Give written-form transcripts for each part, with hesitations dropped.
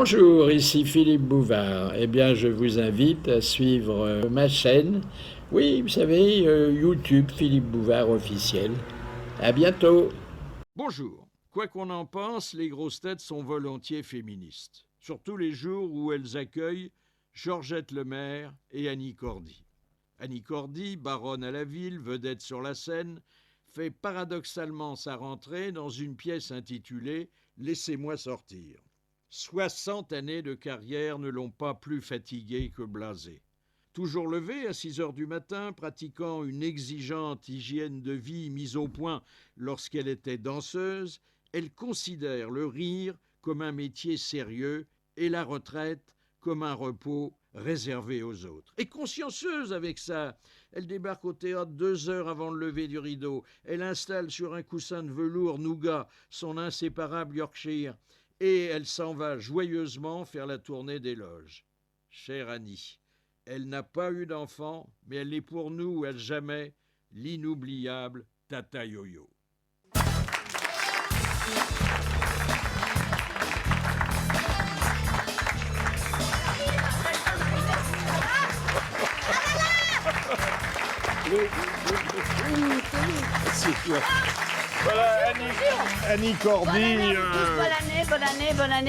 Bonjour, ici Philippe Bouvard. Eh bien, je vous invite à suivre ma chaîne. Oui, vous savez, YouTube Philippe Bouvard officiel. À bientôt. Bonjour. Quoi qu'on en pense, les grosses têtes sont volontiers féministes. Surtout les jours où elles accueillent Georgette Lemaire et Annie Cordy. Annie Cordy, baronne à la ville, vedette sur la scène, fait paradoxalement sa rentrée dans une pièce intitulée « Laissez-moi sortir ». 60 années de carrière ne l'ont pas plus fatiguée que blasée. Toujours levée à 6 heures du matin, pratiquant une exigeante hygiène de vie mise au point lorsqu'elle était danseuse, elle considère le rire comme un métier sérieux et la retraite comme un repos réservé aux autres. Et consciencieuse avec ça, elle débarque au théâtre 2 heures avant le lever du rideau. Elle installe sur un coussin de velours nougat son inséparable Yorkshire et elle s'en va joyeusement faire la tournée des loges. Chère Annie, elle n'a pas eu d'enfant, mais elle est pour nous à jamais l'inoubliable Tata Yo-Yo. Voilà, Annie Cordy,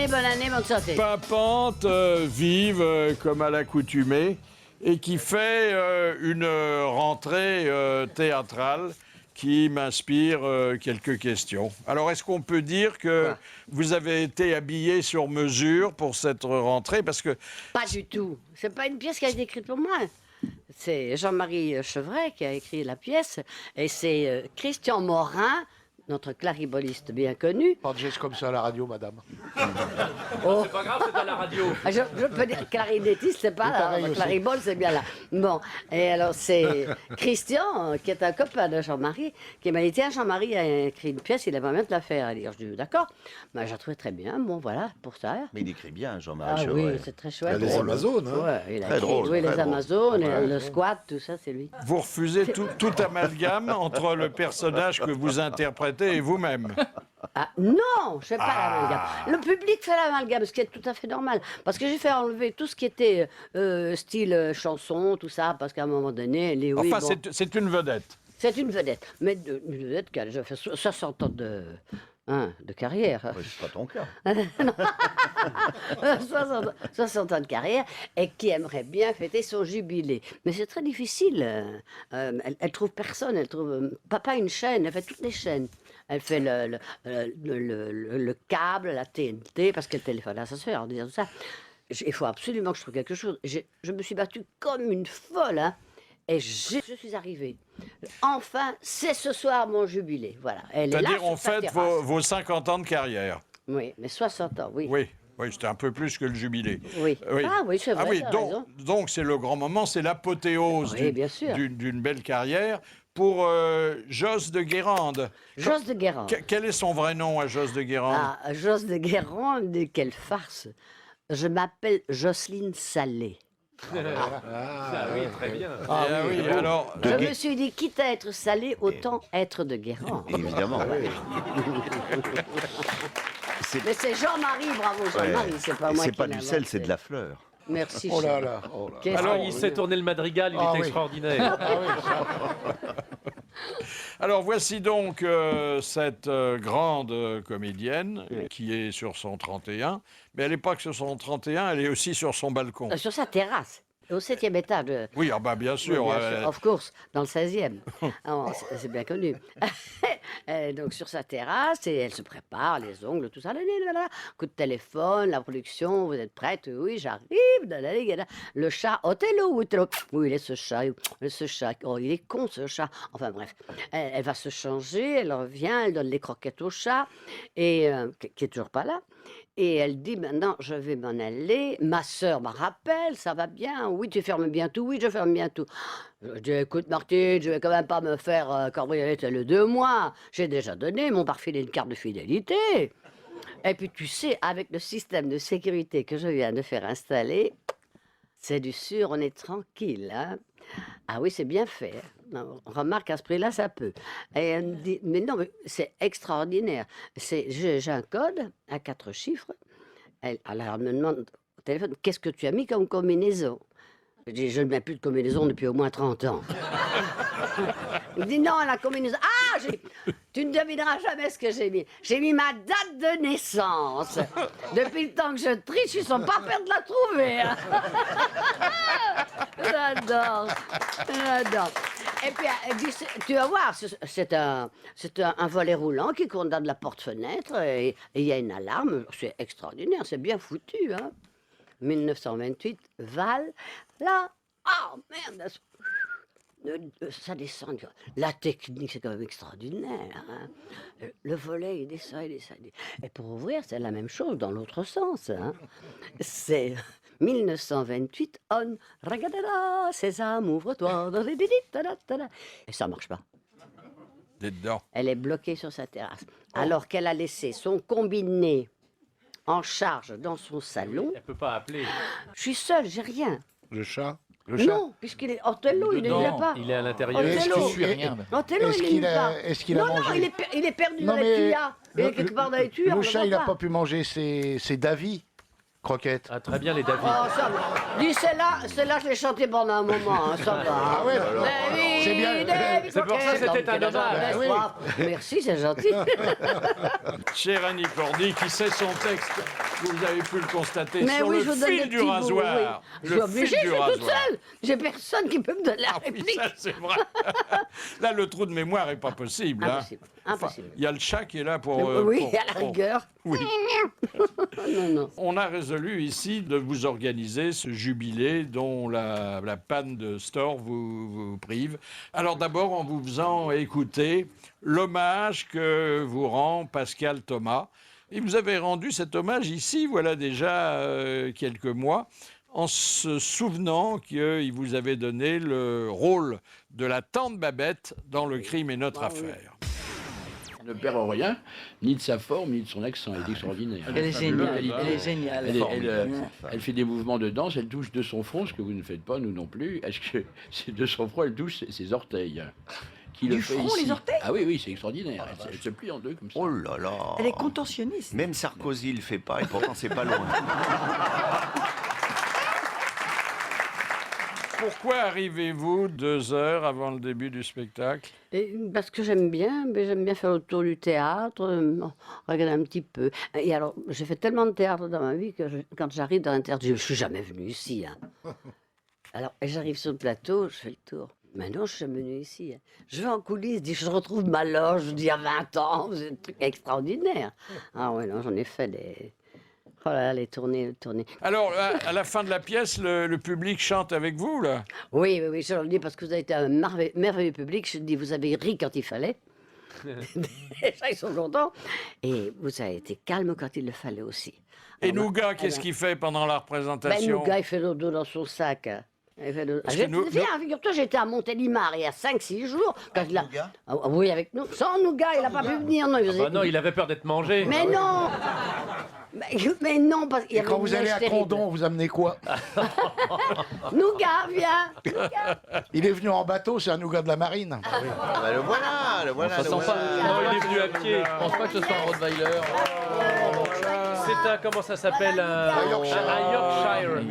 Bonne année, bonne santé. pimpante, vive, comme à l'accoutumée, et qui fait une rentrée théâtrale qui m'inspire quelques questions. Alors, est-ce qu'on peut dire que vous avez été habillé sur mesure pour cette rentrée? Parce que Pas du tout. C'est pas une pièce qui a été écrite pour moi. C'est Jean-Marie Chevret qui a écrit la pièce et c'est Christian Morin, notre clariboliste bien connu. Pas de geste comme ça à la radio, madame. Oh. C'est pas grave, c'est à la radio. Je peux dire clarinettiste, c'est pas C'est là. pareil aussi. Claribol, c'est bien là. Bon, et alors c'est Christian, qui est un copain de Jean-Marie, qui m'a dit tiens, Jean-Marie a écrit une pièce, il aimerait bien te la faire. Alors, je dis d'accord. Mais je la trouvais très bien. Bon, voilà, pour ça. Mais il écrit bien, Ah Jean-Marie oui, Chevret. c'est très Il y chouette. a les Amazones, hein. Ouais, il a Très écrit, drôle, oui, très les drôle. Amazones, le squat, tout ça, c'est lui. vous refusez tout amalgame entre le personnage que vous interprétez et vous-même. Ah, non, je fais pas l'amalgame. Le public fait l'amalgame, ce qui est tout à fait normal. Parce que j'ai fait enlever tout ce qui était style chanson, tout ça, parce qu'à un moment donné, les oui, Enfin, bon, c'est une vedette. c'est une vedette. Mais une vedette qui a déjà fait 60 ans de carrière. Oui, ce sera ton cas. 60 ans de carrière et qui aimerait bien fêter son jubilé. Mais c'est très difficile. Elle trouve personne. Elle trouve pas une chaîne. Elle fait toutes les chaînes. Elle fait le câble, la TNT, parce qu'elle téléphone à sa soeur en disant ça. Il faut absolument que je trouve quelque chose. Je me suis battue comme une folle, hein, et je suis arrivée. Enfin, c'est ce soir mon jubilé. Voilà. Elle est là C'est-à-dire, sur on sa fête terrasse. vos 50 ans de carrière. Oui, mais 60 ans, oui. Oui, c'était un peu plus que le jubilé. Oui. Ah oui, c'est vrai, oui, t'as raison. donc c'est le grand moment, c'est l'apothéose Oui, bien sûr. d'une belle carrière pour Jos de Guérande. Jos de Guérande. Quel est son vrai nom à Jos de Guérande? Ah, Jos de Guérande, quelle farce. Je m'appelle Jocelyne Salé. Ah oui, très bien. Oui, alors, Je me suis dit, quitte à être salé, autant être de Guérande. Évidemment. Mais c'est Jean-Marie, bravo Jean-Marie, c'est pas moi C'est qui pas l'ai du sel, inventé. c'est de la fleur. Merci. Oh là cher. là, oh là. Qu'est-ce Alors, que- il sait tourner le madrigal, il Ah est oui. extraordinaire. Ah oui, ça. alors voici donc cette grande comédienne qui est sur son 31, mais elle n'est pas que sur son 31, elle est aussi sur son balcon. Sur sa terrasse, au 7e étage. Oui, ah bah bien sûr. Oui, bien sûr, of course, dans le 16e. Ah, c'est bien connu. Donc sur sa terrasse, et elle se prépare, les ongles, tout ça. Coup de téléphone, la production, vous êtes prête? Oui, j'arrive. Le chat, Othello, oui, il est ce chat, oh, il est con ce chat. Enfin bref, elle va se changer, elle revient, elle donne les croquettes au chat, et qui est toujours pas là. Et elle dit, maintenant, je vais m'en aller. Ma sœur me rappelle, ça va bien. Oui, tu fermes bien tout. Oui, je ferme bien tout. Je dis, écoute, Martine, je vais quand même pas me faire cambrioler le 2 mois. J'ai déjà donné mon parfait une carte de fidélité. Et puis, tu sais, avec le système de sécurité que je viens de faire installer, c'est du sûr, on est tranquille, hein. Ah oui, c'est bien fait, hein. Non, remarque, à ce prix-là, ça peut. Et elle me dit, mais non, mais c'est extraordinaire. J'ai un code à 4 chiffres Alors, elle me demande au téléphone, qu'est-ce que tu as mis comme combinaison? Je dis, je ne mets plus de combinaison depuis au moins 30 ans. Il me dit, non, la combinaison... Ah, tu ne devineras jamais ce que j'ai mis. J'ai mis ma date de naissance. Depuis le temps que je triche, je ne suis pas faire de la trouver. Hein. J'adore. Et puis, elle dit, tu vas voir, c'est un volet roulant qui condamne la porte-fenêtre et il y a une alarme. C'est extraordinaire, c'est bien foutu. Hein. 1928, Val, là, oh merde, ça descend. La technique, c'est quand même extraordinaire. Hein. Le volet, il descend. Et pour ouvrir, c'est la même chose dans l'autre sens. Hein. C'est 1928, on, ragadada, sésame, ouvre-toi. Et ça marche pas. Dedans. Elle est bloquée sur sa terrasse. Alors qu'elle a laissé son combiné en charge dans son salon. Elle peut pas appeler. Je suis seule, j'ai rien. Le chat. Le chat. Non, puisqu'il est Othello, il n'est pas. Il est à l'intérieur. Est-ce Othello. qu'il- Othello, est-ce il qu'il n'est a- pas. est-ce qu'il a non, mangé il est perdu Non, dans les mais tuyas. Il est quelque part dans les tuyas. on Le le chat, voit il n'a pas pu manger ses Davy croquettes. Ah, très bien, les David. Oh, ça va. Dis, celle-là, je l'ai chantée pendant un moment, hein, ça va. Ah ouais, alors. David, C'est bien. David C'est pour ça que Croquet, c'était un donc, hommage. n'est-ce Oui. pas Merci, c'est gentil. Cher Annie Cordy, qui sait son texte, vous avez pu le constater, Mais sur oui, le je vous donne des fil du petits bouts, rasoir. oui. Je suis Le obligée, fil je du suis toute rasoir. seule. J'ai personne qui peut me donner la Ah oui, réplique. ça c'est vrai. Là, le trou de mémoire est pas possible. hein. Impossible, impossible. Il y a le chat qui est là pour... oui, pour- à la pour- rigueur. Oui. Non. On a résolu ici de vous organiser ce jubilé dont la panne de store vous prive. Alors d'abord en vous faisant écouter l'hommage que vous rend Pascal Thomas. Et vous avez rendu cet hommage ici, voilà déjà quelques mois, en se souvenant qu'il vous avait donné le rôle de la tante Babette dans Le crime est notre affaire. Ne perd rien, ni de sa forme, ni de son accent. Elle est extraordinaire. Elle est géniale, elle est géniale. Elle fait des mouvements de danse, elle touche de son front, ce que vous ne faites pas, nous non plus. Est-ce que c'est de son front, elle touche ses orteils qui Du le fait front, ici. les orteils? Ah oui, c'est extraordinaire. Elle se plie en deux comme ça. Oh là là. Elle est contorsionniste. Même Sarkozy le fait pas et pourtant c'est pas loin. Pourquoi arrivez-vous 2 heures avant le début du spectacle? Parce que j'aime bien faire le tour du théâtre, regarder un petit peu. Et alors, j'ai fait tellement de théâtre dans ma vie que quand j'arrive dans un théâtre, je ne suis jamais venue ici. Hein. Alors, et j'arrive sur le plateau, je fais le tour. Mais non, je suis jamais venue ici. Hein. Je vais en coulisses, je retrouve ma loge d'il y a 20 ans, c'est un truc extraordinaire. Ah ouais, non, j'en ai fait des... Oh là là, les tournées. Alors, à la fin de la pièce, le public chante avec vous, là? Oui, je le dis parce que vous avez été un merveilleux public. Je dis, vous avez ri quand il fallait. Déjà, ils sont contents. Et vous avez été calme quand il le fallait aussi. Et Alors, Nougat, qu'est-ce qu'il fait pendant la Ben, représentation? Nougat, il fait dodo dans son sac. Hein. Il fait dodo. Parce que nous- Figure-toi, j'étais à Montélimar il y a 5-6 jours. Quand il a... Ah, oui, avec nous. Sans Nougat, il n'a pas pu venir. Non, Bah non, il avait peur d'être mangé. Mais non mais non, parce qu'il y Et avait quand une vous allez neige à terrible. Condon, vous amenez quoi? Nougat, viens. Il est venu en bateau, c'est un nougat de la marine. Ah bah, le voilà, le voilà. Ça le sent voilà. pas. Non, il est venu à pied. Je pense pas que ce soit un Rottweiler. C'est un, comment ça s'appelle, un Yorkshire.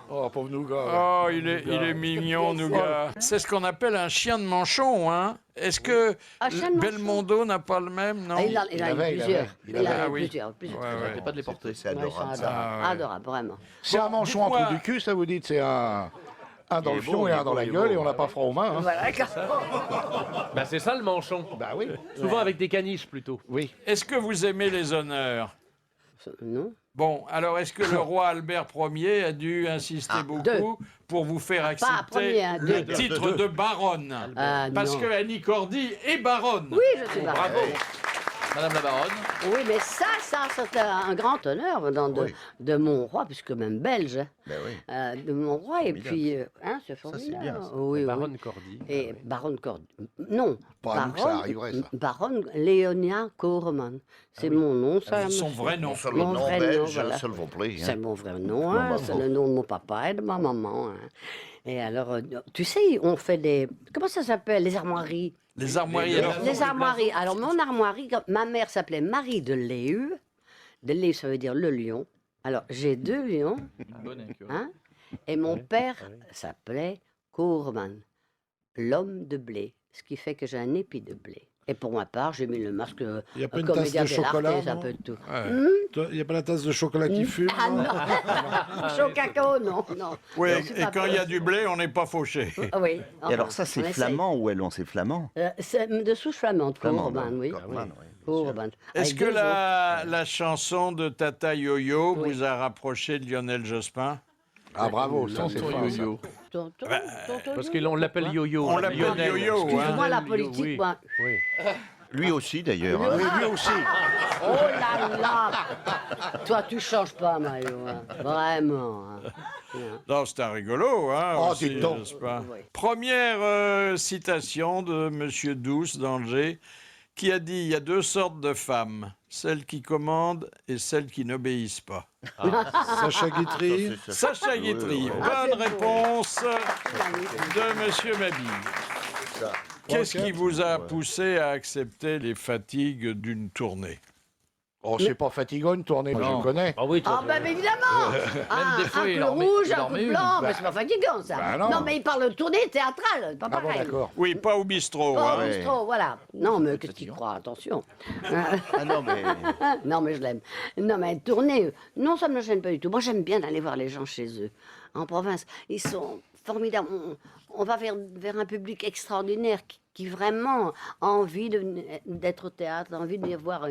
Oh, pauvre nougat. Oh, il est mignon, Nougat. C'est ce qu'on appelle un chien de manchon, hein? Est-ce que Un chien de manchon. Belmondo n'a pas le même, non? Ah, il en a avait, eu il plusieurs. avait. Il en a Ah eu oui. plusieurs. Ouais, Arrêtez ouais. pas de les porter. C'est Ouais, ils sont adorable. ça. adorables. Ah, ouais. Adorables, vraiment. C'est un manchon en dites-moi- trou du cul, ça vous dit? C'est un dans Il le est fion beau, et il un est dans beau, la il est gueule beau. et on n'a pas froid aux mains. Hein. Voilà, Bah c'est ça le manchon. Bah oui, Souvent avec des caniches plutôt. oui. Est-ce que vous aimez les honneurs? non. Bon, alors est-ce que le roi Albert Ier a dû insister beaucoup pour vous faire accepter premier, hein, le deux. titre de baronne? Ah, Parce non. que Annie Cordy est baronne. Oui, je suis baronne. Bravo. Madame la baronne. Oui, mais ça, c'est un grand honneur venant Oui. de mon roi, puisque même belge, Ben oui. de mon roi. Et Formidable. puis, c'est c'est formidable. bien, ça. Oui, oui. Baronne Cordy. Et baronne Cordy. Non. Pas à nous que ça arriverait, ça. Baronne Léonia Koreman. C'est mon nom, ça. Son monsieur. vrai nom. Sur le Mon nom vrai belge, nom, voilà. ça vous plaît. C'est Hein. mon vrai nom, hein, c'est le nom de mon papa et de ma maman. Hein. Et alors, tu sais, on fait des... Comment ça s'appelle? Les armoiries. Les armoiries. Alors, Les armoiries. Alors, mon armoirie, ma mère s'appelait Marie de Léhu. Delay, ça veut dire le lion. Alors, j'ai 2 lions, hein, et mon père s'appelait Kourman, l'homme de blé, ce qui fait que j'ai un épi de blé. Et pour ma part, j'ai mis le masque Il n'y a pas une tasse comédien de dell'arte, chocolat, c'est un non peu de tout. Il n'y a pas la tasse de chocolat qui fume Ah non, chaud cacao, non, non. Oui, Non, c'est et pas quand il y a du blé, on n'est pas fauché. Ah oui. Et enfin, alors ça, c'est on essaye. flamand ou allons, c'est flamand C'est de souche flamande, Flamand, Kourman, oui. Kourman, oui. Kourman. Est-ce Avec que 2 la chanson de Tata Yo-Yo Oui. vous a rapproché de Lionel Jospin? Ah bravo, ça c'est fort. ça. autres. Tonton, Parce qu'on l'appelle Yo-Yo. On l'appelle Lionel. Yo-Yo, hein. Excuse-moi, la Lionel, politique, oui. moi. Oui. Lui aussi d'ailleurs. hein. Oui, lui aussi. Oh là là. Toi, tu changes pas, Mario. Hein. Vraiment. Hein. Non, c'est un rigolo, hein, Oh, aussi, dites donc. n'est-ce pas? Oui. Première citation de Monsieur Douce d'Angers, qui a dit « Il y a 2 sortes de femmes, celles qui commandent et celles qui n'obéissent pas Sacha Guitry. ». Sacha Guitry, Ah, bonne c'est beau. réponse de Monsieur Mabille. Qu'est-ce qui vous a poussé à accepter les fatigues d'une tournée? Oh, c'est pas fatigant une tournée, moi je Non. le connais. Ah oui, Ah, ben évidemment. Même des fois, un il peu en met- rouge, il un en peu met une. blanc, mais c'est pas fatigant, ça. Bah non. mais il parle de tournée théâtrale, c'est pas Ah bon, pareil. d'accord. Oui, pas au bistrot. Pas au hein. ouais. bistrot, voilà. Non, mais qu'est-ce qu'il croit, attention. Ah non, mais Non, mais je l'aime. Non, mais tourner, non, ça ne me gêne pas du tout. Moi, j'aime bien aller voir les gens chez eux. En province, ils sont formidables. On va vers un public extraordinaire qui vraiment a envie d'être au théâtre, a envie de voir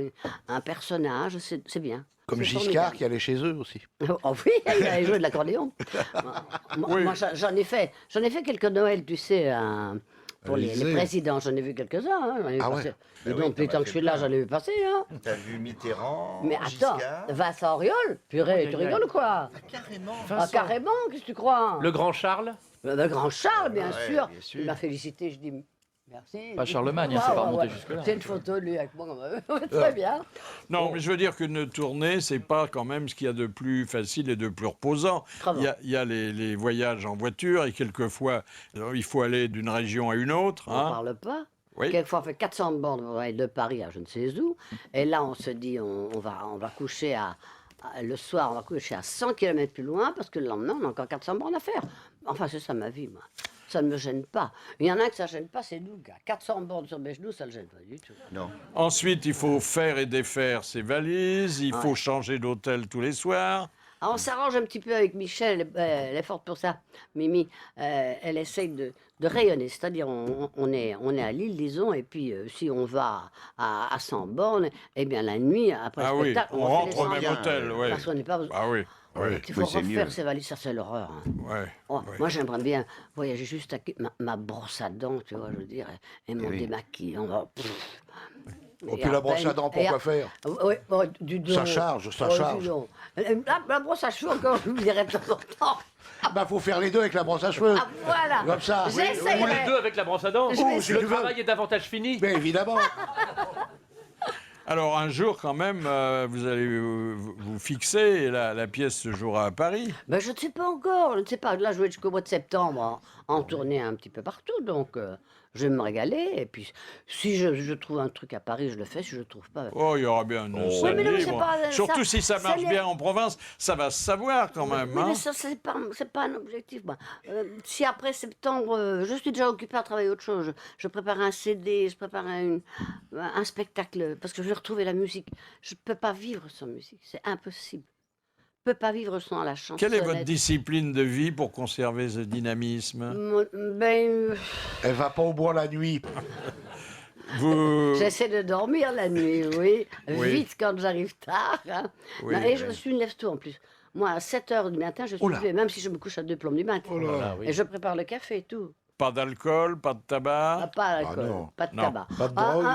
un personnage. C'est bien. Comme C'est Giscard formidable. qui allait chez eux aussi. Oh oui, il avait joué de l'accordéon. Moi, j'en ai fait quelques Noëls, tu sais, pour les Élysée. présidents. J'en ai vu quelques-uns. Hein, j'en ai vu Ah passer. ouais. Mais Ah oui, bon, depuis t'en tant as que je suis fait là, plein. j'en ai vu passer. Hein. t'as vu Mitterrand, Mais attends, Giscard. Vincent Auriol, purée, tu rigoles ou quoi? Carrément. Ah, carrément, qu'est-ce que tu crois? Le grand Charles. Le grand Charles, bien Ouais, sûr. bien sûr. Il m'a félicité, je dis merci. Pas Charlemagne, hein, c'est pas remonté jusque-là. C'est une photo de lui avec moi. Très bien. Non, mais je veux dire qu'une tournée, c'est pas quand même ce qu'il y a de plus facile et de plus reposant. Comment Il y a les voyages en voiture et quelquefois, il faut aller d'une région à une autre. On hein. parle pas. Oui. Quelquefois, on fait 400 bornes pour aller de Paris à je ne sais où. Et là, on se dit, on va coucher le soir, on va coucher à 100 km plus loin parce que le lendemain, on a encore 400 bornes à faire. Enfin, c'est ça ma vie, moi. Ça ne me gêne pas. Il y en a que ça ne gêne pas, c'est nous, gars. 400 bornes sur mes genoux, ça ne le gêne pas du tout. Non. Ensuite, il faut faire et défaire ses valises, il faut changer d'hôtel tous les soirs. Alors, on s'arrange un petit peu avec Michel, elle est forte pour ça, Mimi. Elle essaye de rayonner, c'est-à-dire on est à Lille, disons, et puis si on va à 100 bornes, eh bien la nuit, après Ah le oui, spectacle, on fait rentre les au 100 même bornes. hôtel, oui. Parce qu'on n'est pas... Ah oui, oui, Il faut Oui, c'est refaire mieux. ses valises, ça c'est l'horreur. Hein. ouais. Oh, moi j'aimerais bien voyager juste avec ma brosse à dents, tu vois, je veux dire, et mon oui. démaquillant. Et puis la brosse à dents, pour quoi faire? Oui, du dos. Ça charge, ça Oh, charge. dis donc. La brosse à cheveux, encore, je l'oublierai de temps en temps. Bah faut faire les deux avec la brosse à cheveux. Ah, voilà. Comme ça. Ou les J'essayerai. deux avec la brosse à dents. Je vais essayer. Le travail est davantage fini. Mais évidemment. Alors un jour quand même, vous allez vous fixer et la pièce se jouera à Paris. Ben, je ne sais pas encore, je ne sais pas. Là, je vais jusqu'au mois de septembre en tournée un petit peu partout, donc je vais me régaler. Et puis, si je trouve un truc à Paris, je le fais. Si je ne trouve pas... Oh, il y aura bien une scène mais non, mais c'est libre. pas- Surtout ça- si ça ça marche n'est- bien en province, ça va se savoir quand même. Oui, hein. mais ça, c'est pas un objectif. Moi. Si après septembre, je suis déjà occupée à travailler autre chose, je prépare un CD, je prépare un spectacle, parce que je vais retrouver la musique. Je ne peux pas vivre sans musique, c'est impossible. Je ne peux pas vivre sans la chanson. Quelle est votre discipline de vie pour conserver ce dynamisme? Elle va pas au bois la nuit. Vous... J'essaie de dormir la nuit, oui. Oui. Vite quand j'arrive tard. Hein. Oui, Non, et oui. je suis une lève-tôt en plus. Moi, à 7 h du matin, je suis Oula. levée, même si je me couche à 2 plombes du matin. Ah oui. Et je prépare le café et tout. Pas d'alcool, pas de tabac? Ah, pas d'alcool, non. pas de Non. tabac. Pas de Ah, drogue.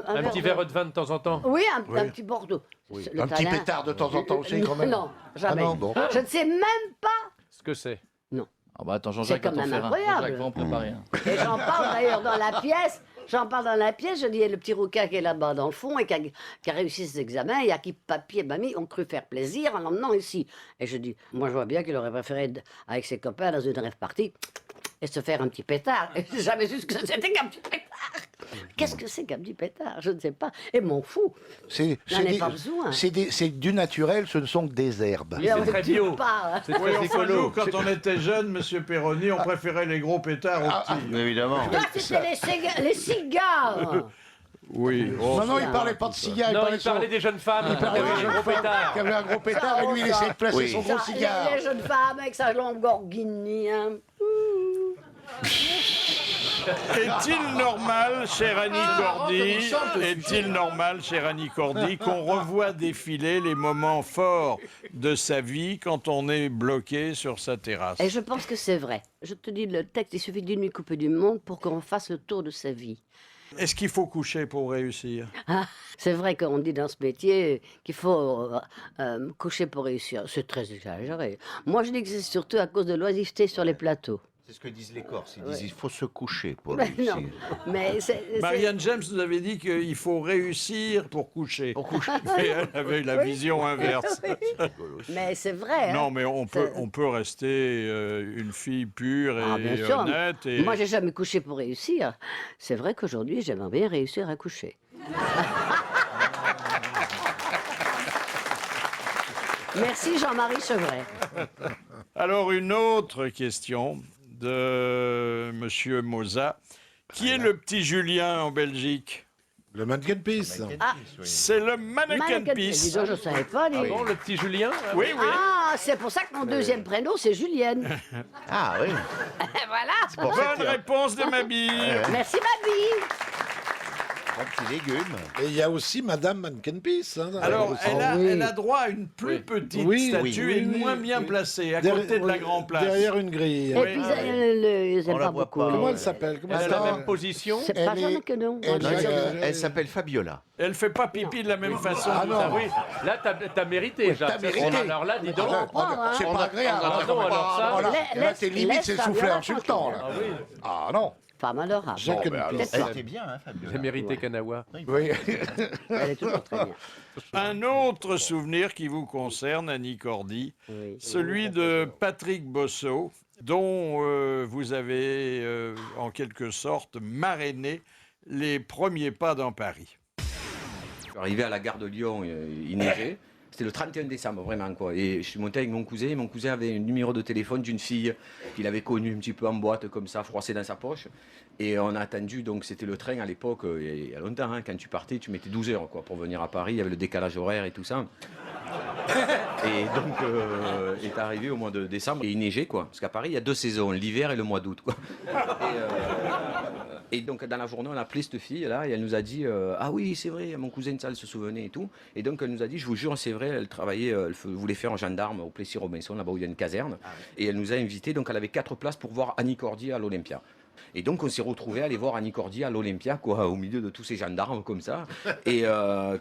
Un petit verre de vin de temps en temps. Oui, un petit Bordeaux. Le Un petit talin. pétard de temps en temps aussi, quand même. Non, jamais. Ah non, bon. Je ne sais même pas. Ce que c'est. Ah bah attends, Jean-Jacques C'est va quand t'en même faire un. incroyable. Jean-Jacques va en préparer un. Et j'en parle d'ailleurs dans la pièce. J'en parle dans la pièce. Je dis, il y a le petit rouquin qui est là-bas dans le fond et qui a réussi ses examens. Et à qui papier et mamie ont cru faire plaisir en l'emmenant ici. Et je dis, moi je vois bien qu'il aurait préféré être avec ses copains dans une rêve party et se faire un petit pétard. Et j'ai jamais su ce que c'était qu'un petit pétard. Qu'est-ce que c'est qu'un petit pétard? Je ne sais pas. Et m'en fous. C'est J'en ai des- pas besoin. c'est du naturel, ce ne sont que des herbes. Oui, c'est très Tu bio. parles. C'est Oui, très enfin, écolo. nous, quand on était jeunes, Monsieur Perroni, on préférait les gros pétards aux petits. Évidemment. Toi, c'était les cigares. Oui. Oh, Non, il parlait pas de cigares, Non, il son- parlait des jeunes femmes qui parlait avaient des des jeunes gros femmes pétards. qui avait un gros pétard et lui, il essayait de placer Oui. son gros Ça, cigare. les jeunes femmes avec sa Lamborghini. Hein. Est-il normal, chère Annie Cordy, est-il normal, chère Annie Cordy, qu'on revoie défiler les moments forts de sa vie quand on est bloqué sur sa terrasse? Et je pense que c'est vrai. Je te dis, le texte, il suffit d'une nuit coupée du monde pour qu'on fasse le tour de sa vie. Est-ce qu'il faut coucher pour réussir? Ah, c'est vrai qu'on dit dans ce métier qu'il faut coucher pour réussir. C'est très exagéré. Moi, je dis que c'est surtout à cause de l'oisiveté sur les plateaux. C'est ce que disent les Corses. Ils disent il faut se coucher pour Mais réussir. non, mais c'est... Marianne James nous avait dit qu'il faut réussir pour coucher. Mais elle avait la vision inverse. Mais c'est vrai. Non, hein. mais on peut rester une fille pure et Ah, bien sûr. honnête. Et... Moi, j'ai jamais couché pour réussir. C'est vrai qu'aujourd'hui, j'aimerais bien réussir à coucher. Merci Jean-Marie Chevret. Alors, une autre question de Monsieur Moza. Qui est le petit Julien en Belgique? Le mannequin piece. C'est le mannequin Mannequin- Peace. Dis donc, je ne savais pas. dis. Ah bon, le petit Julien Oui, oui. Ah, c'est pour ça que mon deuxième prénom, c'est Julienne. Ah oui. Voilà. Bonne réponse de Mabille. Merci, ma vie. Un petit légume. Et il y a aussi Madame Mannequin Peace. Hein, Alors, oui. elle a droit à une plus petite Oui, statue oui, et oui, moins oui, bien oui. placée, à côté de la Grand Place. Derrière une grille. Et puis, ils On n'aiment la pas voit beaucoup. pas. Comment elle s'appelle? Comment Elle a elle la s'appelle même position. C'est Elle pas est- jamais que non. elle Moi, est- je- Elle s'appelle Fabiola. Elle fait pas pipi de la même façon. Ah non. Ah oui, là, t'as mérité, Jacques. t'as mérité. Alors là, dis donc. C'est pas agréable. Ah non, alors ça- Voilà. Laisse- Là, t'es limite, laisse c'est le Fabiola soufflet insultant. Là. Ah oui, Ah non. Femme adorable. Jacques ben, Peace. Elle était bien, hein, Fabiola. j'ai mérité Kanawa. Oui. Elle est toujours très bien. Un autre souvenir qui vous concerne, Annie Cordy, Oui. celui de Patrick Bosso, dont vous avez en quelque sorte marrainé les premiers pas dans Paris. Je suis arrivé à la gare de Lyon, il neigeait. C'était le 31 décembre, vraiment, quoi. Et je suis monté avec mon cousin. Mon cousin avait un numéro de téléphone d'une fille qu'il avait connue un petit peu en boîte, comme ça, froissée dans sa poche. Et on a attendu, donc c'était le train à l'époque, il y a longtemps, hein, quand tu partais, tu mettais 12 heures, quoi, pour venir à Paris. Il y avait le décalage horaire et tout ça. Et donc, est arrivé au mois de décembre et il neigeait, quoi. Parce qu'à Paris, il y a deux saisons, l'hiver et le mois d'août, quoi. Et donc, dans la journée, on a appelé cette fille-là et elle nous a dit ah oui, c'est vrai, mon cousin, ça, elle se souvenait et tout. Et donc, elle nous a dit, je vous jure, c'est vrai, elle travaillait, voulait faire un gendarme au Plessis-Robinson, là-bas où il y a une caserne. Et elle nous a invités, donc elle avait 4 places pour voir Annie Cordy à l'Olympia. Et donc, on s'est retrouvés à aller voir Annie Cordy à l'Olympia, quoi, au milieu de tous ces gendarmes comme ça. Et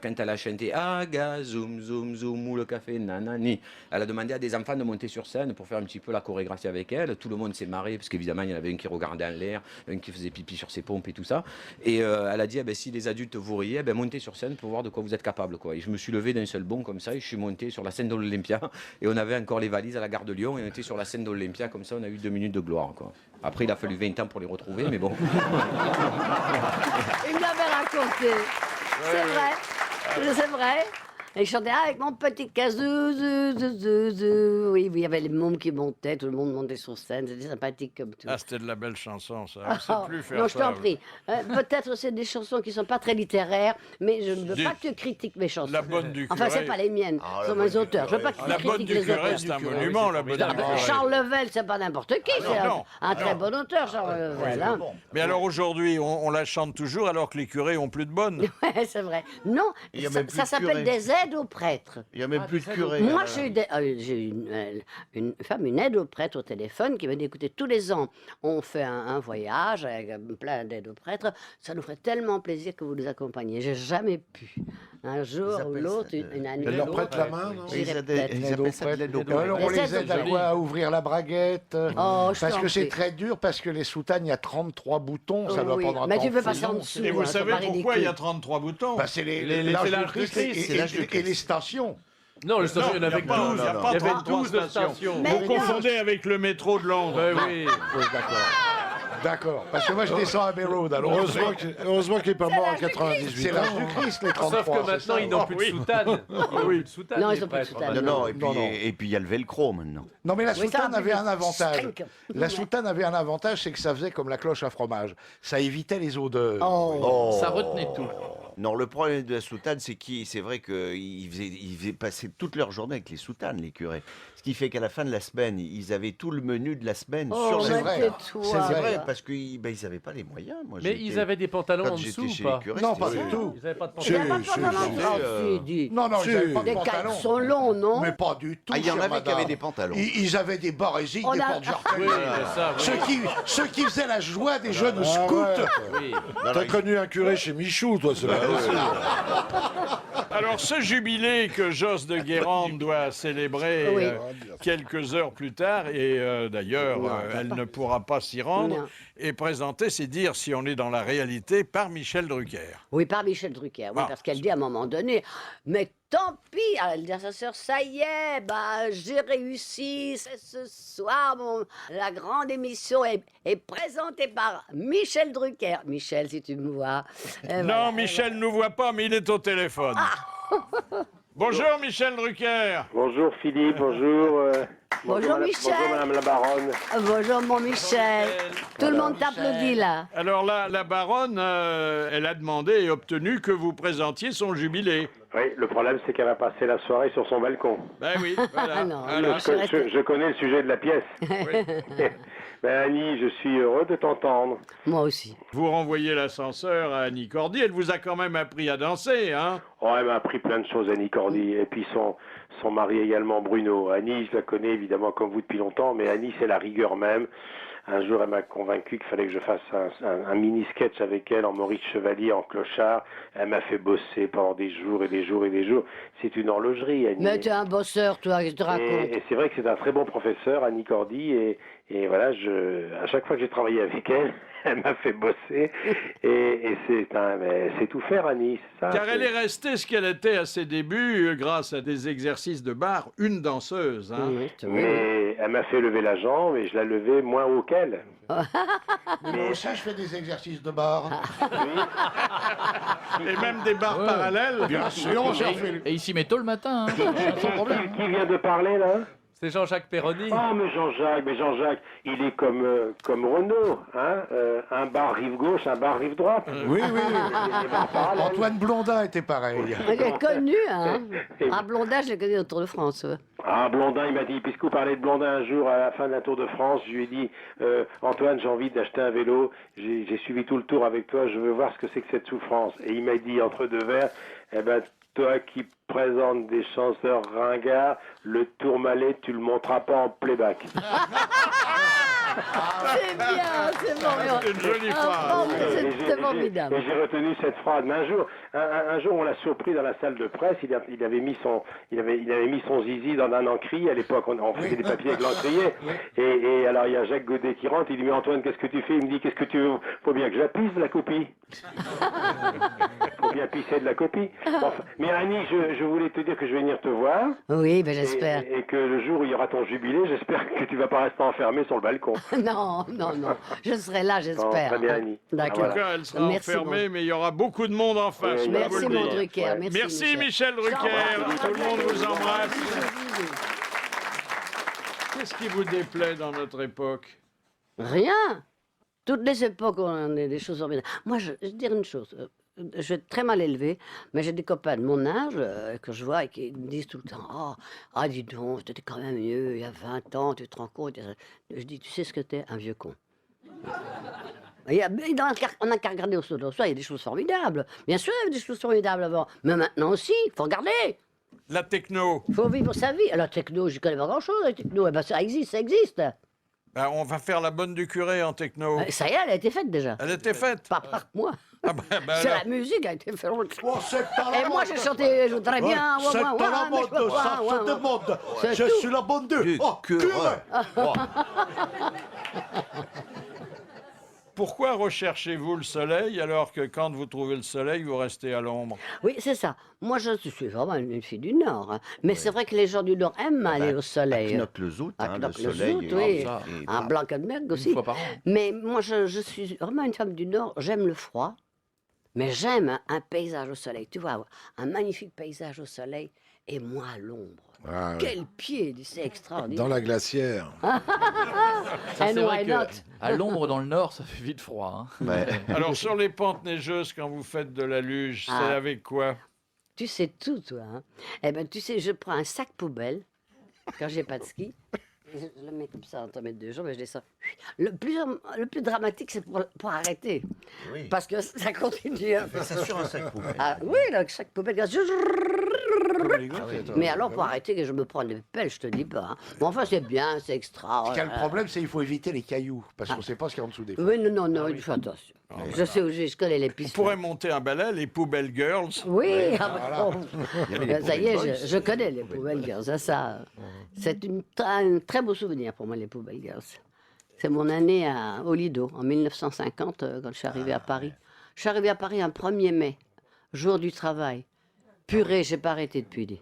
quand elle a chanté Aga, zoom, zoom, zoom, ou le café, nanani, elle a demandé à des enfants de monter sur scène pour faire un petit peu la chorégraphie avec elle. Tout le monde s'est marré, parce qu'évidemment, il y en avait un qui regardait en l'air, un qui faisait pipi sur ses pompes et tout ça. Et elle a dit, eh ben, si les adultes vous riez, eh ben, montez sur scène pour voir de quoi vous êtes capable, quoi. Et je me suis levé d'un seul bond comme ça, et je suis monté sur la scène de l'Olympia. Et on avait encore les valises à la gare de Lyon, et on était sur la scène de l'Olympia, comme ça, on a eu 2 minutes de gloire, quoi. Après, il a fallu 20 ans pour les retrouver, mais bon. Il me l'avait raconté. C'est vrai. C'est vrai. Et je chantais avec mon petit casou, zou, zou, zou, zou. Oui, il y avait les mômes qui montaient, tout le monde montait sur scène, c'était sympathique comme tout. Ah, c'était de la belle chanson, ça. Ah, On sait plus faire non, ça. je t'en prie. Peut-être c'est des chansons qui ne sont pas très littéraires, mais je ne veux pas que tu critiques mes chansons. La bonne du Enfin, curé. c'est pas les miennes, Ah, ce la sont mes bonne du auteurs. Je veux pas curé. que tu La bonne critiques du les curé, auteurs. c'est un monument, la bonne du Ah, curé. Charles Level, c'est pas n'importe qui, c'est non. un très bon auteur, Charles Level. Hein. Mais alors aujourd'hui, on la chante toujours alors que les curés ont plus de bonnes. Ouais, c'est vrai. Non, Il y a ça, même plus ça de s'appelle curé. des aides aux prêtres. Il n'y a même plus de curé. Moi, j'ai eu une femme, une aide aux prêtres au téléphone qui m'a dit, écoutez, tous les ans, on fait un voyage avec plein d'aides aux prêtres. Ça nous ferait tellement plaisir que vous nous accompagniez. J'ai jamais pu. Un jour ou appellent l'autre, ça, une année. Elle leur ou prête l'autre, la main, non j'irai Ils peut-être. appellent ça de l'aide au Et alors, on Les les aide à aides, quoi? À ouvrir la braguette. Oh, je Parce t'en que c'est prie. très dur, parce que les soutanes, il y a 33 boutons, ça doit Oui, prendre un mais temps tu veux fou. passer en dessous. Et vous hein, c'est savez pas pourquoi il y a ridicule. 33 boutons? Bah, c'est l'âge du Christ et les stations. Non, le station, il y en avait que 12. il y a pas Il y avait 33 12 stations. Mais Vous non. confondez avec le métro de Londres. Ouais, oui. Oui, d'accord. D'accord, parce que moi je descends à Bay Road, alors Heureusement qu'il n'est pas mort à 98 c'est l'âge du Christ, les 33. Sauf que maintenant, ils n'ont plus de soutane. Ils n'ont plus de soutane. Non, les ils ont plus de prêtres, soutane. maintenant. Non, et puis il y a le velcro maintenant. Non, mais la Oui, ça, soutane avait un avantage. Shrink. La soutane avait un avantage, c'est que ça faisait comme la cloche à fromage. Ça évitait les odeurs. Oh. Ça retenait tout. Non, le problème de la soutane, c'est vrai qu'ils faisaient passer toute leur journée avec les soutanes, les curés. Ce qui fait qu'à la fin de la semaine, ils avaient tout le menu de la semaine Oh, sur c'est les vrai. tais-toi. C'est vrai, parce qu'ils n'avaient pas les moyens. Moi, Mais ils avaient des pantalons quand en j'étais dessous chez ou les pas curés, Non, c'était pas du ça. tout. Ils n'avaient pas de Il n'y a pantalons. pas de pantalon. Oh, si, Non, non, ils n'avaient pas de Des pantalon. caleçons longs, non? Mais pas du tout. Ah, il y en chère avait qui madame. avaient des pantalons. Ils avaient des barésiques, On des a- porte-jartelles. Oui, mais ça, oui. Ceux qui faisaient la joie des jeunes scouts. ouais. Oui. T'as connu un curé chez Michou, toi, c'est pas possible. Alors, ce jubilé que Josse de Guérande doit célébrer Oui. quelques heures plus tard, et d'ailleurs, elle ne pourra pas s'y rendre, Non. est présenté, c'est dire si on est dans la réalité, par Michel Drucker. Oui, par Michel Drucker, oui, Ah. parce qu'elle dit à un moment donné, mais tant pis, elle dit à sa sœur, ça y est, bah, j'ai réussi, c'est ce soir, la grande émission est présentée par Michel Drucker. Michel, si tu me vois. Non, Voilà. Michel ne nous voit pas, mais il est au téléphone. Bonjour, Michel Drucker. Bonjour Philippe, bonjour. Bonjour, Michel. Bonjour Madame la Baronne. Bonjour mon Michel. Tout le monde t'applaudit là. Alors là, la baronne, elle a demandé et obtenu que vous présentiez son jubilé. Oui, le problème c'est qu'elle va passer la soirée sur son balcon. Ben oui, voilà. Non, Voilà. Je connais le sujet de la pièce. Ben Annie, je suis heureux de t'entendre. Moi aussi. Vous renvoyez l'ascenseur à Annie Cordy, elle vous a quand même appris à danser, hein? Oh, elle m'a appris plein de choses, Annie Cordy. Et puis son mari également, Bruno. Annie, je la connais évidemment comme vous depuis longtemps, mais Annie, c'est la rigueur même. Un jour, elle m'a convaincu qu'il fallait que je fasse un mini-sketch avec elle en Maurice Chevalier, en clochard. Elle m'a fait bosser pendant des jours et des jours et des jours. C'est une horlogerie, Annie. Mais t'es un bosseur, toi, je te raconte. Et c'est vrai que c'est un très bon professeur, Annie Cordy, et voilà, à chaque fois que j'ai travaillé avec elle, elle m'a fait bosser, et c'est tout faire, Annie, c'est ça. Car elle est restée ce qu'elle était à ses débuts, grâce à des exercices de bar, une danseuse, hein? Oui, oui. Mais elle m'a fait lever la jambe, et je la levais moins haut qu'elle. Moi aussi, je fais des exercices de bar. Et même des bars parallèles. Bien sûr, j'en fais. Et il s'y met tôt le matin, hein, sans problème. Qui vient de parler, là? C'est Jean-Jacques Perroni. Ah, mais Jean-Jacques, il est comme Renaud, hein, un bar rive gauche, un bar rive droite. Oui, oui. Des bars parallèles. Antoine Blondin était pareil. Je l'ai connu, hein. Ah, Blondin, je l'ai connu au Tour de France. Ouais. Ah, Blondin, il m'a dit, puisque vous parlez de Blondin un jour à la fin d'un Tour de France, je lui ai dit, Antoine, j'ai envie d'acheter un vélo, j'ai suivi tout le tour avec toi, je veux voir ce que c'est que cette souffrance. Et il m'a dit, entre deux verres, eh ben, toi qui présentes des chanteurs ringards, le Tourmalet, tu le monteras pas en playback. C'est bien, c'est bon. C'est une jolie phrase. Oh, c'est formidable. Et j'ai retenu cette phrase. Mais un jour, on l'a surpris dans la salle de presse. Il avait mis son zizi dans un encrier. À l'époque, on faisait des papiers avec l'encrier. Et alors, il y a Jacques Godet qui rentre. Il dit, mais Antoine, qu'est-ce que tu fais? Il me dit, qu'est-ce que tu veux? Faut bien que je la pisse, la copie. Faut bien pisser de la copie. Enfin, mais Annie, je voulais te dire que je vais venir te voir. Oui, ben j'espère. Et que le jour où il y aura ton jubilé, j'espère que tu vas pas rester enfermé sur le balcon. Non, non, non. Je serai là, j'espère. très bien, Annie. D'accord. En tout cas, elle sera Merci, enfermée, mais il y aura beaucoup de monde en face. Oui, je peux Merci, vous le mon dire. Drucker. Ouais. Merci, Michel Drucker. Tout le monde vous embrasse. Qu'est-ce qui vous déplaît dans notre époque? Rien. Toutes les époques, on a des choses formidables. Moi, je vais te dire une chose. Je vais être très mal élevé, mais j'ai des copains de mon âge que je vois et qui me disent tout le temps dis donc, c'était quand même mieux il y a 20 ans, tu te rends compte? Je dis, tu sais ce que t'es? Un vieux con. On n'a qu'à regarder autour de soi, il y a des choses formidables. Bien sûr, il y avait des choses formidables avant, mais maintenant aussi, il faut regarder. La techno. Il faut vivre sa vie. La techno, je connais pas grand-chose, la techno. Eh ben, ça existe, ça existe. Ben, on va faire la bonne du curé en techno. Ça y est, elle a été faite déjà. Elle était faite. Pas par moi. Ah ben, C'est alors. la musique a été faite. Oh, c'est à la Et moi, j'ai chanté, je voudrais bien. C'est à la mode, ça se demande. C'est Je tout. suis la bonne Dieu. Du Oh, curé. curé. pourquoi recherchez-vous le soleil alors que quand vous trouvez le soleil, vous restez à l'ombre? Oui, c'est ça. Moi, je suis vraiment une fille du Nord. Hein. Mais c'est vrai que les gens du Nord aiment aller au soleil. À Knokke-le-Zout, À le Knokke-le-Zout, soleil. oui. ça. À Blankenberg aussi. Une fois par an. Mais moi, je suis vraiment une femme du Nord. J'aime le froid, mais j'aime un paysage au soleil. Tu vois, un magnifique paysage au soleil et moi à l'ombre. Ah, ouais. Quel pied, c'est extraordinaire. Dans la glacière. Ça, And c'est vrai why que not? à l'ombre dans le nord, ça fait vite froid. Hein. Ouais. Alors, sur les pentes neigeuses, quand vous faites de la luge, c'est Ah. avec quoi? Tu sais tout, toi. Hein. Eh ben, tu sais, je prends un sac poubelle quand j'ai pas de ski. Je le mets comme ça entre mes deux jambes et je descends. Le plus dramatique, c'est pour arrêter. Oui. Parce que ça continue. On fait ça sur un sac poubelle. Ah, oui, le sac poubelle. Mais alors, pour arrêter, que je me prends des pelles, je te dis pas. Hein. Bon, enfin, c'est bien, c'est extra. Le problème, c'est qu'il faut éviter les cailloux, parce qu'on ne sait pas ce qu'il y a en dessous des Oui, non, il faut attention. Je sais où je connais les On pistes. pourrait monter un balai, les poubelles girls. Oui, Ouais, ah, bon. Il y avait les Ça y est, poubelles boys. je connais les poubelles girls. Ça, c'est un très beau souvenir pour moi, les poubelles girls. C'est mon année au Lido, en 1950, quand je suis arrivée à Paris. Je suis arrivée à Paris un 1er mai, jour du travail. Purée, j'ai pas arrêté depuis. Dit.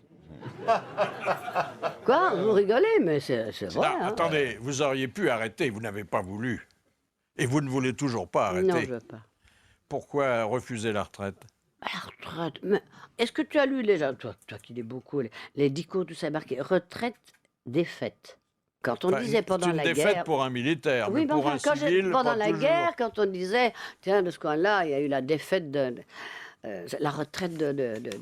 Quoi? Vous rigolez, mais c'est vrai. Non, hein. attendez, vous auriez pu arrêter, vous n'avez pas voulu. Et vous ne voulez toujours pas arrêter. Non, je veux pas. Pourquoi refuser la retraite? La retraite. Mais est-ce que tu as lu déjà, toi qui lis beaucoup, les dicos, tout ça est marqué retraite, défaite. Quand on Enfin, disait pendant c'est la une défaite guerre. pour un militaire, Oui, mais mais pour enfin, un civil, pendant pas la toujours. guerre, quand on disait, tiens, de ce coin-là, il y a eu la défaite la retraite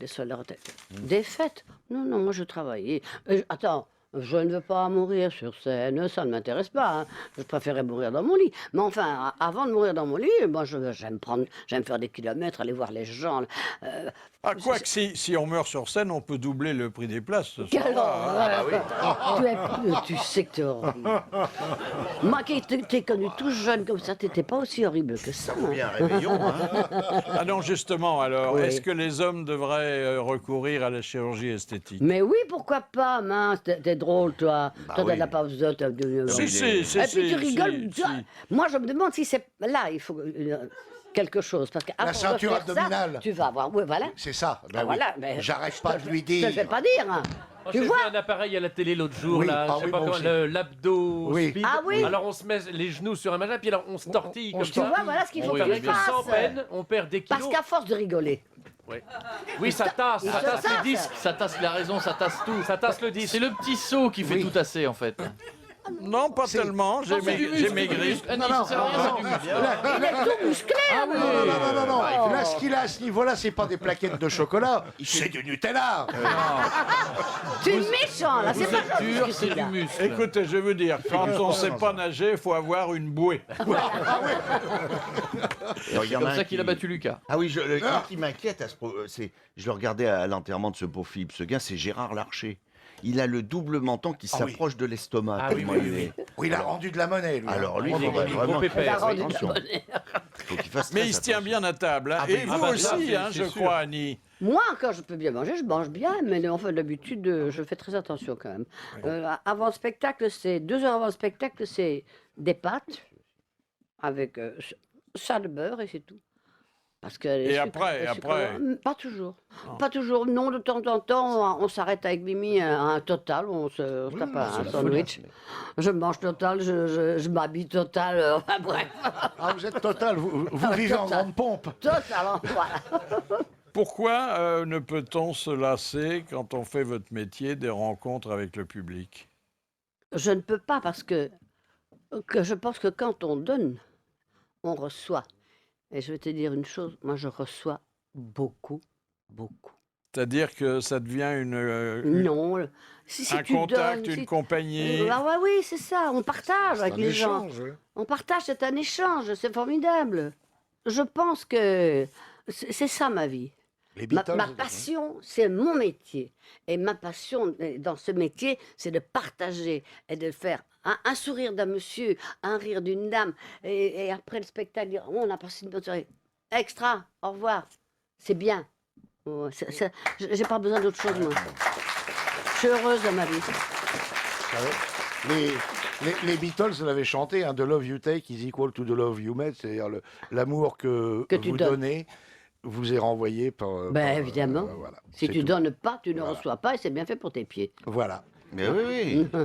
sur la retraite. Défaite? Non, moi je travaillais. Attends, je ne veux pas mourir sur scène, ça ne m'intéresse pas. Hein. Je préférais mourir dans mon lit. Mais enfin, avant de mourir dans mon lit, moi j'aime faire des kilomètres, aller voir les gens. Ah, quoi que si on meurt sur scène, on peut doubler le prix des places. Ce Quelle soir-là, hein. horreur. Tu sais que t'es horrible. Moi qui t'ai connu tout jeune comme ça, t'étais pas aussi horrible que ça. Hein. Bien réveillon, hein. Ah non, justement, alors, Oui. est-ce que les hommes devraient recourir à la chirurgie esthétique? Mais oui, pourquoi pas, mince, t'es drôle, toi. Bah Toi, t'as oui. de la pause de... Si, Et puis tu rigoles. si. Moi, je me demande si c'est... Là, il faut quelque chose. Parce que La ceinture abdominale. Tu vas avoir... Oui, voilà. C'est ça. Ben Ah, oui. voilà, mais J'arrête pas de lui Je dire. te le fais pas dire. Hein. Moi, Tu j'ai vu vois un appareil à la télé l'autre jour, Oui, là, ah je sais oui, pas moi comment, aussi. l'abdo Oui. speed. Ah oui. Alors on se met les genoux sur un machin, puis alors on se tortille comme Tu ça. vois, voilà ce qu'il faut On que paraît tu que sans fasses. peine, on perd des Parce kilos. qu'à force de rigoler. Oui, ça tasse, Il ça se tasse tasse. les disques. Ça tasse la raison, ça tasse tout. Ça tasse le disque. C'est le petit saut qui fait tout tasser en fait. Non, pas tellement, j'ai Non, c'est du muscle, c'est du maigri. muscle. Ah non, ça sert à rien, c'est du muscle. Il est tout musclé. Ah oui. Non. Là, ce qu'il a à ce niveau-là, c'est pas des plaquettes de chocolat, c'est du Nutella. Tu es méchant, là. C'est Vous pas êtes dur, gentil, c'est du là. muscle. Écoutez, je veux dire, quand on ne sait pas nager, il faut avoir une bouée. Alors, il y C'est en comme a un ça qu'il a qui- battu Lucas. Ah oui, un qui m'inquiète, je le regardais à l'enterrement de ce beau Philippe Seguin, c'est Gérard Larcher. Il a le double menton qui Ah oui. s'approche de l'estomac. Ah oui, tellement oui, il oui. est- Oui, il a rendu de la monnaie, lui. Alors lui, Ah, il il faudrait est gros vraiment qu'il pépère, fasse oui. attention. Faut qu'il fasse Mais très il se tient attention. bien à table. Hein. Ah, Et mais- vous ah bah aussi, ça, c'est- hein, je c'est sûr. crois, Annie. Moi, quand je peux bien manger, je mange bien, mais enfin, d'habitude, je fais très attention quand même. Avant le spectacle, 2 heures avant le spectacle, c'est des pâtes avec ça de beurre et c'est tout. Parce que Et après, Pas toujours. Pas toujours. Non, de temps en temps, on s'arrête avec Mimi à un total, on se tape un sandwich. Je mange total, je m'habille total, enfin bref. Ah, vous êtes total, vous vivez en grande pompe. Total, hein, voilà. Pourquoi ne peut-on se lasser, quand on fait votre métier, des rencontres avec le public? Je ne peux pas parce que je pense que quand on donne, on reçoit. Et je vais te dire une chose, moi je reçois beaucoup. C'est-à-dire que ça devient Non, si un tu contact, donnes, une si- compagnie. Ah ouais, oui, c'est ça, on partage avec les gens. On partage, c'est un échange, c'est formidable. Je pense que c'est ça ma vie. Les Ma Beatles, passion, c'est mon métier. Et ma passion dans ce métier, c'est de partager et de faire un sourire d'un monsieur, un rire d'une dame. Et après le spectacle, dire oh, on a passé une bonne soirée. Extra, au revoir. C'est bien. Oh, j'ai pas besoin d'autre chose, moi. Je suis heureuse dans ma vie. Les Beatles l'avaient chanté, hein, The love you take is equal to the love you met, c'est-à-dire l'amour que tu vous donnes. donnez vous est renvoyé par... Ben évidemment. voilà. Si C'est tu tout. donnes pas, tu ne reçois pas et c'est bien fait pour tes pieds. Voilà. Mais oui, oui.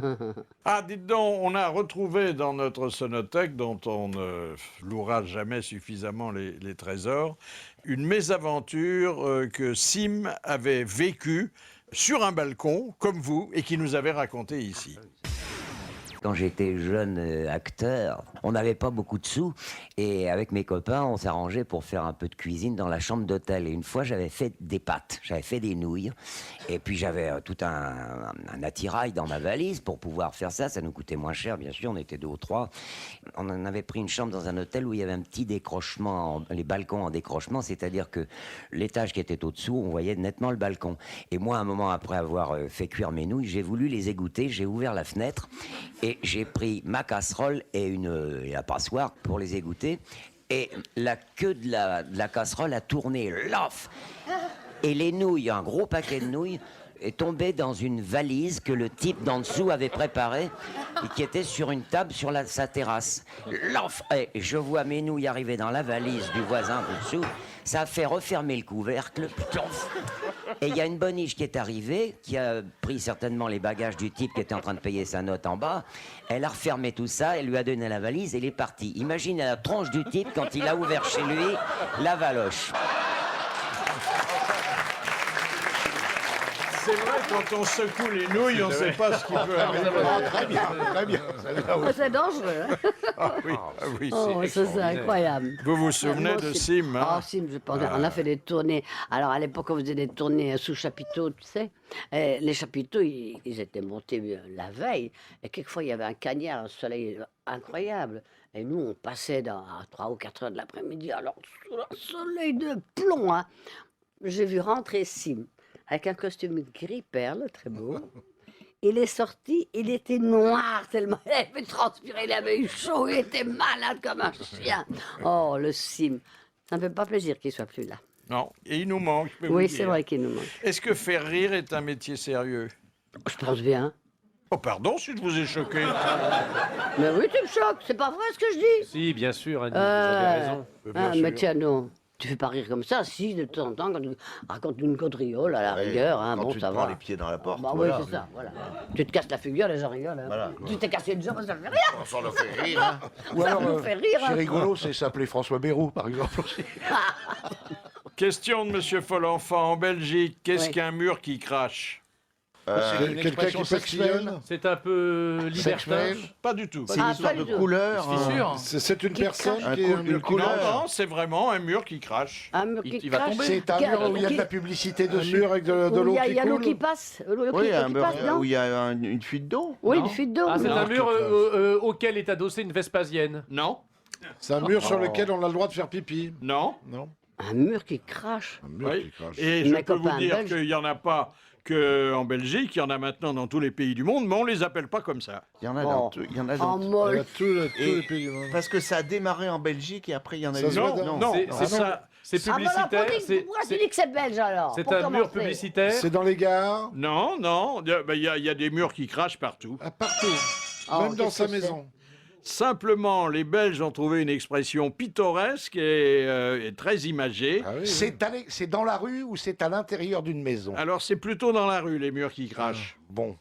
Ah, dites donc, on a retrouvé dans notre sonothèque, dont on ne louera jamais suffisamment les trésors, une mésaventure que Sim avait vécue sur un balcon, comme vous, et qui nous avait raconté ici. Quand j'étais jeune acteur, on n'avait pas beaucoup de sous et avec mes copains, on s'arrangeait pour faire un peu de cuisine dans la chambre d'hôtel. Et une fois, j'avais fait des pâtes, j'avais fait des nouilles et puis j'avais tout un attirail dans ma valise pour pouvoir faire ça. Ça nous coûtait moins cher, bien sûr, on était 2 ou 3. On en avait pris une chambre dans un hôtel où il y avait un petit décrochement, les balcons en décrochement, c'est-à-dire que l'étage qui était au-dessous, on voyait nettement le balcon. Et moi, un moment après avoir fait cuire mes nouilles, j'ai voulu les égoutter, j'ai ouvert la fenêtre et j'ai pris ma casserole et la passoire pour les égoutter. Et la queue de la casserole a tourné, lof. Et les nouilles, un gros paquet de nouilles, est tombé dans une valise que le type d'en dessous avait préparée et qui était sur une table sur sa terrasse. Lof. Et je vois mes nouilles arriver dans la valise du voisin du dessous. Ça a fait refermer le couvercle. Plouf. Et il y a une boniche qui est arrivée, qui a pris certainement les bagages du type qui était en train de payer sa note en bas. Elle a refermé tout ça, elle lui a donné la valise et elle est partie. Imaginez la tronche du type quand il a ouvert chez lui la valoche. C'est vrai, quand on secoue les nouilles, on ne sait pas ce qui peut arriver. Très bien, très bien. Oh, c'est dangereux. Hein. Ah oui, Oh, ça, c'est incroyable. Vous vous souvenez Moi de aussi. Sim, hein? Ah, Sim, je pense. On a fait des tournées. Alors, à l'époque, on faisait des tournées sous chapiteaux, tu sais. Et les chapiteaux, ils étaient montés la veille. Et quelquefois, il y avait un cagnard, un soleil incroyable. Et nous, on passait à 3 ou 4 heures de l'après-midi. Alors, sous un soleil de plomb, hein. J'ai vu rentrer Sim avec un costume gris perle, très beau. Il est sorti, il était noir tellement il avait transpiré, il avait eu chaud, il était malade comme un chien. Oh, le Sim. Ça ne me fait pas plaisir qu'il soit plus là. Non, et il nous manque, je peux vous Oui, dire. c'est vrai qu'il nous manque. Est-ce que faire rire est un métier sérieux? Je pense bien. Oh, pardon si je vous ai choqué. Mais oui, tu me choques, c'est pas vrai ce que je dis. Si, bien sûr, Annie, vous avez raison. Mais tiens, non. Tu fais pas rire comme ça, si, de temps en temps, quand tu racontes une caudriole, à la Ouais, rigueur, hein, quand bon, tu ça te prends va. les pieds dans la porte. Bah voilà. oui, c'est ça, voilà. Tu te casses la figure, les gens rigolent. Hein. Voilà. Tu t'es cassé une jambe, ça fait rien. Ça leur fait rire. Hein. Ou Ça alors, nous fait rire. c'est hein. rigolo, c'est s'appeler François Bayrou, par exemple. Aussi. Question de Monsieur Folenfant. En Belgique, qu'est-ce Oui. qu'un mur qui crache? C'est une quelqu'un expression qui papillonne. C'est un peu libertin. Pas du tout. C'est une Ah, histoire pas de du tout. couleur. Fissure. C'est une Qui personne crache. qui est un Une mur qui couleur. crache. Non, c'est vraiment un mur qui crache. Un mur qui Il va crache. tomber. C'est un Qui- mur où il y a de qui- la publicité Un dessus. mur avec de l'eau Il y a qui l'eau qui coule. passe. L'eau Oui, qui un beurre passe, non? où il y a une fuite d'eau. Oui, non une fuite d'eau. Ah, c'est oui. un mur qui crache. auquel est adossée une Vespasienne. Non, C'est un mur sur lequel on a le droit de faire pipi. non. Non. Un mur qui crache. Un mur Oui. qui crache. Et je Mes peux vous copains dire belges. qu'il n'y en a pas qu'en Belgique, il y en a maintenant dans tous les pays du monde, mais on ne les appelle pas comme ça. Il y en a Bon. dans tout- il y en a En dans Il y molle. a tous les Et- pays du monde. Parce que ça a démarré en Belgique et après il y en a Ça eu. se voit Non, non, C'est- c'est c'est- ça. C'est Ah, voilà, publicitaire. pourquoi tu dis que c'est belge alors? C'est pour un mur commencer. publicitaire. C'est dans les gares, Non, non, il y a des murs qui crachent partout. à partout, Oh, même dans qu'est-ce sa que c'est? maison. Simplement, les Belges ont trouvé une expression pittoresque et très imagée. Ah oui, C'est dans la rue ou c'est à l'intérieur d'une maison? Alors, c'est plutôt dans la rue, les murs qui crachent. Bon.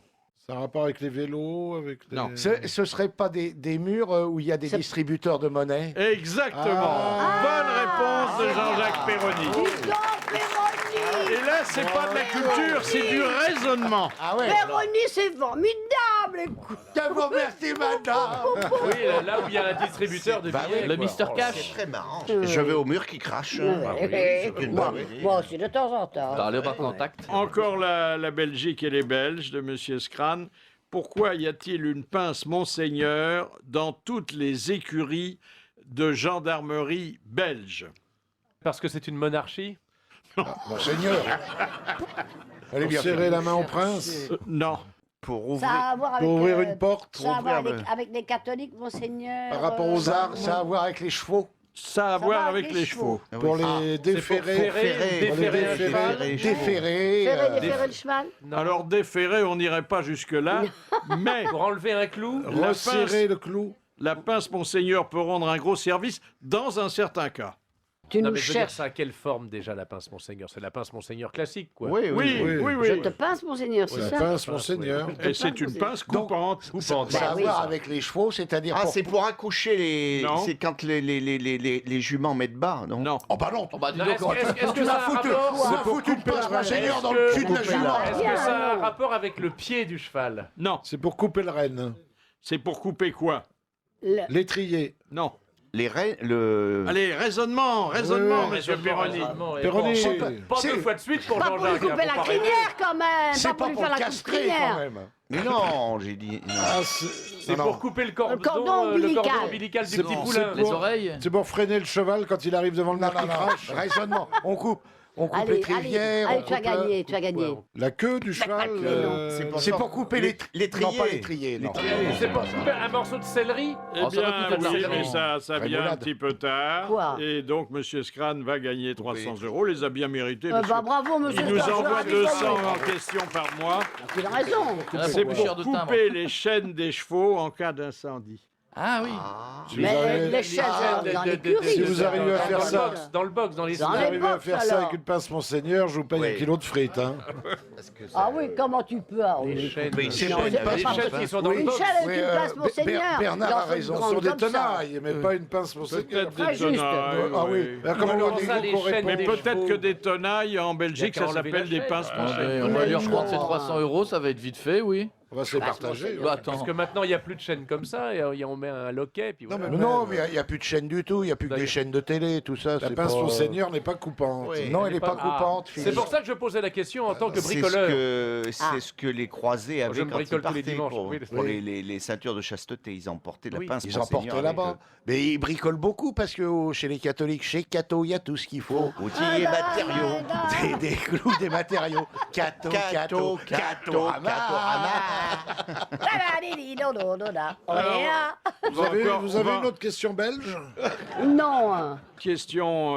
Ça a un rapport avec les vélos, avec les... Non. Ce ne serait pas des murs où il y a des C'est- distributeurs de monnaie? Exactement. Bonne réponse de Jean-Jacques Perroni. Dis donc, Péroni! Et là, c'est pas de la culture, c'est du raisonnement. Ah ouais. Péroni, c'est formidable! Écoute. Je vous remercie, madame. Oui, là où il y a un distributeur de Bah billets. oui, Le quoi. Mister C'est Cash. très marrant. Je vais au mur qui crache. Ouais, c'est une moi, bonne idée. moi aussi, de temps en temps. Dans le bas contact. Encore la Belgique et les Belges de Monsieur Scran. Pourquoi y a-t-il une pince Monseigneur dans toutes les écuries de gendarmerie belge? Parce que c'est une monarchie. Monseigneur. Elle est Pour bien serrer faite. la main au prince, Non. Pour Ça ouvrir. a à voir avec, pour ouvrir une porte, ça a à voir ouvrir avec les catholiques, monseigneur. par rapport aux armes. Ça a à voir avec les chevaux. Ça a à voir avec les chevaux. Pour les déférer. Déférer un cheval. Déférer. Déférer le cheval? Alors déférer, on n'irait pas jusque-là, mais Pour enlever un clou. Resserrer le clou. la pince Monseigneur peut rendre un gros service dans un certain cas. Tu Non, nous mais je veux dire, cherches. ça a quelle forme déjà la pince Monseigneur? C'est la pince Monseigneur classique, quoi. Oui. Je te pince, monseigneur, c'est La ça? pince, monseigneur. Et c'est une pince coupante. Coupante. Ça a à oui, voir ça. avec les chevaux, c'est-à-dire Ah, pour... c'est pour accoucher les. Non. C'est quand les juments mettent bas, non? Non. Oh bah non, bah, dis Non, donc, est-ce que tu ça a m'as foutu, rapport on a foutu une pince monseigneur dans le Est-ce cul de la que- jument. Est-ce que ça a un rapport avec le pied du cheval? Non. C'est pour couper le renne. C'est pour couper quoi? L'étrier. Non. Les reines, le. Allez, raisonnement, monsieur Perroni. Perroni. Pas deux fois de suite pour Pas pour lui Jean-Jacques. couper la crinière quand même. C'est Pas pour lui faire la coupe castrer quand crinière. même. Mais non, j'ai dit. Ah, C'est non, pour non. couper le cordon cordon ombilical. ombilical du C'est petit bon, poulain. c'est Les pour- oreilles. C'est pour freiner le cheval quand il arrive devant le Non, maire qui non, crache. raisonnement. On coupe Allez, l'étrivière. allez, on tu as coupe gagné, tu as gagné. La queue du cheval. C'est pour couper l'étrier. Non, pas l'étrier. non. C'est pour couper un morceau de céleri? Eh Oh, ça va bien, coûter de oui, l'argent. mais ça vient un Rémoulade. petit peu tard. Quoi Et donc, monsieur Scran va gagner 300 euros. Les a bien mérités. Bah, monsieur. bravo, monsieur. Il nous Scran, envoie je 200 suis en question par mois. Il a raison. Ah, C'est plus cher pour de timbre. couper les chaînes des chevaux en cas d'incendie. Ah oui. Si vous Mais arrivez- les chaises dans l'écurie. Si vous arrivez à faire ça, Dans le box, dans les Dans vous les arrivez à box, faire ça alors. avec une pince monseigneur, je vous paye Oui. 1 kilo de frites. Hein. Ah oui, comment tu peux? Ah, oui. Les chaînes. Mais c'est Non, pas c'est une pas pince. Les chaînes qui sont dans le Une box. chaîne avec Oui, une pince monseigneur. Bernard Dans a cette raison, grande sur des comme ça. tenailles, mais pas une pince monseigneur. Peut-être Très des juste. tenailles. Ah oui. oui. Ben, comment Alors on dit ça, les qu'on chaînes répond Mais des peut-être chevaux. que des tenailles en Belgique, Il y a ça qu'à enlever s'appelle la des chaîne. pinces Ah, monseigneur. on va dire, je crois que non. c'est 300 euros, ça va être vite fait, oui. On va se les partager. Bah, attends. Parce que maintenant, il n'y a plus de chaînes comme ça, et on met un loquet, puis Non, voilà. mais Non, mais il n'y a plus de chaînes du tout. Il n'y a plus que D'ailleurs. des chaînes de télé, tout ça. La c'est pince pas- monseigneur n'est pas coupante. Oui. Non, elle n'est pas coupante. C'est pour ça que je posais la question en tant que C'est bricoleur. c'est ce que les croisés avaient je me quand ils bricole tous les partaient dimanches, pour, oui. pour les ceintures de chasteté. Ils emportaient la Oui. pince Ils monseigneur emportaient avec là-bas. Mais ils bricolent beaucoup parce que chez les catholiques, chez Cato, il y a tout ce qu'il faut. outils et matériaux. Des clous, des matériaux. Cato, Cato, Catorama. Vous avez on va- une autre question belge? Non. Question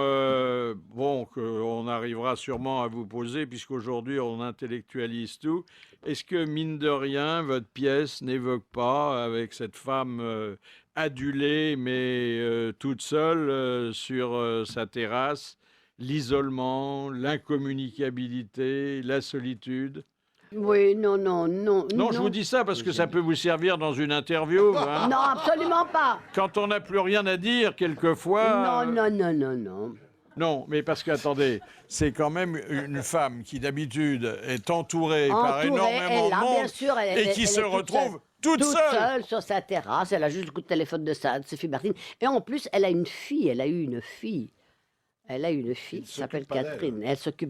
qu'on arrivera sûrement à vous poser, puisqu'aujourd'hui on intellectualise tout. Est-ce que, mine de rien, votre pièce n'évoque pas, avec cette femme adulée, mais toute seule sur sa terrasse, l'isolement, l'incommunicabilité, la solitude? Oui, non. Non, je vous dis ça parce que ça peut vous servir dans une interview. hein. Non, absolument pas. Quand on n'a plus rien à dire, quelquefois... Non. Non, mais parce qu'attendez, c'est quand même une femme qui d'habitude est entourée par énormément elle de a, monde bien sûr, et qui se retrouve toute seule. sur sa terrasse. Elle a juste le coup de téléphone de Sophie Martine. Et en plus, elle a une fille. Elle a eu une fille. Elle a une fille qui s'appelle s'occupe pas Catherine.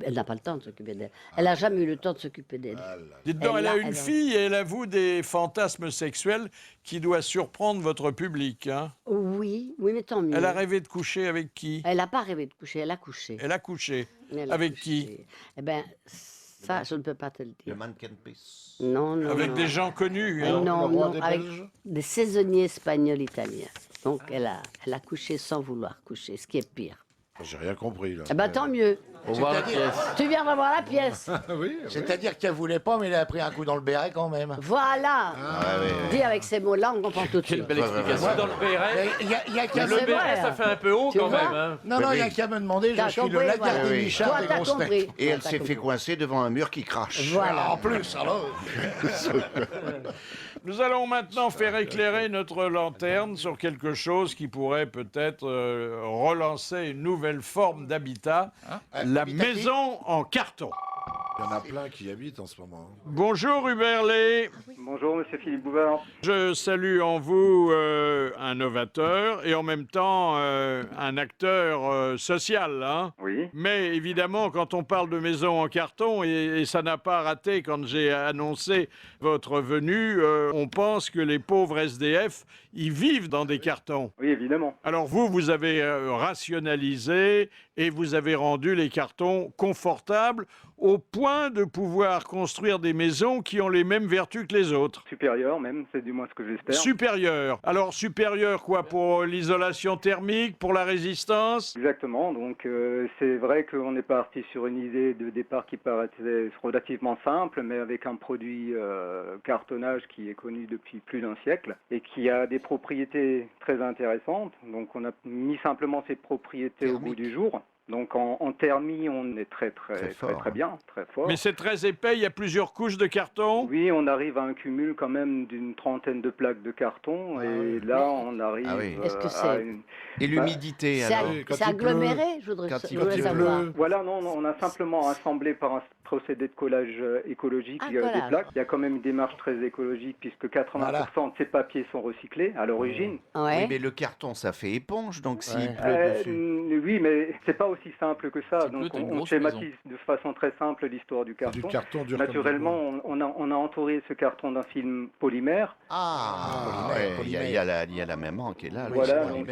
Elle n'a pas le temps de s'occuper d'elle. Elle n'a jamais eu le temps de s'occuper d'elle. Dites donc, elle a une elle a- fille et elle avoue des fantasmes sexuels qui doivent surprendre votre public. hein. Oui, mais tant mieux. Elle a rêvé de coucher avec qui? Elle n'a pas rêvé de coucher, elle a couché. Elle a couché. Elle a Avec couché. qui? Eh bien, ça, je ne peux pas te le Le dire. mannequin piece. Non. Avec non. des gens connus. Ah, hein. non, le roi non, des avec Belges des saisonniers espagnols italiens. Donc elle a couché sans vouloir coucher, ce qui est pire. J'ai rien compris là. Eh ben tant mieux. Pour voir la pièce. Tu viendras voir la pièce. Oui, C'est-à-dire qu'elle voulait pas, mais elle a pris un coup dans le béret quand même. Voilà. Dis avec ces mots-là, on comprend tout de Quelle suite. belle explication. Dans le béret, Il y a qu'à Mais c'est le béret, vrai. ça fait un peu haut Tu quand vois même. hein. Non, il n'y a qu'à me demander, je T'as suis le compris, Lagarde voilà. des Richard Toi, des t'as grosses têtes. compris. Et elle T'as s'est compris. fait coincer devant un mur qui crache. Voilà. En plus, alors. Nous allons maintenant faire éclairer notre lanterne sur quelque chose qui pourrait peut-être relancer une nouvelle forme d'habitat, la maison en carton. il y en a plein qui y habitent en ce moment. Bonjour Hubert Lé. Bonjour, monsieur Philippe Bouvard. Je salue en vous un novateur et en même temps un acteur social. hein. Oui. Mais évidemment, quand on parle de maison en carton, et ça n'a pas raté quand j'ai annoncé votre venue, on pense que les pauvres SDF, ils vivent dans des cartons. Oui, évidemment. Alors vous avez rationalisé et vous avez rendu les cartons confortables au point besoin de pouvoir construire des maisons qui ont les mêmes vertus que les autres. Supérieur même, c'est du moins ce que j'espère. Supérieur. Alors supérieur quoi, pour l'isolation thermique, pour la résistance? Exactement, donc c'est vrai qu'on est parti sur une idée de départ qui paraissait relativement simple, mais avec un produit cartonnage qui est connu depuis plus d'un siècle et qui a des propriétés très intéressantes. Donc on a mis simplement ces propriétés au bout du jour. Donc en thermie, on est très bien, très fort. Mais c'est très épais, il y a plusieurs couches de carton? Oui, on arrive à un cumul quand même d'une trentaine de plaques de carton et là on arrive Est-ce que à c'est une... Et l'humidité, c'est alors c'est aggloméré? Je voudrais savoir. Voilà, non, on a simplement assemblé par un procédé de collage écologique des plaques. Il y a quand même une démarche très écologique puisque 80% de ces papiers sont recyclés à l'origine. Oui, mais le carton, ça fait éponge, donc s'il pleut dessus. Oui, mais c'est pas aussi simple que ça. Ça Donc peut être une on grosse schématise maison. de façon très simple l'histoire du carton. Du carton dur comme du Naturellement, on a entouré ce carton d'un film polymère. Il y a la maman qui est là. Voilà, donc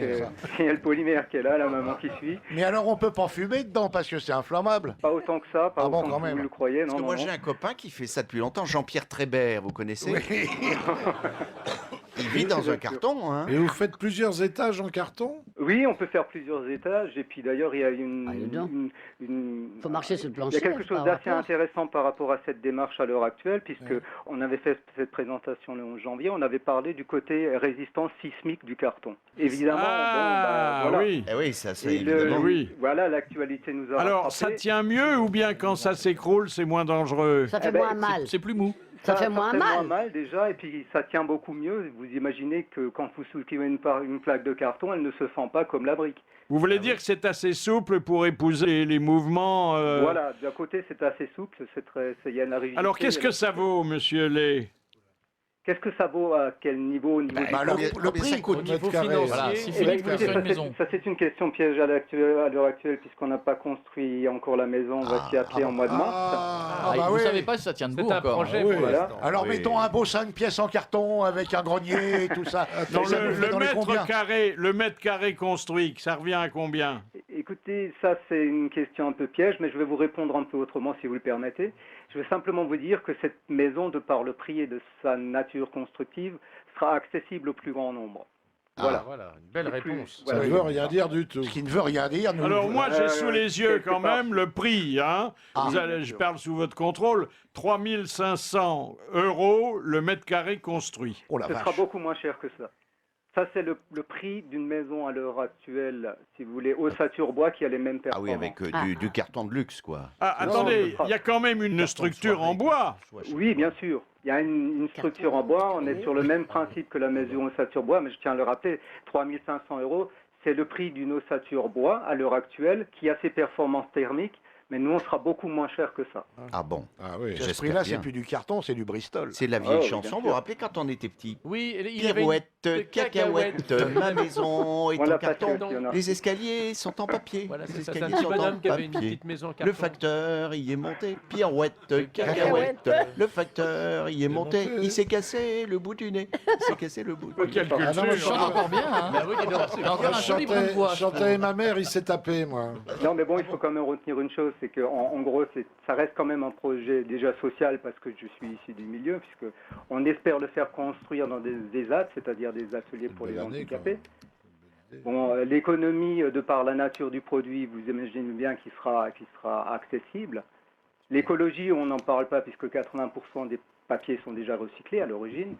il y a le polymère qui est là, la maman qui suit. Mais alors on peut pas fumer dedans parce que c'est inflammable. Pas autant que ça, pas Ah bon, autant quand que même. vous le croyez. Parce que moi, j'ai un copain qui fait ça depuis longtemps, Jean-Pierre Trébert, vous connaissez? Oui. Il vit dans un carton, hein. Et vous faites plusieurs étages en carton? Oui, on peut faire plusieurs étages. Et puis d'ailleurs, il y a Faut marcher sur le il plancher. y a quelque chose par d'assez rapport. intéressant par rapport à cette démarche à l'heure actuelle, puisque on avait fait cette présentation le 11 janvier, on avait parlé du côté résistance sismique du carton. Évidemment, voilà. Oui. Eh oui, ça c'est Et évidemment. Oui. Voilà, l'actualité nous a Alors, rattrapés. ça tient mieux ou bien quand ça s'écroule, c'est moins dangereux? Ça fait Eh ben, moins mal. C'est plus mou. Ça fait moins mal. Déjà, et puis ça tient beaucoup mieux. Vous imaginez que quand vous soulevez une plaque de carton, elle ne se fend pas comme la brique. Vous voulez dire que c'est assez souple pour épouser les mouvements Voilà, d'un côté c'est assez souple, il y a la rigidité. Alors, qu'est-ce que ça vaut, monsieur Lay? Qu'est-ce que ça vaut à quel niveau, au niveau du le prix ça coûte. Au niveau carré. financier, Voilà, si Eh ben, Philippe veut écoutez, faire une maison. ça c'est une question piège à l'heure actuelle puisqu'on n'a pas construit encore la maison, on va s'y atteler en mois de mars. Ah, bah Vous oui. savez pas si ça tient debout c'est un encore. projet oui. pour Voilà. l'instant. Alors Oui. mettons un beau 5 pièces en carton avec un grenier et tout ça. Non, Ça nous fait dans les combien le mètre carré construit, ça revient à combien? Écoutez, ça c'est une question un peu piège, mais je vais vous répondre un peu autrement si vous le permettez. Je vais simplement vous dire que cette maison, de par le prix et de sa nature constructive, sera accessible au plus grand nombre. Voilà. Voilà, une belle C'est plus- réponse. Ça ne veut rien dire du tout. Ce qui ne veut rien dire. Nous, Alors moi j'ai sous les yeux quelque quand part. même le prix, hein. Vous allez, je parle sous votre contrôle, 3500 € le mètre carré construit. Oh la Ce sera vache. beaucoup moins cher que ça. Ça, c'est le prix d'une maison à l'heure actuelle, si vous voulez, ossature bois qui a les mêmes Ah oui, performances. avec du carton de luxe, quoi. Ah, Non, attendez, ce sera- il y a quand même une structure en bois. Oui, bien sûr. Il y a une structure en bois. On est sur le même principe que la maison ossature bois, mais je tiens à le rappeler, 3500 €, c'est le prix d'une ossature bois à l'heure actuelle qui a ses performances thermiques, mais nous, on sera beaucoup moins cher que ça. Ah bon? Ah oui. À ce J'espère prix-là, c'est bien. plus du carton, c'est du Bristol. C'est la vieille Oh, oui, chanson, bien vous sûr. vous rappelez quand on était petit? Oui, il avait une... Pirouette, cacahuète, ma maison est On en l'a pas carton. fait, Fiona. Les escaliers sont en papier. Voilà, Les c'est ça. C'est un escaliers petit sont en bonhomme qui avait une papier. petite maison en carton. Le facteur y est monté, pirouette, cacahuète. Le facteur y est monté, il s'est cassé le bout du nez. Il s'est cassé le bout du nez. Quelle Ah non, mais culture. je Chante encore bien, hein. Bah oui, dis donc, Il a encore un joli brin de voix. chantais, chantais et ma mère, il s'est tapé, moi. Non, mais bon, il faut quand même retenir une chose, c'est qu'en gros, ça reste quand même un projet déjà social parce que je suis issu du milieu, puisque on espère le faire construire dans des AT, c'est-à-dire des ateliers pour les belle année, handicapés. Bon, l'économie, de par la nature du produit, vous imaginez bien qu'il sera accessible. L'écologie, on n'en parle pas puisque 80% des papiers sont déjà recyclés à l'origine.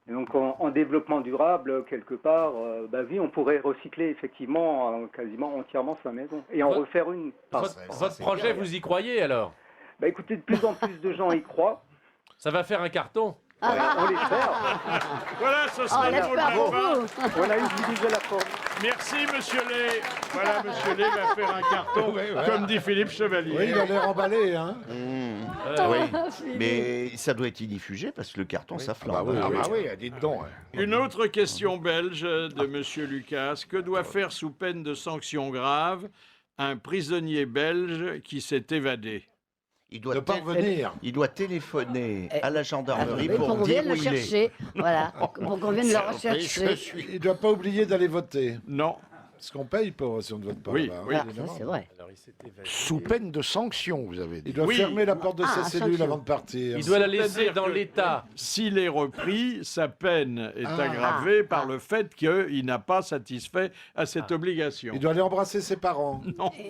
Et donc en développement durable, quelque part, oui, on pourrait recycler effectivement quasiment entièrement sa maison et en Votre- refaire une. Votre projet, vous y croyez alors? Bah écoutez, de plus en plus de gens y croient. Ça va faire un carton? On l'espère. Voilà, ce Oh, sera laisse pour pas le pour fin. vous. On a utilisé la forme. Merci, monsieur Lay. Voilà, monsieur Lay va faire un carton, comme dit Philippe Chevalier. Oui, il a l'air emballé, hein. Oui, mais ça doit être ignifugé parce que le carton, ça flambe. Ah bah oui, dites donc. Une autre question belge de monsieur Lucas. Que doit faire sous peine de sanctions graves un prisonnier belge qui s'est évadé? Il doit, De pas revenir. il doit téléphoner à la gendarmerie Oui, pour qu'on dire vienne où le il est. chercher. Voilà, pour qu'on vienne le rechercher. Il ne doit pas oublier d'aller voter. Non. Parce qu'on paye pour si on ne vote pas. Oui, là-bas, oui. hein, Ça, évidemment. c'est vrai. Alors, il s'est évadé. Sous peine de sanction, vous avez dit. Il doit Oui. fermer la porte de sa Ah, cellule sanction. avant de partir. Il doit la laisser C'est-à-dire dans que l'état. S'il est repris, sa peine est Ah. aggravée par le fait qu'il n'a pas satisfait à cette obligation. Il doit aller embrasser ses parents.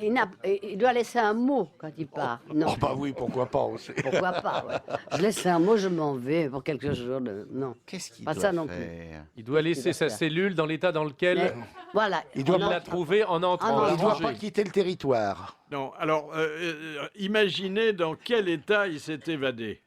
Il doit laisser un mot quand il part. Non. Oh bah oui, pourquoi pas aussi. Pourquoi pas, ouais. Je laisse un mot, je m'en vais pour quelques jours. Non. Qu'est-ce qu'il Pas doit ça non plus. faire? Il doit laisser sa cellule dans l'état dans lequel Mais, voilà. Il doit il l'a trouvé en entrant. Ah, Il ne doit Arrangé. pas quitter le territoire. Non, alors, imaginez dans quel état il s'est évadé.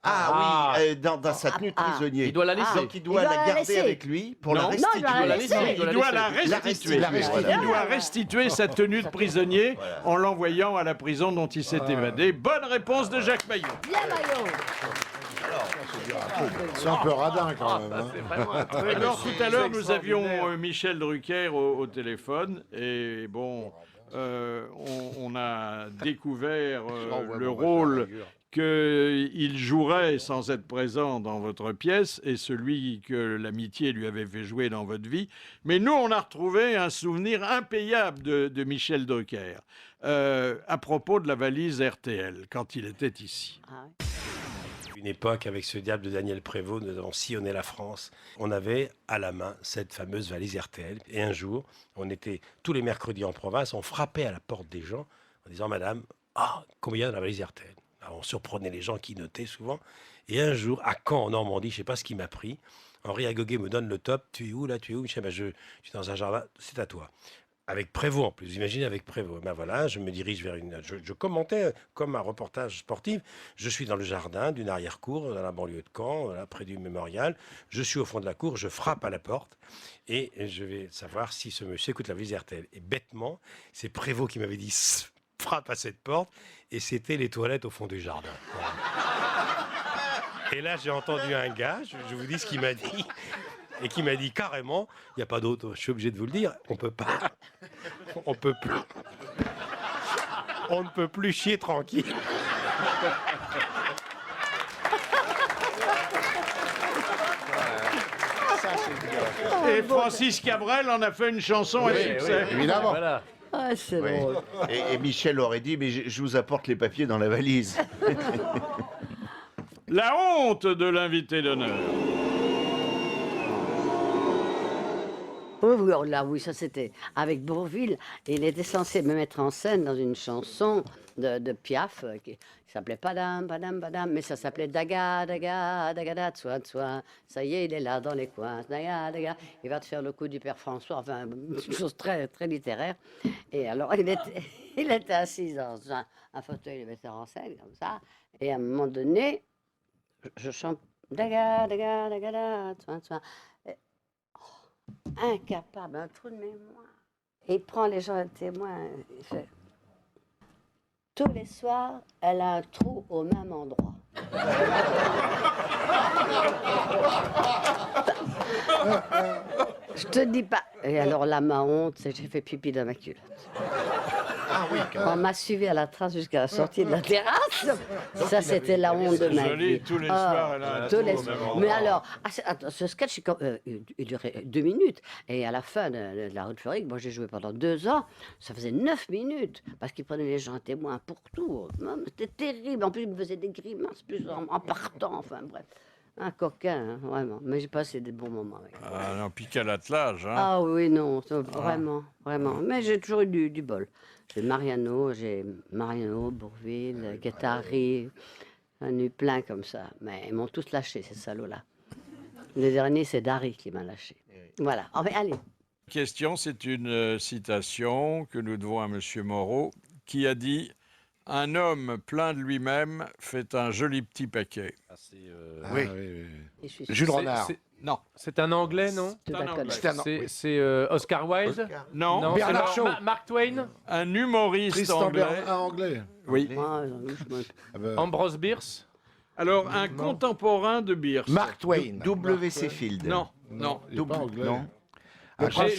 Ah oui, dans sa tenue de prisonnier. Il doit la laisser. Donc il doit la garder laisser. avec lui pour la Non. restituer. Non, il doit la laisser. Il doit la restituer. La restituer. Il doit restituer sa tenue de prisonnier en l'envoyant à la prison dont il s'est évadé. Bonne réponse de Jacques Maillot. Bien, Maillot. C'est un peu radin quand même. hein. C'est vraiment un truc. Alors tout à l'heure, nous avions extraordinaire. Michel Drucker au téléphone et bon, on a découvert le rôle qu'il jouerait sans être présent dans votre pièce et celui que l'amitié lui avait fait jouer dans votre vie. Mais nous, on a retrouvé un souvenir impayable de Michel Drucker à propos de la valise RTL quand il était ici. Ah, ouais. Une époque, avec ce diable de Daniel Prévost, nous avons sillonné la France. On avait à la main cette fameuse valise RTL. Et un jour, on était tous les mercredis en province, on frappait à la porte des gens en disant « Madame, combien dans la valise RTL ?» Alors, on surprenait les gens qui notaient souvent. Et un jour, à Caen, en Normandie, je ne sais pas ce qui m'a pris, Henri Agoguet me donne le top. « Tu es où là? Tu es où ?» Je dis « Je suis dans un jardin, c'est à toi. » Avec Prévost en plus, vous imaginez avec Prévost. Ben voilà, je me dirige vers je commentais comme un reportage sportif. Je suis dans le jardin d'une arrière-cour, dans la banlieue de Caen, là, près du mémorial. Je suis au fond de la cour, je frappe à la porte et je vais savoir si ce monsieur écoute la valise RTL. Et bêtement, c'est Prévost qui m'avait dit frappe à cette porte et c'était les toilettes au fond du jardin. Voilà. Et là, j'ai entendu un gars, je vous dis ce qu'il m'a dit. Et qui m'a dit carrément, il n'y a pas d'autre, je suis obligé de vous le dire, on ne peut plus chier tranquille. Et Francis Cabrel en a fait une chanson à succès. Évidemment. Voilà. Ah, c'est Oui. drôle. Et Michel aurait dit, mais je vous apporte les papiers dans la valise. La honte de l'invité d'honneur. Oui, oui, oh là, oui, ça c'était avec Bourvil. Il était censé me mettre en scène dans une chanson de Piaf qui s'appelait Padam, Padam, Padam, mais ça s'appelait Daga, Daga, Daga, Tsoi, Tsoi. Ça y est, il est là dans les coins. Daga, Daga. Il va te faire le coup du père François, enfin, une chose très, très littéraire. Et alors, il était assis dans un fauteuil de metteur en scène, comme ça. Et à un moment donné, je chante Daga, Daga, Daga, Daga, Tsoi, Tsoi. Incapable, un trou de mémoire. Et il prend les gens à témoin. Il fait tous les soirs, elle a un trou au même endroit. Je te dis pas. Et alors là, ma honte, c'est que j'ai fait pipi dans ma culotte. Ah oui, On m'a suivi à la trace jusqu'à la sortie de la terrasse. Ça, c'était la honte de ma Joli, vie. tous les Ah, soirs, elle a un tous trou les au soirs. même Mais endroit. alors, attends, ce sketch, il durait 2 minutes. Et à la fin de la Route Florique, moi j'ai joué pendant 2 ans, ça faisait 9 minutes. Parce qu'il prenait les gens à témoin pour tout. C'était terrible. En plus, il me faisait des grimaces plus en partant. Enfin bref. Un coquin, hein, vraiment. Mais j'ai passé des bons moments avec lui. Ah, un pic à l'attelage. Hein. Ah oui, non, vraiment, vraiment. Mais j'ai toujours eu du bol. J'ai Mariano, Bourvil, Guettari, j'en ai eu plein comme ça. Mais ils m'ont tous lâché, ces salauds-là. Le dernier, c'est Dari qui m'a lâché. Voilà, allez. Question, c'est une citation que nous devons à M. Moreau, qui a dit « Un homme plein de lui-même fait un joli petit paquet ». Oui. Jules Renard. Non. C'est un Anglais, non? C'est Oscar Wilde? Non. C'est Bernard Shaw. Mark Twain? Un humoriste Tristan anglais. Bernard anglais. Oui. Ambrose Bierce? Alors, un contemporain de Bierce. Mark Twain. W.C. Field. Non, non. Il est pas anglais. Non. Le prince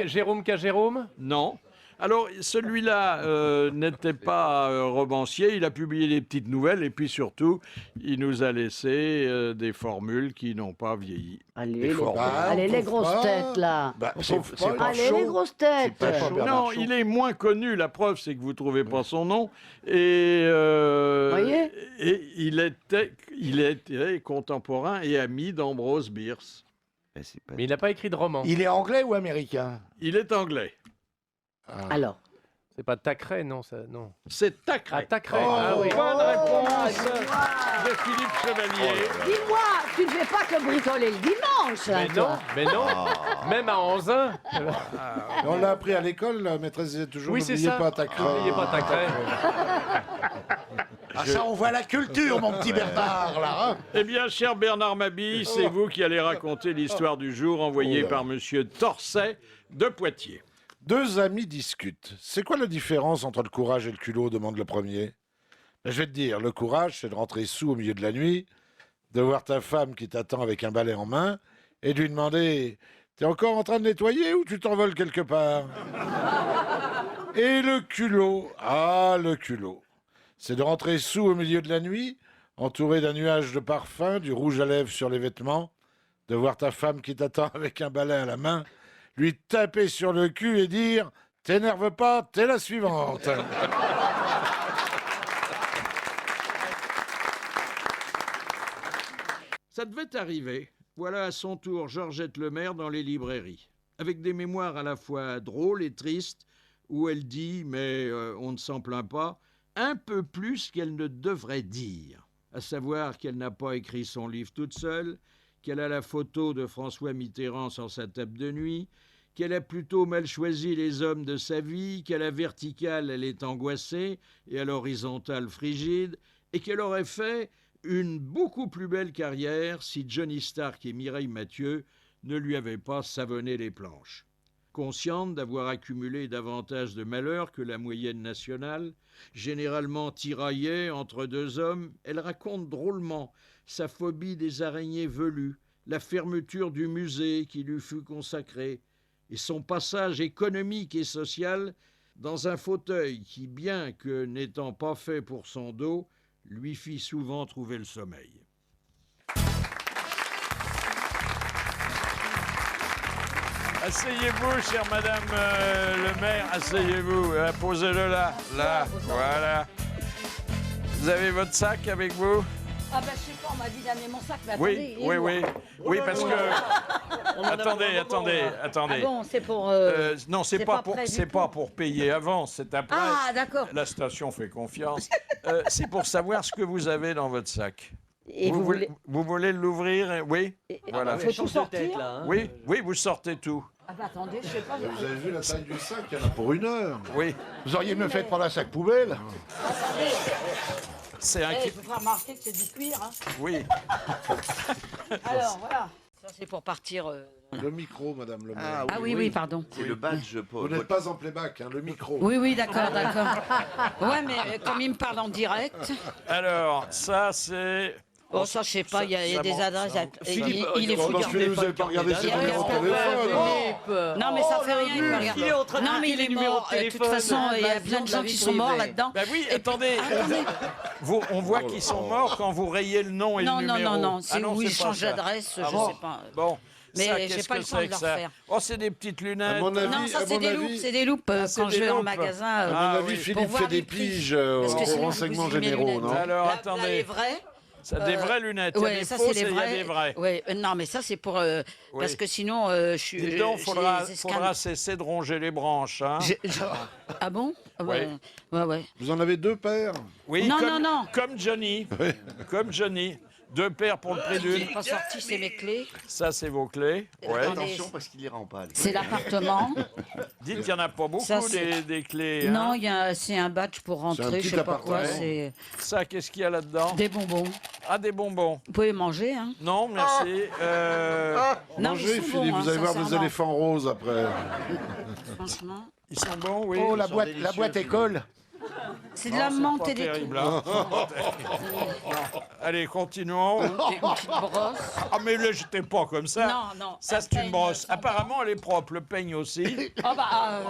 Jérôme K. Jérôme? Non. Alors, celui-là n'était pas romancier, il a publié des petites nouvelles et puis surtout, il nous a laissé des formules qui n'ont pas vieilli. Allez, les grosses têtes, là. Allez, les grosses têtes. Non, il est moins connu. La preuve, c'est que vous ne trouvez pas son nom. Et, Voyez et il était contemporain et ami d'Ambrose Bierce. Mais il n'a pas écrit de roman. Il est anglais ou américain? Il est anglais. Alors. C'est pas Thackeray, non, ça, non. C'est Thackeray. Ah, Thackeray. Oh, Ah oui. bonne réponse de Philippe Chevalier. Dis-moi, tu ne fais pas que bricoler le dimanche, hein, Mais toi. non, mais non. Même à 11 ans. On l'a appris à l'école, la maîtresse disait toujours, Oui, c'est n'oubliez ça. pas Thackeray. N'oubliez pas Thackeray. Ah, ça, on voit la culture, mon petit Bernard, là. Hein. Eh bien, cher Bernard Mabille, c'est vous qui allez raconter l'histoire du jour envoyée par Monsieur Torset de Poitiers. Deux amis discutent. C'est quoi la différence entre le courage et le culot, demande le premier. Ben, je vais te dire, le courage, c'est de rentrer sous au milieu de la nuit, de voir ta femme qui t'attend avec un balai en main et de lui demander « T'es encore en train de nettoyer ou tu t'envoles quelque part ?» Et le culot, le culot, c'est de rentrer sous au milieu de la nuit, entouré d'un nuage de parfum, du rouge à lèvres sur les vêtements, de voir ta femme qui t'attend avec un balai à la main, lui taper sur le cul et dire « T'énerve pas, t'es la suivante !» Ça devait arriver. Voilà à son tour Georgette Lemaire dans les librairies, avec des mémoires à la fois drôles et tristes, où elle dit, mais on ne s'en plaint pas, un peu plus qu'elle ne devrait dire. À savoir qu'elle n'a pas écrit son livre toute seule, qu'elle a la photo de François Mitterrand sur sa table de nuit, qu'elle a plutôt mal choisi les hommes de sa vie, qu'à la verticale elle est angoissée et à l'horizontale frigide, et qu'elle aurait fait une beaucoup plus belle carrière si Johnny Stark et Mireille Mathieu ne lui avaient pas savonné les planches. Consciente d'avoir accumulé davantage de malheurs que la moyenne nationale, généralement tiraillée entre deux hommes, elle raconte drôlement sa phobie des araignées velues, la fermeture du musée qui lui fut consacré, et son passage économique et social dans un fauteuil qui, bien que n'étant pas fait pour son dos, lui fit souvent trouver le sommeil. Asseyez-vous, chère Madame le maire, asseyez-vous, posez-le là, voilà. Vous avez votre sac avec vous? Ah ben je sais pas, on m'a dit d'amener mon sac, mais attendez. Oui, parce que... Attendez. Ah bon, c'est pour... non, c'est pas pour payer avant, c'est après. Ah, d'accord. La station fait confiance. C'est pour savoir ce que vous avez dans votre sac. Et vous voulez l'ouvrir? Oui. Voilà. Faut tout sortir. Oui, vous sortez tout. Ah bah attendez, je sais pas. Vous avez vu la taille du sac? Il y en a pour 1 heure. Oui. Vous auriez mieux fait de prendre un sac poubelle. C'est un... Il faut faire remarquer que c'est du cuir. Hein. Oui. Alors, voilà. Ça, c'est pour partir... Le micro, Madame le maire. Ah oui, pardon. C'est le badge pour... Vous n'êtes pas en playback, hein, le micro. Oui, d'accord. Ouais, mais comme il me parle en direct... Alors, ça, c'est... Oh, ça, je sais pas, il y a des adresses... Philippe, il est fou. vous n'avez pas regardé ses numéros de téléphone. Non, mais ça fait rien, il peut regarder. Il est en train de Non, mais il est mort. De toute façon, il y a plein de gens qui sont morts là-dedans. Ben oui, attendez. On voit qu'ils sont morts quand vous rayez le nom et le numéro. Non, c'est où ils changent d'adresse, je sais pas. Bon. Mais j'ai pas le temps de leur faire. Oh, c'est des petites lunettes. Non, ça c'est des loupes, c'est des loupes quand je vais en magasin. À mon avis, Philippe fait des piges aux renseignements généraux, non? Alors, Là, attendez. les vrais. C'est des vraies lunettes. Il y a des fausses et il y a des vraies. Ouais, non, mais ça c'est pour parce que sinon je suis. Dis donc, faudra cesser de ronger les branches, hein. Ah bon? Ouais. Ouais. Vous en avez 2 paires? Oui. Non. Comme Johnny. Comme Johnny. 2 paires pour le prix d'une. J'ai pas sorti, c'est mes clés. Ça, c'est vos clés. Ouais. Attention parce qu'il ira en pâle. C'est l'appartement. Dites qu'il n'y en a pas beaucoup, des clés. Non, hein. c'est un badge pour rentrer, je sais pas quoi. C'est ça, qu'est-ce qu'il y a là-dedans? des bonbons. Ah, des bonbons. Vous pouvez manger, hein? Non, merci. Mangez, Philippe, vous allez voir vos éléphants roses après. Franchement. Ils sont bons, oui. Oh, la boîte école. C'est de la Non, menthe pas et des terrible, trucs. hein. Pas terrible. Non. Allez, continuons. Une petite brosse. Ah, mais là, j'étais pas comme ça. Non, non. Ça, c'est une brosse. Apparemment, elle est propre. Le peigne aussi. Oh bah.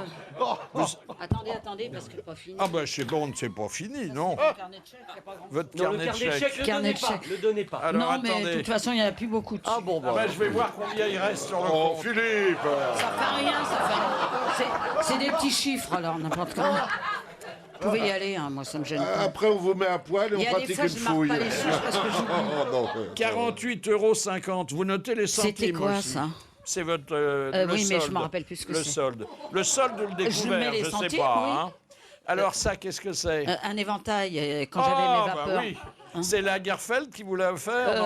Attendez, parce que c'est pas fini. Ah, bah, c'est bon, c'est pas fini, non. Carnet de chèques, y a pas grand-chose. Votre Non, carnet de chèques. Carnet de chèques. Le donnez pas. Alors, Non, mais de attendez. toute façon, il n'y en a plus beaucoup dessus. Ah bon, Ah, bah, je vais voir combien il reste sur le compte. Philippe Ça fait rien, ça fait rien. C'est des petits chiffres, alors, n'importe comment. Vous pouvez y aller, hein, moi, ça me gêne pas. Après, on vous met à poil et Il y on a des pratique fois, une je marque fouille. pas les chiffres parce que j'oublie. Non, 48,50 €. Vous notez les centimes. C'était quoi, aussi. ça? C'est votre le oui, mais je solde. me rappelle plus ce que Le c'est. solde. Le solde ou le découvert, les je sais centimes, pas. oui. Hein. Alors ça, qu'est-ce que c'est? Un éventail, quand j'avais mes bah vapeurs. oui. C'est Lagerfeld qui vous l'a offert,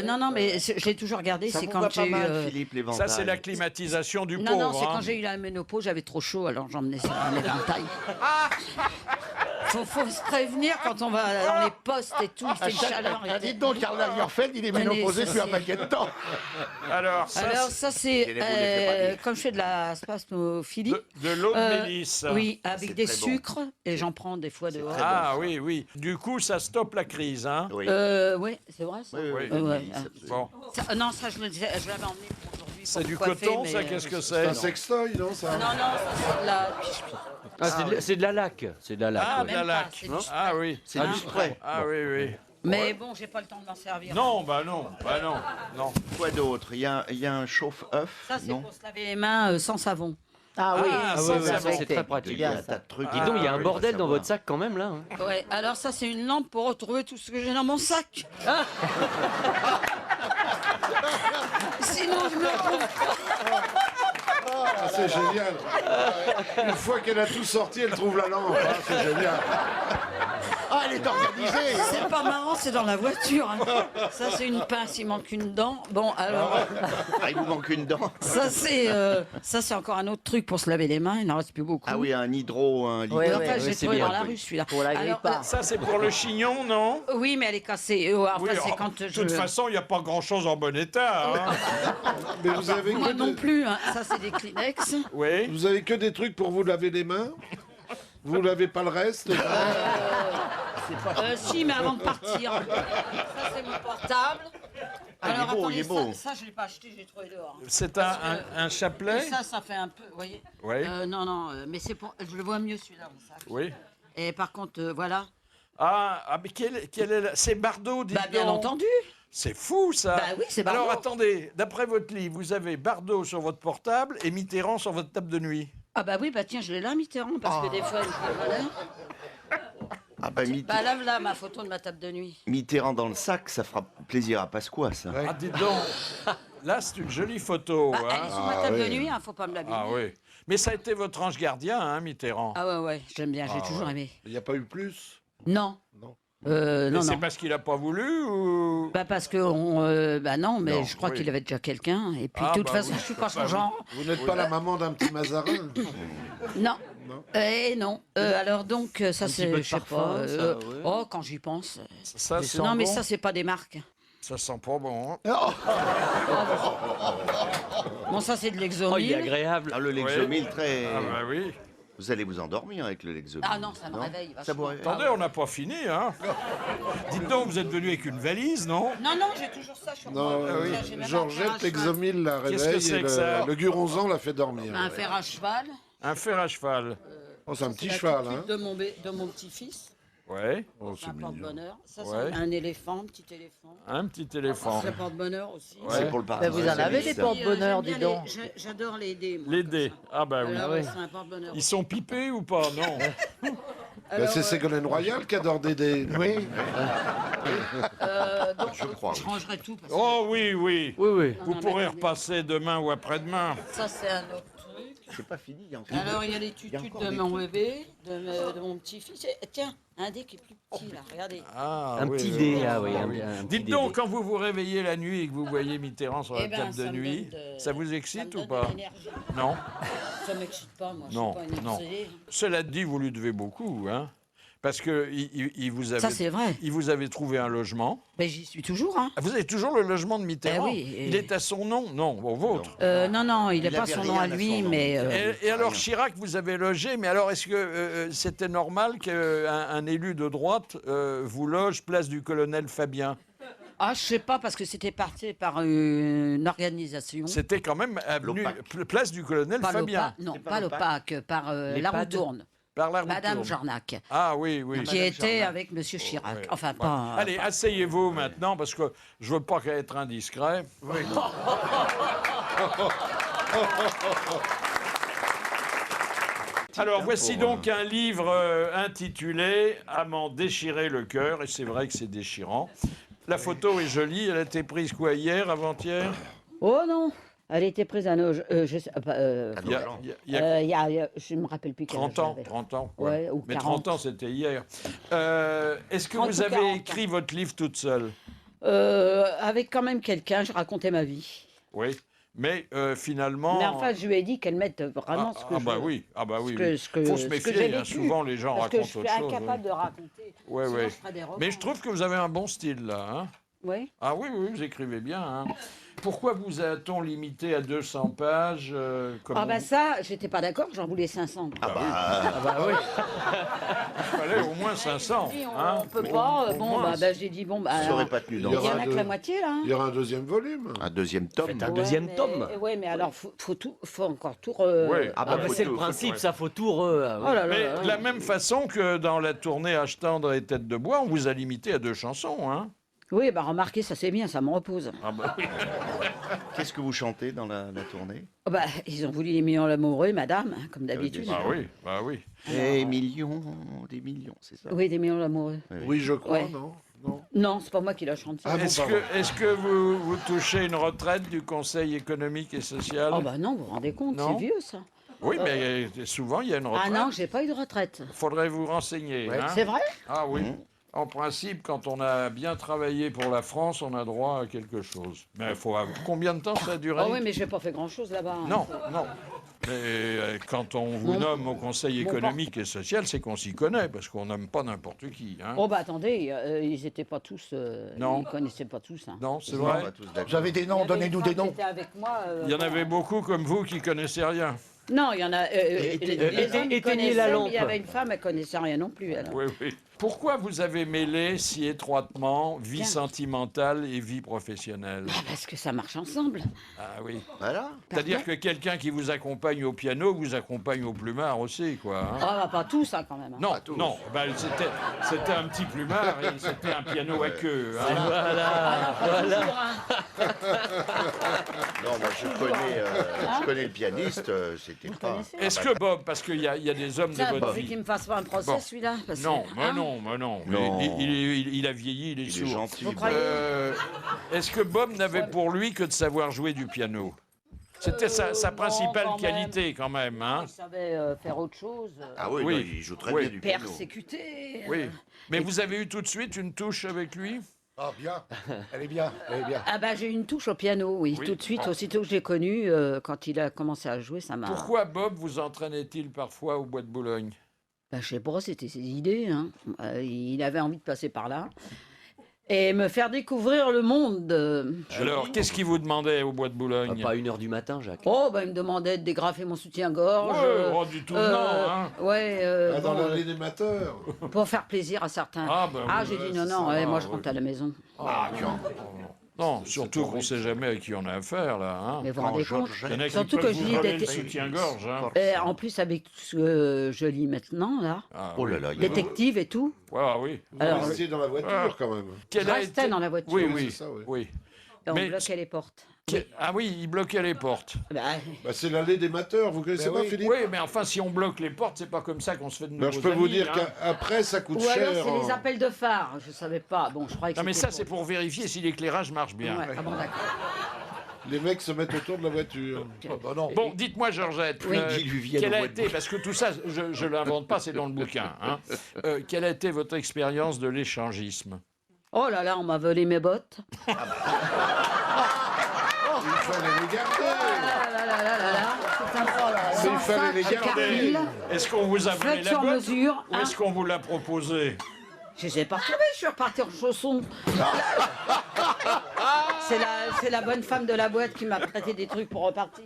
Non, mais je l'ai toujours gardé. Ça C'est vous quand va j'ai pas eu. mal, Philippe, l'éventail. Ça, c'est la climatisation du Non, pauvre. c'est hein. quand j'ai eu la ménopause, j'avais trop chaud, alors j'emmenais ça un éventail. Faut se prévenir quand on va dans les postes et tout, il fait une chaleur. Dites donc, Karl Lagerfeld, il est ménopausé depuis un paquet de temps. Alors, Alors ça c'est comme je fais de la spasmophilie. De l'eau de mélisse. Oui, avec C'est des très bon. sucres et j'en prends des fois dehors. Ah oui, oui. Du coup, ça stoppe la crise, hein? Oui. Oui, c'est vrai ça. Oui. Ouais. Bon. Non, ça je l'avais emmené pour aujourd'hui. C'est du coiffer, coton, mais, ça? Qu'est-ce que C'est c'est? un sextoy, non ça Non, ça c'est de la. C'est de la laque. C'est de la laque. Ah, ouais. de la Même pas, laque. c'est du Ah oui. C'est du spray. Ah oui, oui. Mais bon, j'ai pas le temps de m'en servir. Non. Quoi d'autre? Il y a un chauffe-œuf? Ça c'est Non. pour se laver les mains sans savon. Ah oui, Ah, oui, ça, oui, ça, ça, c'est c'était très pratique. Il y a bien, un tas ça. de trucs. Dis donc, il y a un oui, bordel faut dans savoir. votre sac quand même là. hein. Ouais, alors ça c'est une lampe pour retrouver tout ce que j'ai dans mon sac. Sinon je me retrouve. Ah, c'est génial. Une fois qu'elle a tout sorti, elle trouve la lampe. Ah, c'est génial. Ah, elle est organisée. C'est pas marrant, c'est dans la voiture. hein. Ça c'est une pince, il manque une dent. Bon alors Ah, il vous manque une dent. ça c'est encore un autre truc pour se laver les mains, il n'en reste plus beaucoup. Ah oui, un hydro, un liquide. Ouais, Enfin, ouais, je l'ai c'est trouvé bien, dans la oui. rue celui-là. Pour la Alors, grippe. Ça, c'est pour le chignon, non? oui, mais elle est cassée. Enfin, Oui, c'est oh, quand de je. toute façon, il n'y a pas grand-chose en bon état. Hein. Mais vous avez, Moi que non des, plus. hein. Ça c'est des Kleenex. Oui. vous avez que des trucs pour vous laver les mains? Vous lavez pas le reste? Si, mais avant de partir. Ça c'est mon portable. Ah, il est beau, attendez, il est beau. Ça je l'ai pas acheté, je l'ai trouvé dehors. C'est Parce un Et chapelet? ça fait un peu, vous voyez. Oui. Non, mais c'est pour. Je le vois mieux celui-là. mon sac. Oui. Et par contre, voilà. Mais quel est c'est Bardot, dites Bah, bien donc. entendu. C'est fou, ça. Bah oui, c'est Bardot. Alors, attendez, d'après votre livre, vous avez Bardot sur votre portable et Mitterrand sur votre table de nuit. Ah bah oui, bah tiens, je l'ai là, Mitterrand, parce que des fois, voilà. Ah bah, Bah là, ma photo de ma table de nuit. Mitterrand dans le sac, ça fera plaisir à Pasqua, ça. Ah, dites donc. Là, c'est une jolie photo. Bah, hein. elle est sur ma table de nuit, hein, faut pas me l'abîmer. Ah oui. Mais ça a été votre ange gardien, hein, Mitterrand. Ah ouais, j'aime bien, j'ai Ah toujours ouais. aimé. Il n'y a pas eu plus? Non. Non. Et Non, c'est non. parce qu'il n'a pas voulu ou... Bah parce que bah non, mais Non, je crois oui. qu'il avait déjà quelqu'un. Et puis Ah, de toute bah façon, oui. je suis pas son Bah, genre. Vous n'êtes pas la maman d'un petit Mazarin? Non. Non. Non. Alors donc ça petit c'est, peu de je sais parfum, pas. ça, ouais. Oh, quand j'y pense. Ça, c'est Non, mais bon. ça c'est pas des marques. Ça sent pas bon. hein. Bon, ça c'est de Oh, il est l'exomil. agréable. Ah, le Lexomil, très... Ah bah oui. Vous allez vous endormir avec le Lexomil. Ah non, ça me réveille. Ça vous vachement. réveille. Attendez, on n'a pas fini, hein. Dites donc, vous êtes venu avec une valise, non? Non, j'ai toujours ça sur Non, moi. oui. Tiens, j'ai même un fer à Georgette, cheval. l'exomile la Qu'est-ce que réveille c'est et que ça le guronzan la fait dormir. Un fer à cheval. Un fer à cheval. Oh, c'est un petit la cheval, tutu hein? de mon petit-fils. Ouais. Oh, C'est c'est un mignon. porte-bonheur. Ça, Ouais. c'est un éléphant, un petit éléphant. Un petit éléphant. C'est porte-bonheur aussi. Ouais. C'est pour le parti. Vous en avez des porte-bonheur, dis J'aime bien donc. J'adore les dés, moi. Les comme dés. ça. Ah bah oui. Alors, ouais, c'est un porte-bonheur. Ils sont pipés ou pas? Non. Bah, c'est Ségolène Royal qui adore Dédé. Oui. Donc, Je crois. je rangerai tout. Parce que Oh oui, oui. Oui, oui. Vous Non, pourrez mais- repasser demain ou après-demain. ça, c'est un autre truc. C'est pas fini, il y a encore... Alors, il y a les tutus encore de des mon trucs. bébé, de mon petit-fils. Et, tiens, un dé qui est plus petit, là. Regardez. Ah, Un oui, petit oui, dé, oui. ah oui. un Dites petit donc, dé. quand vous vous réveillez la nuit et que vous voyez Mitterrand sur la Eh ben, table de ça me nuit, donne de- ça vous ça me excite donne ou de pas? l'énergie. Non. Ça m'excite pas, moi. Non, Je suis pas une non. obsédée. Cela dit, vous lui devez beaucoup, hein? Parce que il vous avait, Ça, c'est vrai. Il vous avait trouvé un logement. Mais j'y suis toujours, hein. Ah, vous avez toujours le logement de Mitterrand. oui, et- Il est à son nom? Non, au vôtre. Non, il n'est pas avait son nom rien à à lui, son nom. mais... Et alors Chirac vous avez logé, mais alors est-ce que c'était normal qu'un élu de droite vous loge place du colonel Fabien? Ah, je sais pas, parce que c'était parti par une organisation. C'était quand même avenue, place du colonel Pas Fabien. l'OPAC, non, pas l'OPAC, par la roue tourne. Par la roue Madame tourne. Jarnac. Ah oui, oui. Qui était avec Monsieur Chirac. Ouais. Enfin, Ouais. pas... Allez, asseyez-vous maintenant, parce que je veux pas être indiscret. Alors voici donc un livre intitulé « À m'en déchirer le cœur », et c'est vrai que c'est déchirant. La photo est jolie, elle a été prise quoi, hier, avant-hier? Oh non, elle était prise à nos... je sais pas... Il y a je ne me rappelle plus quel 30 âge ans, j'avais. 30 ans. Ouais, ou Mais 40. 30 ans, c'était hier. Est-ce que 30 vous ou avez 40 écrit votre livre toute seule? Avec quand même quelqu'un, je racontais ma vie. Oui, mais finalement... Mais enfin, je lui ai dit qu'elle mette vraiment ce que je... bah oui, ce que- ce que- faut se ce que méfier, j'ai hein, vécu. souvent les gens Parce que racontent je autre suis chose. incapable de raconter. Ouais, Sinon, ouais. je ferais des romans. Mais je trouve que vous avez un bon style là. Hein. Oui. Ah oui, oui, vous écrivez bien. Hein. Pourquoi vous a-t-on limité à 200 pages comme Ah on bah dit ça, j'étais pas d'accord, j'en voulais 500. oui. Il fallait au moins 500. Hein. On peut pas, j'ai dit, bon, bah... Ça aurait pas tenu Il dans y le en a que la moitié, là. hein. Il y aura un deuxième volume. Un deuxième tome. Ouais, mais alors, faut encore tout... c'est le principe, ça, faut tout Oh là là Mais là de là. la même façon que dans la tournée Âge tendre et Tête de bois, on vous a limité à 2 chansons. Hein. Oui, bah remarquez, ça c'est bien, ça me repose. Ah bah oui. Qu'est-ce que vous chantez dans la tournée? Oh bah, ils ont voulu les millions l'amoureux, madame, hein, comme d'habitude. Ah oui, bah oui. Des millions, c'est ça? Oui, des millions l'amoureux. Oui, je crois, Ouais. non? Non. Non, c'est pas moi qui la chante. ça. Est-ce que vous touchez une retraite du Conseil économique et social? Oh bah non, vous vous rendez compte, Non. c'est vieux ça. Oui, mais souvent il y a une retraite. Ah non, j'ai pas eu de retraite. Faudrait vous renseigner. Hein. C'est vrai? Ah oui. En principe, quand on a bien travaillé pour la France, on a droit à quelque chose. Mais il faut avoir... Combien de temps ça a duré? Oh oui, mais j'ai pas fait grand-chose là-bas. hein. Non, non. Mais quand on vous nomme au Conseil économique et social, c'est qu'on s'y connaît, parce qu'on n'aime pas n'importe qui. Hein. Oh bah attendez, ils étaient pas tous... Non. Ils connaissaient pas tous. Hein. Non, c'est vrai. Vous avez des noms, donnez-nous des noms. C'était avec moi. Il y en avait beaucoup comme vous qui connaissaient rien. Non, il y en a... les hommes, ils éteignez connaissaient, la mais lampe. il y avait une femme, elle connaissait rien non plus. Alors. Oui, oui. Pourquoi vous avez mêlé si étroitement vie Tiens. sentimentale et vie professionnelle? Bah, parce que ça marche ensemble. Ah oui. Voilà. C'est-à-dire que quelqu'un qui vous accompagne au piano vous accompagne au plumard aussi, quoi. Hein. Ah bah pas tous, hein, quand même. hein. Non, non, ben, c'était un petit plumard et c'était un piano à queue. Hein. Voilà, voilà. Non, moi je connais le pianiste, c'était pas... Est-ce que Bob, parce qu'il y a des hommes Ça, de votre pourvu vie... qu'il me fasse pas un procès, Bon. celui-là. parce que- Non, mais hein non, mais non. Non. Il a vieilli, il est Il sourd. est gentil. Vous croyez Est-ce que Bob n'avait pour lui que de savoir jouer du piano? C'était sa non, principale quand même. qualité, quand même. Hein. Il savait faire autre chose. Ah oui, Oui. non, il joue très Oui. bien du piano. Persécuté. Oui. Mais vous avez eu tout de suite une touche avec lui? Ah bien, elle est bien, elle est bien. Ah bah j'ai eu une touche au piano, oui, Oui. tout de suite, aussitôt que j'ai connu, quand il a commencé à jouer, ça m'a... Pourquoi Bob vous entraînait-il parfois au Bois de Boulogne? Bah, je sais pas, c'était ses idées, hein. Il avait envie de passer par là. Et me faire découvrir le monde. Alors, qu'est-ce qu'il vous demandait au Bois de Boulogne? Pas à 1h du matin, Jacques. Oh, bah il me demandait de dégrafer mon soutien-gorge. Ouais, oh, du tout venant, hein. Ouais, Ah, dans bon, l'allée des mateurs. pour faire plaisir à certains. Ah, bah oui, j'ai dit non, c'est non, ça. ouais, moi Ah, je oui. rentre à la maison. Ah, non, surtout qu'on ne sait jamais à qui on a affaire, là. Hein. Mais vous vous rendez compte? Il y en a qui Surtout peuvent que je vous lis voler des... le soutien-gorge. Hein. En plus, avec ce que je lis maintenant, là, Ah, Oh oui. là là, il y a- détective et tout, Ah, oui. Vous Alors, restiez dans la voiture Ah. quand même. Quel je a restais été- dans la voiture. Oui, Oui, oui, c'est ça, oui. oui. et on Mais- bloquait les portes. Ah oui, il bloquait les portes. Bah, Bah, c'est l'allée des mateurs, vous connaissez pas, oui. Philippe? Oui, mais enfin, si on bloque les portes, c'est pas comme ça qu'on se fait de nouveaux Alors, je peux vous amis, dire hein. qu'après, ça coûte ou alors cher. c'est les hein. appels de phare, je savais pas. Bon, je croyais que Non, mais c'était ça, c'est pour... pour vérifier si l'éclairage marche bien. Ouais, ah bon, d'accord. Les mecs se mettent autour de la voiture. Bon, dites-moi, Georgette, Oui. Diluvienne quelle au a Bois de été, parce que tout ça, je ne l'invente pas, c'est dans le bouquin, hein. Quelle a été votre expérience de l'échangisme? Oh là là, on m'a volé mes bottes. Il fallait les garder. Ah là là là là là là, c'est sympa. Mais il fallait les garder. Carmille, Est-ce qu'on vous a volé faites la sur boîte mesure. ou est-ce qu'on vous l'a proposé? Je les ai pas retrouvés, je suis reparti en chaussons. C'est la bonne femme de la boîte qui m'a prêté des trucs pour repartir.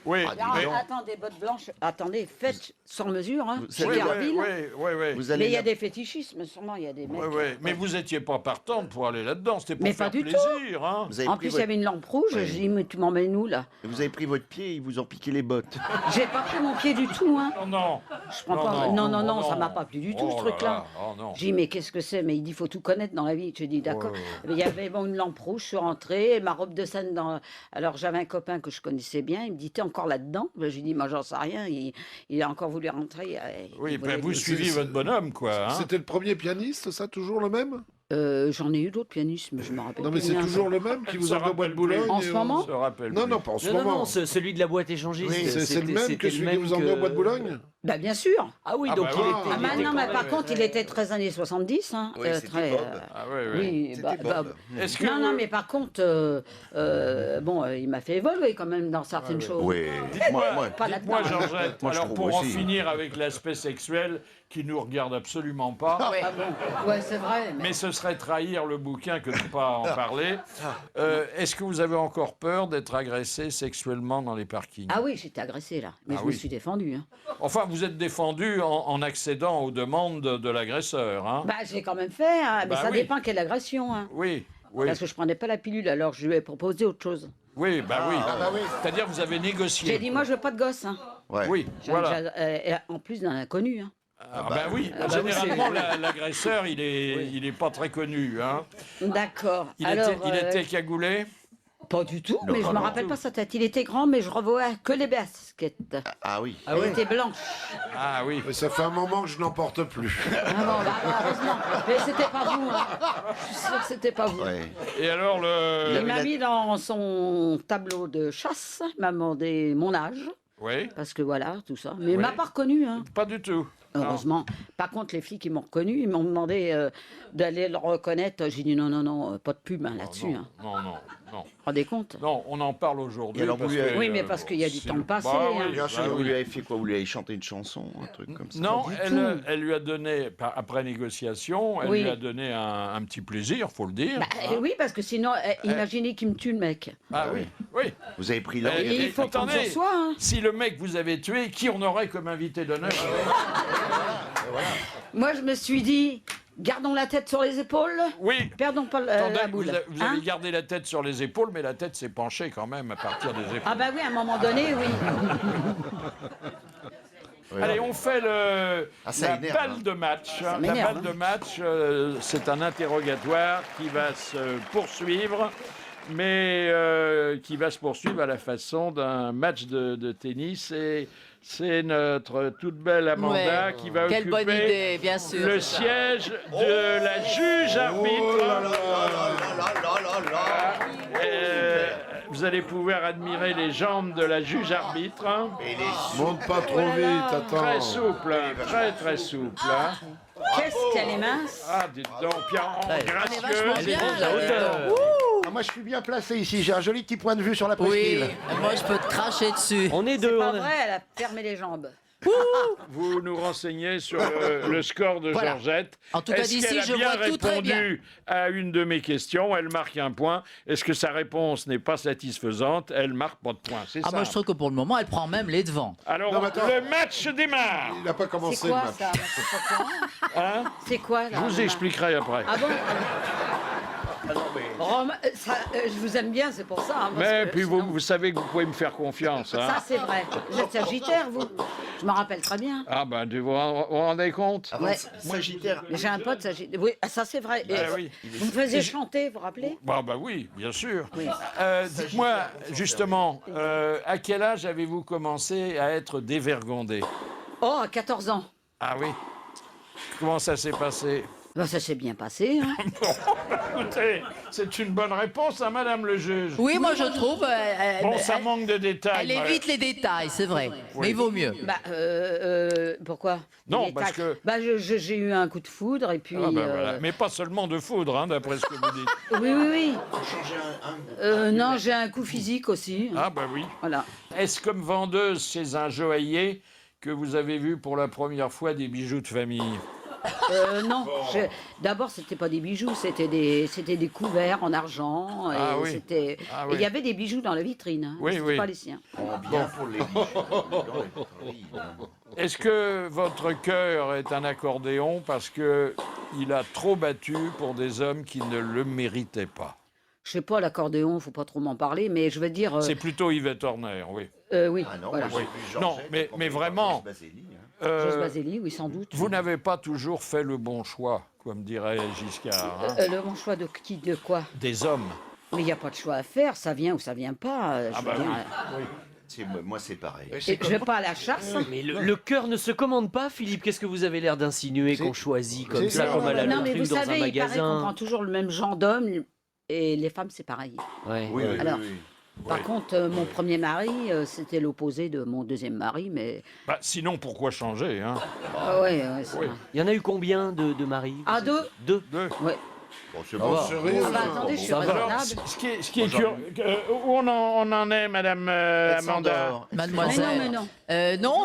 Oui, Alors, attendez, bottes blanches, attendez, faites sur mesure, hein, chez oui, Carville. oui. Mais il y a des fétichismes, sûrement, il y a des mecs. Mais vous n'étiez pas partante pour aller là-dedans, c'était pour Mais faire pas du plaisir. tout. Hein. En plus, il y avait une lampe rouge, Ouais. je dis, mais tu m'emmènes où, là? Vous avez pris votre pied, ils vous ont piqué les bottes. J'ai pas pris mon pied du tout, hein. Non. Je prends pas. Non, ça m'a pas plu du tout, Oh ce là truc-là. là, oh non. J'ai dit, mais qu'est-ce que c'est? Mais il dit, faut tout connaître dans la vie. J'ai dit, d'accord. Mais il y avait une lampe rouge, je suis rentrée, et ma robe de scène dans. Alors, j'avais un copain que je connaissais bien, il me dit, t'es encore là-dedans? Ben, j'ai dit, moi, j'en sais rien. Il a encore voulu rentrer. Oui, ben vous suivez votre bonhomme, quoi. Hein. C'était le premier pianiste, ça, toujours le même? J'en ai eu d'autres pianistes, mais je me rappelle Non, mais plus c'est bien. toujours le même qui vous emmenait au Bois de Boulogne En ce moment Non, non, pas en ce moment. Non, celui de la boîte échangiste. Oui, c'est le même que celui qui vous emmenait au Bois de Boulogne? Bah bien sûr. Ah oui, donc il était. Ah bah non, mais par contre, il était très années 70. Hein, Oui, c'était très, Bob. Ah oui. oui, C'était Bob. Est-ce que non, mais par contre, il m'a fait évoluer quand même dans certaines choses. Oui. Dites-moi, Pas là-dedans. Georgette, Moi, je alors trouve pour en aussi. finir avec l'aspect sexuel qui nous regarde absolument pas, Ah bon. Ouais, c'est vrai. mais ce serait trahir le bouquin que de ne pas en parler. Est-ce que vous avez encore peur d'être agressé sexuellement dans les parkings? Ah oui, j'étais agressée là, mais Ah je me oui. suis défendue. Hein. Enfin, vous êtes défendu en accédant aux demandes de l'agresseur. Hein? Bah j'ai quand même fait, hein, mais Bah ça oui. dépend quelle agression. Hein. Oui. Parce que je prenais pas la pilule, alors je lui ai proposé autre chose. Oui, bah oui. C'est-à-dire vous avez négocié. J'ai dit, moi je veux pas de gosse. Hein. Oui, voilà. Et en plus d'un inconnu. Hein. Ah, bah oui, Ah bah oui, généralement c'est- l'agresseur il est pas très connu. Hein. D'accord. Il Alors, était cagoulé? Pas du tout, Non, mais je pas me du rappelle tout. pas sa tête. Il était grand, mais je revois que les baskets. Ah oui. Elle était blanche. Ah oui. Mais ça fait un moment que je n'en porte plus. Ah bon, bah, heureusement. Mais c'était pas vous. Hein. Je suis sûre que c'était pas vous. Et alors Il m'a mis dans son tableau de chasse, il m'a demandé mon âge. Oui. Parce que voilà, tout ça. Mais il Oui. m'a pas reconnu. Hein. Pas du tout. Heureusement. Par contre, les filles qui m'ont reconnu, ils m'ont demandé d'aller le reconnaître. J'ai dit non, pas de pub hein, là-dessus. Non, Hein. non. Vous vous rendez compte? Non, on en parle aujourd'hui. Et alors, parce vous lui avez- que, Oui, mais parce qu'il y a du c'est temps le- passé. Bah hein. oui, Bien sûr, bah vous oui. lui avez fait quoi? Vous lui avez chanté une chanson, un truc comme ça? Non, Pas du elle lui a donné, après négociation, elle Oui. lui a donné un petit plaisir, faut le dire. Bah, oui, parce que sinon, imaginez qu'il me tue le mec. Ah oui, oui. Vous avez pris l'angle. Il faut prendre attendez, sur soi. Hein. si le mec vous avait tué, qui on aurait comme invité d'honneur? Moi, je me suis dit, gardons la tête sur les épaules. Oui. Perdons pas Attendez, la boule. vous avez gardé la tête sur les épaules, mais la tête s'est penchée quand même à partir des épaules. Ah bah oui, à un moment donné, oui. Allez, on fait ça la énerve, balle hein. de match. Ça La m'énerve, balle de match, c'est un interrogatoire qui va se poursuivre, mais qui va se poursuivre à la façon d'un match de tennis. Et c'est notre toute belle Amanda Ouais. qui va Quelle bonne occuper idée, bien sûr. le siège de la juge arbitre. Vous allez pouvoir admirer les jambes de la juge arbitre. Monte pas trop vite, attends. Très souple, hein, très souple. Hein. Qu'est-ce qu'elle est mince. Ah, dites donc, Pierre, gracieux. vachement bien, Ah, moi, je suis bien placé ici. J'ai un joli petit point de vue sur la Oui, presqu'île. moi je peux te cracher dessus. On est C'est deux. pas on est- vrai, elle a fermé les jambes. Vous nous renseignez sur le score de Voilà. Georgette. En tout cas, Est-ce d'ici, qu'elle a je bien vois tout très bien. répondu à une de mes questions? Elle marque un point. Est-ce que sa réponse n'est pas satisfaisante? Elle marque pas de point. C'est Ah, ça. moi je trouve que pour le moment, elle prend même les devants. Alors, Non, mais attends. le match démarre. Il n'a pas commencé C'est le quoi match. ça? C'est pas courant. Hein? C'est quoi là? Je vous expliquerai après. Ah bon? Je vous aime bien, c'est pour ça. hein, parce Mais que puis sinon- vous savez que vous pouvez me faire confiance. Hein? Ça, c'est vrai. Vous êtes sagittaire, vous? Je me rappelle très bien. Ah ben, vous vous rendez compte? Ouais. Sagittaire. Mais j'ai un pote sagittaire. Oui, ça c'est vrai. Et, oui. vous me faisiez chanter, vous vous rappelez? Bah oui, bien sûr. Oui. Dites-moi, justement, à quel âge avez-vous commencé à être dévergondé? Oh, à 14 ans. Ah oui. Comment ça s'est passé? Ben, ça s'est bien passé. Hein. Écoutez, c'est une bonne réponse, hein, madame le juge. Oui, moi je trouve. Bon, ça manque de détails. Elle évite les détails, c'est vrai. Mais il vaut mieux. Bah, Pourquoi? Non, Les parce tacs. que- Bah, j'ai eu un coup de foudre et puis. Ah, ben voilà. Mais pas seulement de foudre, hein, d'après ce que vous dites. Oui, oui, oui. Non, j'ai un coup physique aussi. Ah bah oui. Voilà. Est-ce comme vendeuse chez un joaillier que vous avez vu pour la première fois des bijoux de famille? Non, d'abord c'était pas des bijoux, c'était des couverts en argent. Et Ah oui. c'était- Ah et oui. il y avait des bijoux dans la vitrine. Hein. Oui, C'était oui. pas les siens. Bien pour les Est-ce que votre cœur est un accordéon parce que il a trop battu pour des hommes qui ne le méritaient pas? Je sais pas, l'accordéon, faut pas trop m'en parler, mais je veux dire. C'est plutôt Yvette Horner, oui. Oui. Ah non, voilà. moi, j'ai vu Georgette Non, mais accompagner par vraiment. Joyce Baselli, hein. Jos Baselli, oui, sans doute. Vous n'avez pas toujours fait le bon choix, comme dirait Giscard. hein. Le bon choix de qui, de quoi? Des hommes. Mais il n'y a pas de choix à faire, ça vient ou ça vient pas. Ah je bah veux dire, oui. Moi, c'est pareil. et je vais pas à la chasse. Mais le cœur ne se commande pas, Philippe. Qu'est-ce que vous avez l'air d'insinuer qu'on choisit comme ça, comme à la Non, mais loterie vous ou dans savez, un il paraît qu'on magasin? prend toujours le même genre d'homme et les femmes, c'est pareil. Ouais. Oui, oui, Alors, oui, oui. Par contre, mon premier mari, c'était l'opposé de mon deuxième mari, mais. Bah, sinon, pourquoi changer hein? Ouais, c'est Oui. vrai. Il y en a eu combien de maris? Ah, deux? Deux. Ouais. Bon, c'est Ah bon. bah. Ah bah, attendez, je suis Ça va. Alors, raisonnable. ce qui est curieux, où on en est, Madame Amanda? Mademoiselle. Mais non. Non,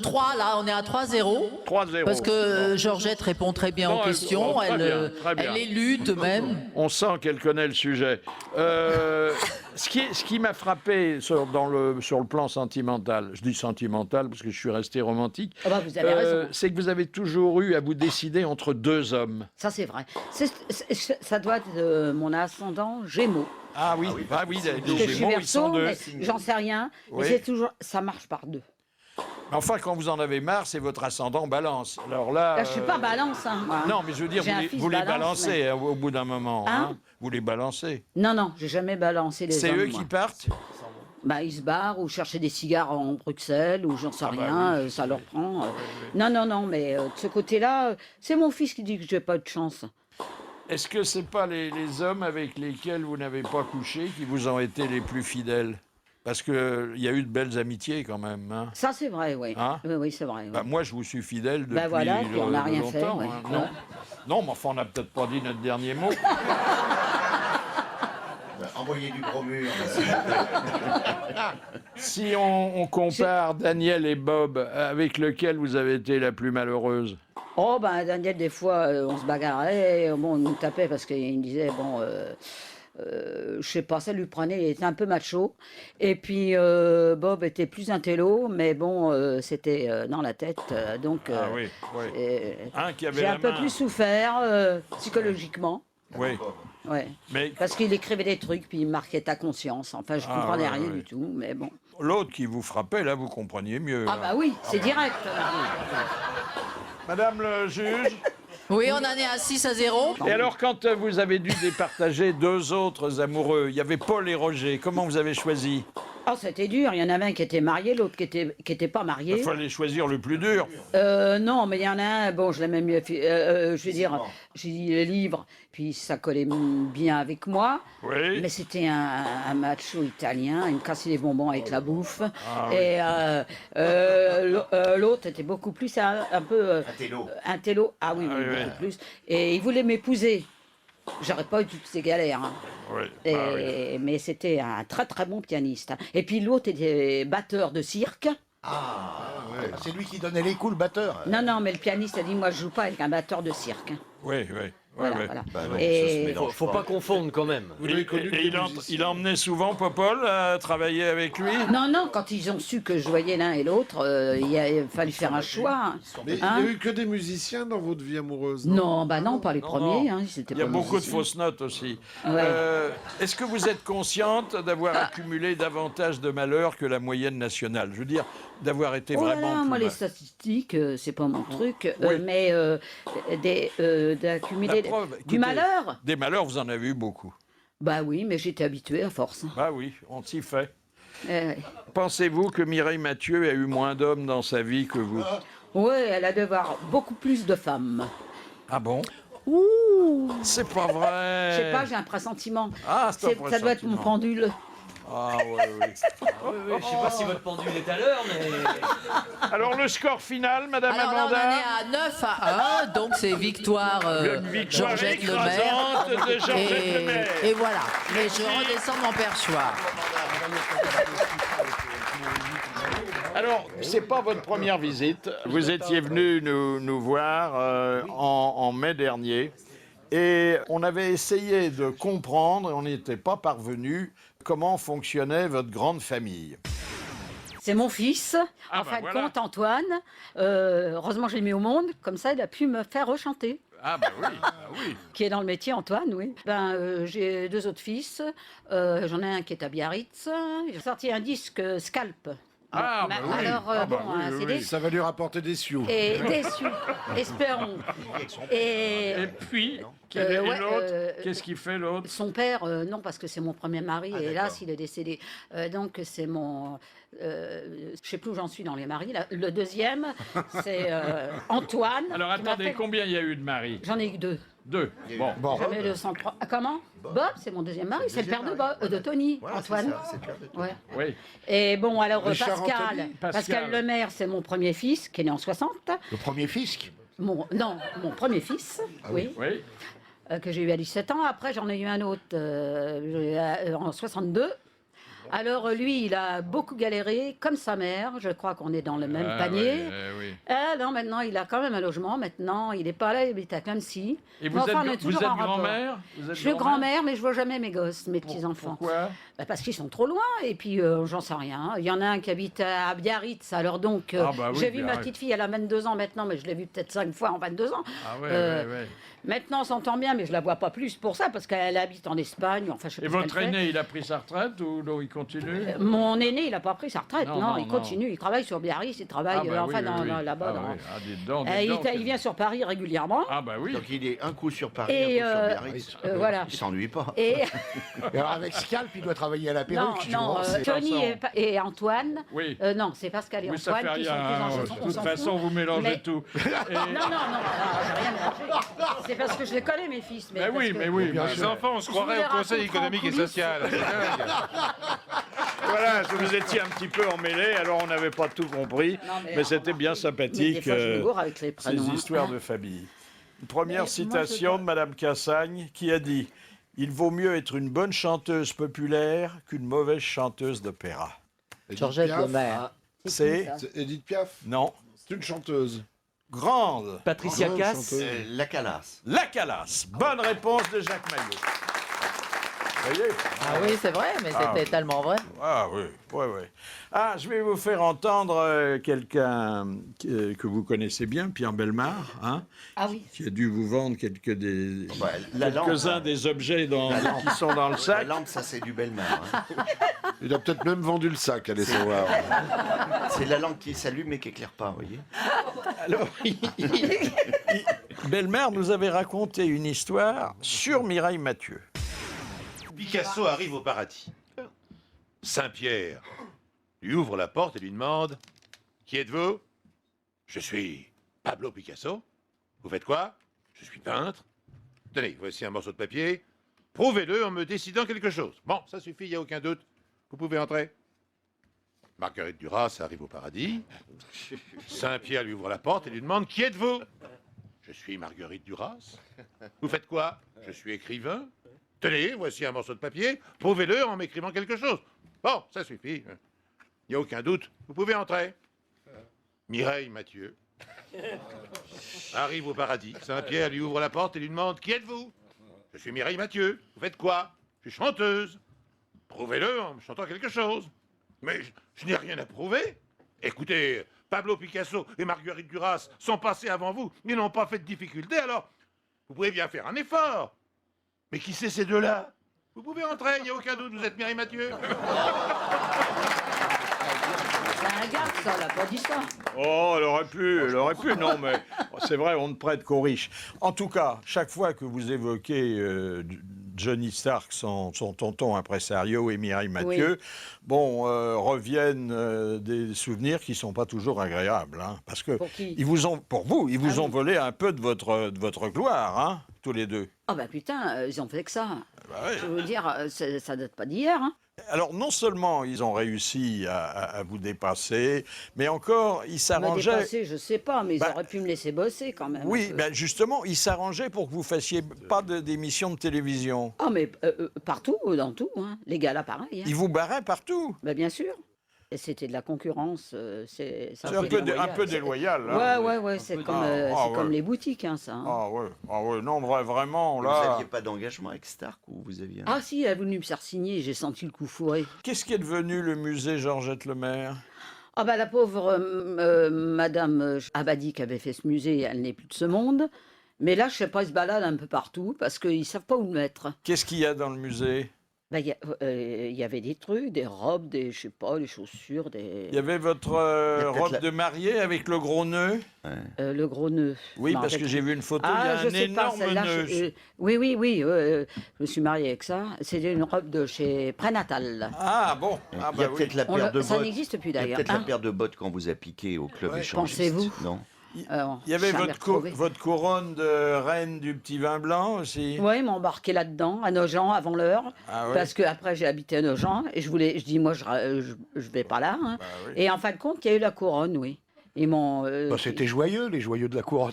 3, là, on est à 3-0. 3-0. Parce que Georgette répond très bien Non, aux elle- questions. oh, très Elle, bien, très bien. elle élude même. On sent qu'elle connaît le sujet. Ce qui m'a frappé sur le plan sentimental, je dis sentimental parce que je suis resté romantique, Ah bah, vous avez raison. c'est que vous avez toujours eu à vous décider entre deux hommes. Ça, c'est vrai. Ça doit être mon ascendant Gémeaux. Ah oui, ah oui, les Parce que je suis Gémeaux, ils sont Verseau, deux. mais j'en sais rien. Oui. Mais c'est toujours, ça marche par deux. Enfin, quand vous en avez marre, c'est votre ascendant balance. Alors là... Là, je suis pas balance, hein, moi. Non, mais je veux dire, J'ai un vous fils les balance, balancez mais- hein, au bout d'un moment. Hein hein. Vous les balancez. Non, non, j'ai jamais balancé les C'est hommes, eux moi. qui partent? Bah, ils se barrent ou chercher des cigares en Bruxelles ou j'en sais bah rien, ça leur prend. Non, non, non, mais de ce côté-là, c'est mon fils qui dit que j'ai pas de chance. Est-ce que c'est pas les hommes avec lesquels vous n'avez pas couché qui vous ont été les plus fidèles? Parce qu'il y a eu de belles amitiés quand même. Hein. Ça, c'est vrai, oui. Hein Oui, oui, c'est vrai. oui. Bah, moi, je vous suis fidèle depuis voilà, puis on n'a rien longtemps. fait, ouais. hein. Non. Non, mais enfin, on n'a peut-être pas dit notre dernier mot. Envoyer du bromure. Si on compare Daniel et Bob, avec lequel vous avez été la plus malheureuse? Oh, ben, Daniel, des fois, on se bagarrait, bon, on nous tapait parce qu'il me disait, bon, je sais pas, ça lui prenait, il était un peu macho. Et puis, Bob était plus intello, mais bon, c'était dans la tête, donc... Ah oui, oui. Un qui avait j'ai la un peu main. plus souffert psychologiquement. Oui. Ouais. Mais Parce qu'il écrivait des trucs, puis il marquait ta conscience. Enfin, je Ah, comprenais ouais, rien ouais. du tout, mais bon. l'autre qui vous frappait, là, vous compreniez mieux. Ah là. bah oui, c'est direct. Madame le juge. Oui, on en est à 6-0. Et alors, quand vous avez dû départager deux autres amoureux, il y avait Paul et Roger, comment vous avez choisi? Oh, c'était dur. Il y en avait un qui était marié, l'autre qui était pas marié. Il fallait choisir le plus dur. Non, mais il y en a un, bon, je l'aimais mieux. Je veux dire, j'ai dit le livre, puis ça collait bien avec moi. Oui. Mais c'était un macho italien, il me cassait les bonbons avec la bouffe. Ah, Et l'autre était beaucoup plus, un peu. Un télo. Ah oui, oui, beaucoup plus. Et il voulait m'épouser. J'aurais pas eu toutes ces galères. Hein. Oui. Et- Ah oui. Mais c'était un très très bon pianiste. hein. Et puis l'autre était batteur de cirque. C'est lui qui donnait les coups, le batteur. Non, non, mais le pianiste a dit, moi je joue pas avec un batteur de cirque. hein. Oui, oui. Voilà, ouais. voilà. Bah non, Et- ça se mélange Faut pas confondre quand même. Vous l'avez connu que Et des il emmenait souvent Popol à travailler avec lui? Non, non, quand ils ont su que je voyais l'un et l'autre, il a fallu faire un choix. Mais il Hein n'y a eu que des musiciens dans votre vie amoureuse? Non, bah non, pas les premiers. non. Hein, c'était Il y a pas beaucoup de musicien. fausses notes aussi. Ouais. Est-ce que vous êtes consciente d'avoir accumulé davantage de malheurs que la moyenne nationale? Je veux dire, d'avoir été Oh là vraiment là, plus moi les mal. statistiques, c'est pas mon truc, Oui. mais d'accumuler La preuve, du écoutez, malheur. Des malheurs, vous en avez eu beaucoup. Bah oui, mais j'étais habituée à force. Bah oui, on s'y fait. Euh, Pensez-vous que Mireille Mathieu a eu moins d'hommes dans sa vie que vous? ouais, elle a dû avoir beaucoup plus de femmes. Ah bon? Ouh. C'est pas vrai. Je sais pas, j'ai un pressentiment. Ah, c'est un Ça doit être mon pressentiment. pendule. Ah oui, oui. Oui, je sais pas si votre pendule est à l'heure, mais... Alors le score final, Madame Alors là, on en Amanda. est à 9-1, donc c'est victoire, Une victoire Georgette Lemaire. écrasante de Georgette Lemaire. Et voilà. Mais je redescends mon perchoir. Alors, c'est pas votre première visite. Vous étiez venu nous voir en mai dernier. Et on avait essayé de comprendre, et on n'était pas parvenu, comment fonctionnait votre grande famille. C'est mon fils, Ah, en bah fin voilà. de compte, Antoine. Heureusement, je l'ai mis au monde, comme ça, il a pu me faire rechanter. Ah bah oui. Qui est dans le métier, Antoine, oui. J'ai 2 autres fils. J'en ai un qui est à Biarritz. J'ai sorti un disque Scalp. Ah, bah oui. Alors, Ah, bah bon, oui, un oui, CD. oui. Ça va lui rapporter des sioux. Et déçu, espérons. Et puis, quel est ouais, l'autre Qu'est-ce qu'il fait l'autre Son père, non, parce que c'est mon premier mari, et hélas, il est décédé. Donc, c'est mon... je sais plus où j'en suis dans les maris. Là. Le deuxième, c'est Antoine. Alors qui m'a attendez, fait- combien il y a eu de maris J'en ai eu 2. 2. Bon. J'en ai eu 203. Ah, comment Bob, c'est mon deuxième mari. C'est le père de, de Tony, Antoine. Ouais. Oui. Et bon, alors Richard Pascal, Anthony Pascal Lemaire, c'est mon premier fils, qui est né en 60. Le premier fisc Non, mon premier fils, oui. Oui. Que j'ai eu à 17 ans. Après, j'en ai eu un autre en 62. Alors, lui, il a beaucoup galéré, comme sa mère. Je crois qu'on est dans le même panier. Oui. Ah non, maintenant, il a quand même un logement. Maintenant, il n'est pas là, il habite à Clancy. Et Mais vous enfin, on est êtes toujours en rapport. grand-mère Je suis grand-mère, mais je vois jamais mes gosses, mes petits-enfants. Pourquoi Parce qu'ils sont trop loin, et puis j'en sais rien. Il y en a un qui habite à Biarritz, alors donc Ah bah oui, j'ai vu ma Biarritz. petite fille, elle a 22 ans maintenant, mais je l'ai vue peut-être 5 fois en 22 ans. Ah ouais, ouais. Maintenant, on s'entend bien, mais je la vois pas plus pour ça, parce qu'elle habite en Espagne. Enfin, je sais Et pas ce votre qu'elle fait. aîné, il a pris sa retraite ou non, il continue Mon aîné, il n'a pas pris sa retraite, Non, non, non, il non. continue, il travaille sur Biarritz, il travaille Ah bah oui, oui, oui. là-bas. Ah dans- oui. Ah, dites donc, Il, dites donc. il vient sur Paris régulièrement. Ah bah oui. Donc il est un coup sur Paris, Et, un coup sur Biarritz. voilà. Il s'ennuie pas. Et Et alors avec Scalp, il doit travailler à la non, perruque. tu non, vois, c'est- Tony et Antoine. Oui. Non, c'est Pascal et Oui, ça Antoine fait qui sont rien. plus hein. en De toute façon, vous mélangez Mais- tout. Et- Non, j'ai rien mélangé. C'est parce que je les connais, mes fils. Mais oui, mais oui. Bien mais- sûr. Enfants, on se Je vous croirait les au Conseil raconterai en économique et coulisses. social. C'est dingue. Voilà, vous étiez un petit peu emmêlés, alors on n'avait pas tout compris, Non, mais mais c'était bien Mais sympathique, des fois, je me gourre avec les ces prénoms. hein. histoires de famille. Une première Mais moi, citation de Madame Cassagne qui a dit « Il vaut mieux être une bonne chanteuse populaire qu'une mauvaise chanteuse d'opéra. Edith Georgette Piaf. Lemaire. C'est C'est Edith Piaf. » Non. C'est une chanteuse. Grande. Patricia Grande Cass. chanteuse. La Calas. La Calas. Bonne réponse de Jacques Maillot. Vous voyez Ah oui, c'est vrai, mais Ah. c'était tellement vrai. Ah oui, oui, oui. Ah, je vais vous faire entendre quelqu'un que vous connaissez bien, Pierre Bellemare, hein, Ah oui. qui a dû vous vendre quelques-uns La lampe, des objets qui sont dans le la sac. lampe, ça c'est du Bellemare. hein. Il a peut-être même vendu le sac, allez savoir. C'est la lampe qui s'allume mais qui éclaire pas, vous voyez. Alors, Bellemare nous avait raconté une histoire sur Mireille Mathieu. Picasso arrive au paradis. Saint-Pierre lui ouvre la porte et lui demande « Qui êtes-vous ?»« Je suis Pablo Picasso. »« Vous faites quoi ?»« Je suis peintre. »« Tenez, voici un morceau de papier. Prouvez-le en me décidant quelque chose. » Bon, ça suffit, il n'y a aucun doute. Vous pouvez entrer. Marguerite Duras arrive au paradis. Saint-Pierre lui ouvre la porte et lui demande « Qui êtes-vous ?»« Je suis Marguerite Duras. »« Vous faites quoi ?»« Je suis écrivain. » Tenez, voici un morceau de papier, prouvez-le en m'écrivant quelque chose. Bon, ça suffit. Il n'y a aucun doute. Vous pouvez entrer. Mireille Mathieu arrive au paradis. Saint-Pierre lui ouvre la porte et lui demande « Qui êtes-vous ?»« Je suis Mireille Mathieu. Vous faites quoi ?»« Je suis chanteuse. »« Prouvez-le en me chantant quelque chose. »« Mais je n'ai rien à prouver. Écoutez, Pablo Picasso et Marguerite Duras sont passés avant vous. Ils n'ont pas fait de difficulté, alors vous pouvez bien faire un effort. » Mais qui c'est ces deux-là? Vous pouvez entrer, il n'y a aucun doute, vous êtes Mireille Mathieu. C'est un gars, ça, elle a pas dit ça. Oh, elle aurait pu, non, mais c'est vrai, on ne prête qu'aux riches. En tout cas, chaque fois que vous évoquez Johnny Stark, son tonton impresario et Mireille Mathieu, reviennent des souvenirs qui ne sont pas toujours agréables. Hein, parce que Pour qui ils vous ont volé un peu de votre gloire, hein, tous les deux. Ah bah putain, ils ont fait que ça. ouais. Je veux dire, ça date pas d'hier. Hein. Alors, non seulement ils ont réussi à vous dépasser, mais encore, ils Me s'arrangeaient... dépasser, je sais pas, mais ils auraient pu me laisser bosser quand même. Oui, ben justement, ils s'arrangeaient pour que vous fassiez pas d'émissions de télévision. Ah, mais partout, dans tout. Hein. Les gars, là, pareil. Hein. Ils vous barraient partout. Ben, bien sûr. Et c'était de la concurrence. C'est un peu déloyal. Hein. Ouais, c'est comme, comme les boutiques, hein, ça. Hein. Ah ouais, non, vraiment, Vous là... n'aviez pas d'engagement avec Stark ou vous aviez... Ah si, elle est venue me faire signer, j'ai senti le coup fourré. Qu'est-ce qui est devenu le musée Georgette Lemaire? Ah bah la pauvre Madame Abadi qui avait fait ce musée, elle n'est plus de ce monde. Mais là, je sais pas, ils se baladent un peu partout parce qu'ils ne savent pas où le mettre. Qu'est-ce qu'il y a dans le musée? Bah, y avait des trucs, des robes, je sais pas, des chaussures, des... Il y avait votre robe de mariée avec le gros nœud? Le gros nœud. Oui, Non, parce que j'ai vu une photo, il y a je un sais pas, énorme celle-là, nœud. oui, je me suis mariée avec ça. C'était une robe de chez Prénatal. Ah bon, Il y a peut-être la paire de bottes. Ça n'existe plus Il y a d'ailleurs. peut-être hein. la paire de bottes qu'on vous a piqué au club échangiste. Pensez-vous? Non. Il y avait votre couronne de reine du petit vin blanc aussi? Oui, ils m'ont embarqué là-dedans, à Nogent, avant l'heure. Ah ouais. Parce qu'après, j'ai habité à Nogent. Et je dis, moi, je vais pas là. Hein. Bah oui. Et en fin de compte, il y a eu la couronne, oui. Ils m'ont... C'était joyeux, les joyeux de la couronne.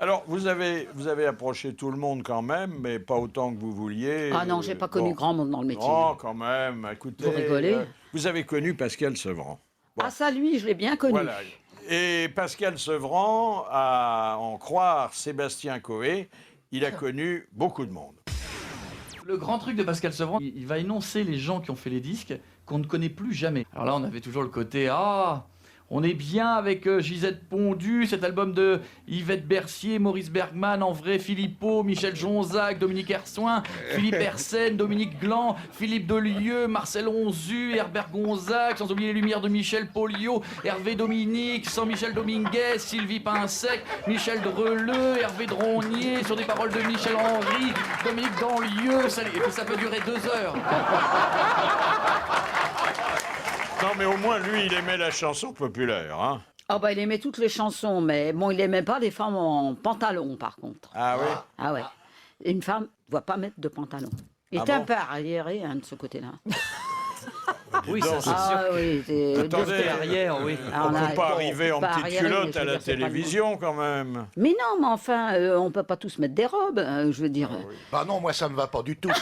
Alors, vous avez approché tout le monde quand même, mais pas autant que vous vouliez. Ah non, j'ai pas connu grand monde dans le métier. Oh, quand même, écoutez. Vous rigolez vous avez connu Pascal Sevran. Ah ça, lui, je l'ai bien connu. Voilà. Et Pascal Sevran, à en croire Sébastien Coé, il a connu beaucoup de monde. Le grand truc de Pascal Sevran, il va énoncer les gens qui ont fait les disques qu'on ne connaît plus jamais. Alors là, on avait toujours le côté « Ah, on est bien avec Gisette Pondu, cet album de Yvette Bercier, Maurice Bergman, en vrai, Philippot, Michel Jonzac, Dominique Hersoin, Philippe Hersen, Dominique Gland, Philippe Delieu, Marcel Onzu, Herbert Gonzac, sans oublier les lumières de Michel Poliot, Hervé Dominique, Jean-Michel Dominguez, Sylvie Pinsec, Michel Dreleux, Hervé Dronnier, sur des paroles de Michel Henry, Dominique Danlieu, et puis ça peut durer 2 heures. Non, mais au moins, lui, il aimait la chanson populaire. Hein. Ah bah il aimait toutes les chansons, mais bon, il aimait pas les femmes en pantalon, par contre. Ah oui? Ah ouais. Une femme ne doit pas mettre de pantalon. Il Ah était un bon peu arriéré hein, de ce côté-là. Oui, ça c'est sûr. Ah oui, Attendez, arrière, oui. On ne peut pas arriver en pas petite arriéré, mais culotte je à veux la dire, c'est pas le télévision, quand même. Mais non, mais enfin, on peut pas tous mettre des robes, je veux dire. Bah non, moi ça me va pas du tout.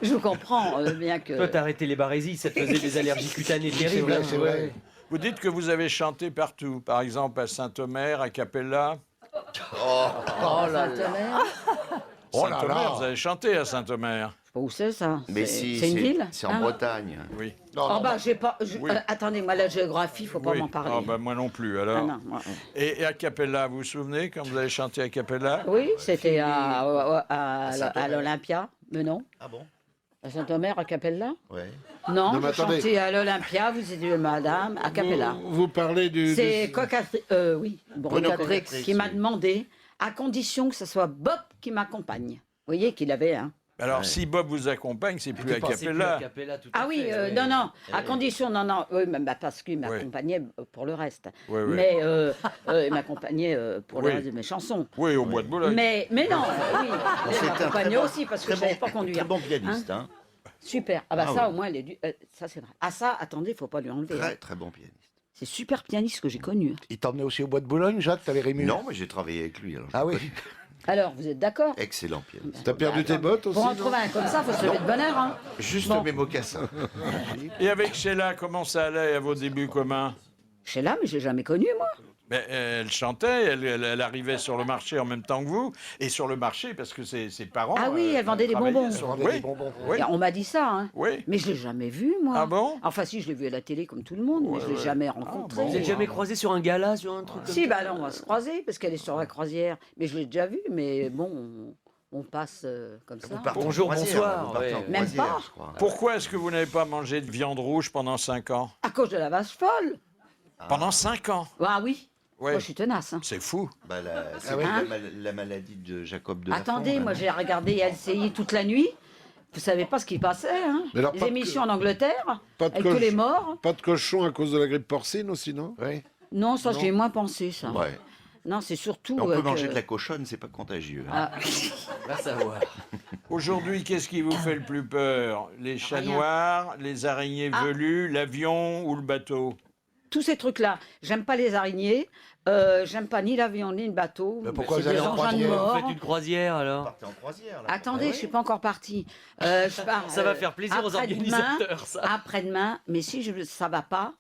Je comprends bien que... Toi, t'as arrêté les barésies, ça te faisait des allergies cutanées terribles. vrai, hein, c'est vrai. Vous dites que vous avez chanté partout, par exemple à Saint-Omer, à Capella. Oh là là. Oh là Saint-Omer, là. vous avez chanté à Saint-Omer. Où c'est ça? Mais si, c'est une ville? C'est en Hein? Bretagne. Oui. Oh bah j'ai pas... Oui. Attendez, moi la géographie, faut pas Oui. m'en parler. Ah, bah, moi non plus, alors. Ah non, moi, Et à Capella, vous vous souvenez, quand vous avez chanté à Capella? Oui, c'était à l'Olympia, mais non. Ah bon? À Saint-Omer, à Capella? Ouais. Non, Non, mais j'ai attendez. chanté à l'Olympia, vous étiez madame, à Capella. Vous parlez du... C'est oui, Bruno Cocatrix Cocatrix, qui m'a oui. demandé, à condition que ce soit Bob qui m'accompagne. Vous voyez qu'il avait un... Alors, si Bob vous accompagne, c'est plus à Capella. Ah oui, non, à condition, non, oui, mais parce qu'il m'accompagnait pour le reste. Oui, oui. Mais il m'accompagnait pour le Oui. reste de mes chansons. Oui, au bois de Boulogne. Mais non, oui, il C'est un m'accompagnait très bon- aussi parce que je très savais bon- pas conduire. Très bon pianiste, hein. Super. Ah bah Ah ça, oui. au moins, ça c'est vrai. Ah ça, attendez, faut pas lui enlever. hein. Très, très bon pianiste. C'est super pianiste que j'ai connu. Il t'emmenait aussi au bois de Boulogne, Jacques, t'avais Rému? Non, mais j'ai travaillé avec lui. Alors je Ah le oui. connais. Alors, vous êtes d'accord? Excellent pianiste. T'as perdu tes bottes aussi? Pour en non trouver un comme ça, faut se lever de bonne heure. Hein. Juste Bon. mes mocassins. Et avec Sheila, comment ça allait à vos débuts communs? Sheila, mais j'ai jamais connu, moi. Mais elle chantait, elle arrivait sur le marché en même temps que vous, et sur le marché parce que ses parents. Ah oui, elle vendait des travaillaient bonbons. sur- Vendait Oui, des bonbons. oui, Et on m'a dit ça, hein. oui. Mais je l'ai jamais vu, moi. Ah bon? Enfin, si, je l'ai vu à la télé comme tout le monde, mais je l'ai ouais. jamais rencontré. bon. Vous êtes jamais croisé sur un gala, sur un truc comme Si, ça? bah non, on va se croiser parce qu'elle est sur la croisière. Mais je l'ai déjà vue, mais bon, on passe comme ça. Vous partez en Bonjour, croisière, bonsoir, vous partez en ouais. Même croisière, pas. je crois. Pourquoi est-ce que vous n'avez pas mangé de viande rouge pendant 5 ans? À cause de la vache folle. Pendant 5 ans? Ah oui. Ouais. Moi, je suis tenace. Hein. C'est fou. Bah, c'est Ah ouais. la maladie de Jacob de Attendez, moi j'ai regardé LCI toute la nuit. Vous savez pas ce qui passait, hein? Mais alors, Les pas de émissions en Angleterre, Pas de avec tous les morts. Pas de cochon à cause de la grippe porcine aussi, non? Oui. Non, ça Non. j'ai moins pensé, ça. Ouais. Non, c'est surtout. On peut que- manger de la cochonne, c'est pas contagieux. Ah. Va savoir. Aujourd'hui, qu'est-ce qui vous fait le plus peur? Les chats Rien. noirs, les araignées Ah. velues, l'avion ou le bateau? Tous ces trucs-là. J'aime pas les araignées. J'aime pas ni l'avion ni le bateau. pourquoi C'est vous allez des en engins de croisière mort. Vous faites une croisière alors? Partez en croisière, là. Attendez, Bah je suis pas encore partie. Je pars, Ça va faire plaisir aux après-demain, organisateurs, ça. Après-demain, mais si ça va pas,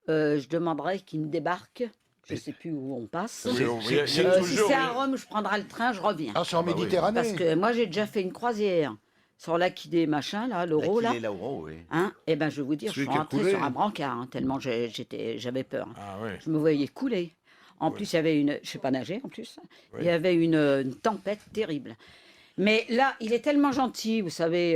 je demanderai qu'ils me débarquent. Je sais plus où on passe. Oui, il y a Si toujours c'est à une- Rome, je prendrai le train, je reviens. Ah, c'est en Méditerranée. Parce que moi, j'ai déjà fait une croisière sur l'Aquilée, machin, là, l'euro, là. L'Aquilée, l'euro, oui. Hein, et ben, je vais vous dire, Celui je qui suis a rentrée coulé. sur un brancard, hein, tellement j'avais peur. Ah oui. Je me voyais couler. En plus, il y avait une... Je sais pas nager, en plus. Il y avait une tempête terrible. Mais là, il est tellement gentil, vous savez.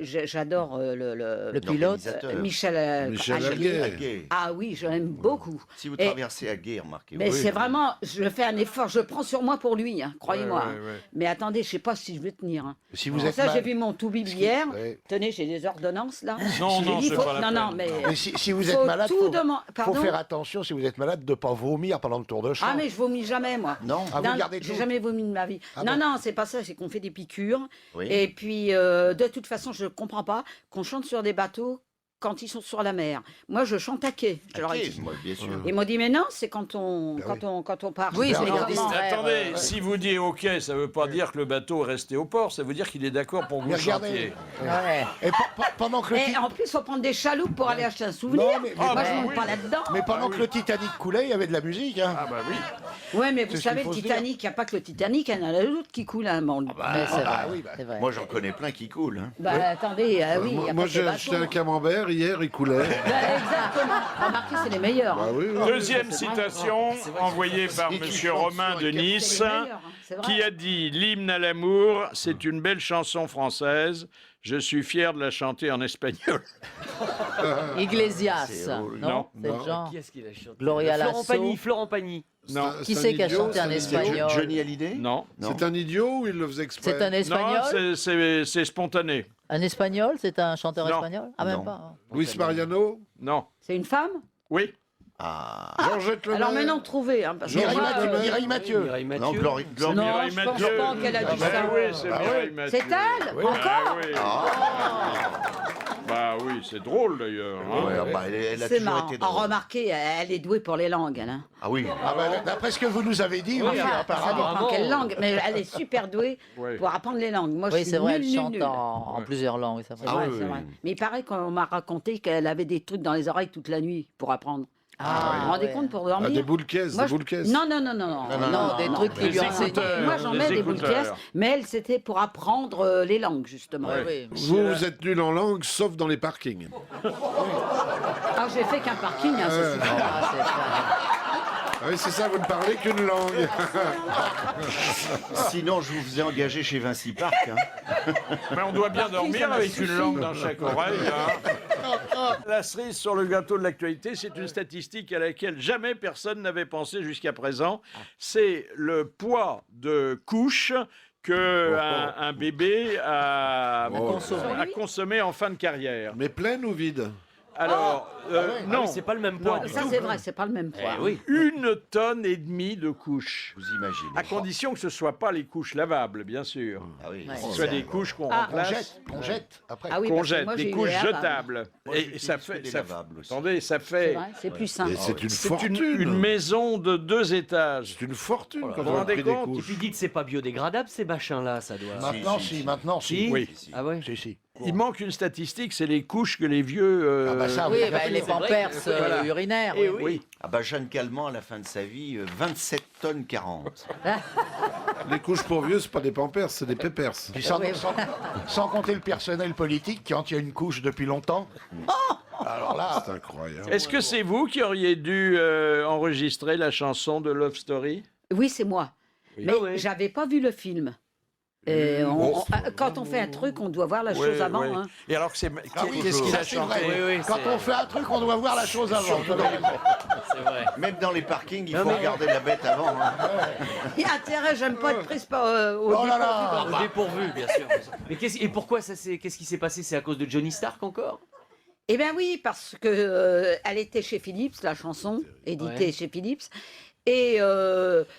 J'adore le pilote, L'organisateur. Michel Michel Aguet. Aguet. Ah oui, je l'aime beaucoup. Si vous Et- traversez à guerre, remarquez. Mais c'est vraiment, je fais un effort, je prends sur moi pour lui, hein, croyez-moi. Ouais, hein. ouais, ouais. Mais attendez, je sais pas si je vais tenir. hein. Si vous Pour êtes ça, mal- j'ai vu mon tout-bib hier. Ouais. Tenez, j'ai des ordonnances là. Non, J'ai non, dit, c'est faut- pas la non, peine. mais, Mais si vous êtes faut malade, tout demander. faut Pardon. faire attention, si vous êtes malade, de ne pas vomir pendant le tour de champ. Ah mais je vomis jamais moi. Non. Ah, vous Non, gardez j'ai tout. jamais vomi de ma vie. Ah non, bon non, c'est pas ça, c'est qu'on fait des piqûres. Oui. Et puis, de toute façon, je comprends pas qu'on chante sur des bateaux quand ils sont sur la mer. Moi, je chante à quai, je leur ai Ok, dit. moi, bien sûr. Ils m'ont dit, mais non, c'est quand on, Ben quand on part. Oui, Je c'est dis, pour comment distraire. Attendez, si vous dites OK, ça ne veut pas dire que le bateau est resté au port, ça veut dire qu'il est d'accord pour que Mais vous regardez. chantiez. Ouais. Et pendant que le Et en plus, il faut prendre des chaloupes pour aller acheter un souvenir. Non, mais- Moi, bah je ne monte oui. pas là-dedans. Mais pendant que le Titanic coulait, il y avait de la musique. Hein. Ah bah oui. Ouais, mais C'est vous ce qu'il savez, le faut se Titanic, il n'y a pas que le Titanic, il y en a d'autres qui coulent. Hein, bon, Mais c'est vrai. oui, bah. C'est vrai. Moi, j'en connais plein qui coulent. Hein. bah, attendez, oui, il y a Moi, pas que j'ai les acheté bateaux. un camembert hier, il coulait. Bah, exactement. Remarquez, c'est les meilleurs. Bah hein. oui, oui. Deuxième c'est vrai. citation envoyée par Et tu Monsieur chantes Romain sur de un café. Nice, C'est les meilleurs, hein, c'est vrai. qui a dit l'hymne à l'amour, c'est une belle chanson française. Je suis fier de la chanter en espagnol. Iglesias. C'est Non, non, c'est non. le genre. Qui est-ce qu'il a chanté Gloria Florent Lasso. Pagny, Florent Pagny. Non. Qui un c'est qui a idiot, chanté en c'est un idiot. espagnol? Johnny Hallyday. Non. C'est un idiot ou il le faisait exprès? C'est un Non, espagnol? c'est spontané. Un espagnol? C'est un chanteur Non. espagnol? Ah, même Non. pas. hein. Luis Mariano? Non. C'est une femme? Oui. Ah. Georgette Lemaire? Alors maintenant, trouvez. Hein, parce que Mireille moi, Mathieu. Mireille Mathieu. Mireille Mathieu. Non, Glory. Non, Mireille je pense Mathieu. pas qu'elle a dit Ah bah ça. oui, c'est Mireille Mathieu. C'est elle? Oui. Encore? Ah oui. Bah oui, c'est drôle d'ailleurs. hein. Ouais, bah, elle a C'est toujours marrant. été En drôle. remarquez, elle est douée pour les langues. Elle, hein. Ah oui. Ah bah, d'après ce que vous nous avez dit, oui, Enfin, ça apparemment. dépend quelle langue, mais elle est super douée Ouais. pour apprendre les langues. Moi, je Oui, suis c'est vrai, elle nulle, nulle, chante nulle. en plusieurs langues. C'est vrai. C'est vrai, oui, c'est oui. vrai. Mais il paraît qu'on m'a raconté qu'elle avait des trucs dans les oreilles toute la nuit pour apprendre. Ah, vous vous rendez ouais. compte pour Ah, dormir? des boules caisses, Moi, des je- boules caisses. Non, non, non, non, non. Non, des trucs qui Des lui ont écouteurs. enseigné. Moi, j'en Des mets des boules écouteurs. caisses, mais elle, c'était pour apprendre les langues, justement. Oui, oui. Vous êtes nul en langue, sauf dans les parkings. Ah, j'ai fait qu'un parking, hein, ça suffit. Ah, c'est vrai. Ah oui, c'est ça, vous ne parlez qu'une langue. Sinon, je vous faisais engager chez Vinci Park. Hein. Mais on doit bien Parking, dormir ça m'a avec suffi. une langue dans chaque oreille. hein. La cerise sur le gâteau de l'actualité, c'est une statistique à laquelle jamais personne n'avait pensé jusqu'à présent. C'est le poids de couche que un bébé a consommé en fin de carrière. Mais pleine ou vide? Alors, non, oui, c'est pas le même poids. Non. du Ça, tout. c'est vrai, c'est pas le même poids. Eh oui. 1,5 tonne de couches. Vous imaginez. À condition que ce ne soit pas les couches lavables, bien sûr. Ah oui. Que ce soit des couches qu'on Ah, remplace. Qu'on jette après. Ah oui, Qu'on parce que jette, moi, des j'ai eu couches les lavables. jetables. Moi, Et j'utilise ça que fait. des Ça, lavables aussi. attendez, ça C'est fait. vrai, c'est plus simple. Et c'est une C'est fortune. une maison de 2 étages. C'est une fortune quand Vous on vous a rendez pris des compte Et couches. puis dites, c'est pas biodégradable ces machins-là, ça doit. Maintenant, si, maintenant, si. Oui. Ah ouais. Si. Il manque une statistique, c'est les couches que les vieux. Ah bah ça, Oui, oui. bah, les c'est vrai pampers que- voilà. urinaires. Eh oui. oui. Ah bah Jeanne Calment, à la fin de sa vie, 27 tonnes 40. Les couches pour vieux, c'est pas des pampers, c'est des pépers. Puis sans compter le personnel politique qui en tient une couche depuis longtemps. Alors là, C'est incroyable. Est-ce que c'est vous qui auriez dû enregistrer la chanson de Love Story? Oui, c'est moi. Oui. Mais Ah ouais. j'avais pas vu le film. Et quand on fait un truc, on doit voir la chose avant. Ouais. Hein. Et alors, c'est ah oui, qu'est-ce qu'il ça, a c'est chanté? vrai. Oui, oui, Quand c'est- on fait un truc, on doit voir la chose avant. C'est vrai. Même dans les parkings, il Non, faut mais- regarder la bête avant. Hein. Il y a intérêt, j'aime pas être prise par, au Oh là là. dépourvu. Au dépourvu, bien sûr. Mais et pourquoi ça qu'est-ce qui s'est passé? C'est à cause de Johnny Stark encore? Eh bien oui, parce que elle était chez Philips, la chanson, éditée Ouais. chez Philips. Et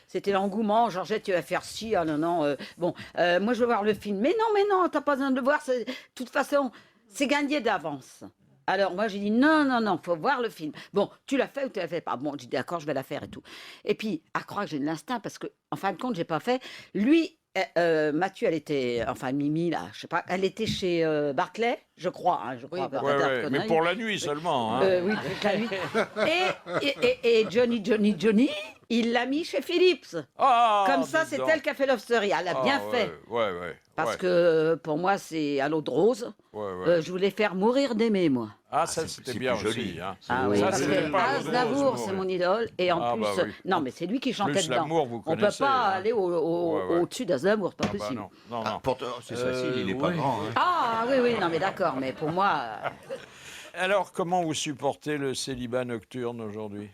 c'était l'engouement. Georgette, tu vas faire ci, ah non, non. Bon, moi je veux voir le film. Mais non, t'as pas besoin de le voir. De toute façon, c'est gagné d'avance. Alors moi j'ai dit non, faut voir le film. Bon, tu l'as fait ou tu l'as fait pas? Bon, j'ai dit d'accord, je vais la faire et tout. Et puis, à croire que j'ai de l'instinct, parce que en fin de compte, j'ai pas fait. Lui, Mathieu, elle était, enfin Mimi là, je sais pas, elle était chez Barclay, je crois, je crois. Ouais, ouais, mais pour la nuit seulement. Hein. Oui, toute la nuit. Et Johnny, il l'a mis chez Philips. Ah, Comme ça, dis c'est donc. elle qui a fait Love Story. Elle a bien fait. Ouais. Parce ouais. que pour moi, c'est à l'eau de rose. Ouais. Je voulais faire mourir d'aimer, moi. Ah, ça c'était bien plus aussi. joli. Hein. Ah oui, Ça, parce c'était que pas l'eau de Aznavour, rose, c'est ouais. mon idole. Et en Ah, plus, bah oui. non, mais c'est lui qui chantait Plus dedans. l'amour, vous On peut connaissez, pas hein. aller Ouais. au-dessus d'Aznavour, c'est pas Ah, bah possible. non. Pourtant, c'est facile, il est pas grand. Hein. Ah oui, non, mais d'accord, mais pour moi. Alors, comment vous supportez le célibat nocturne aujourd'hui?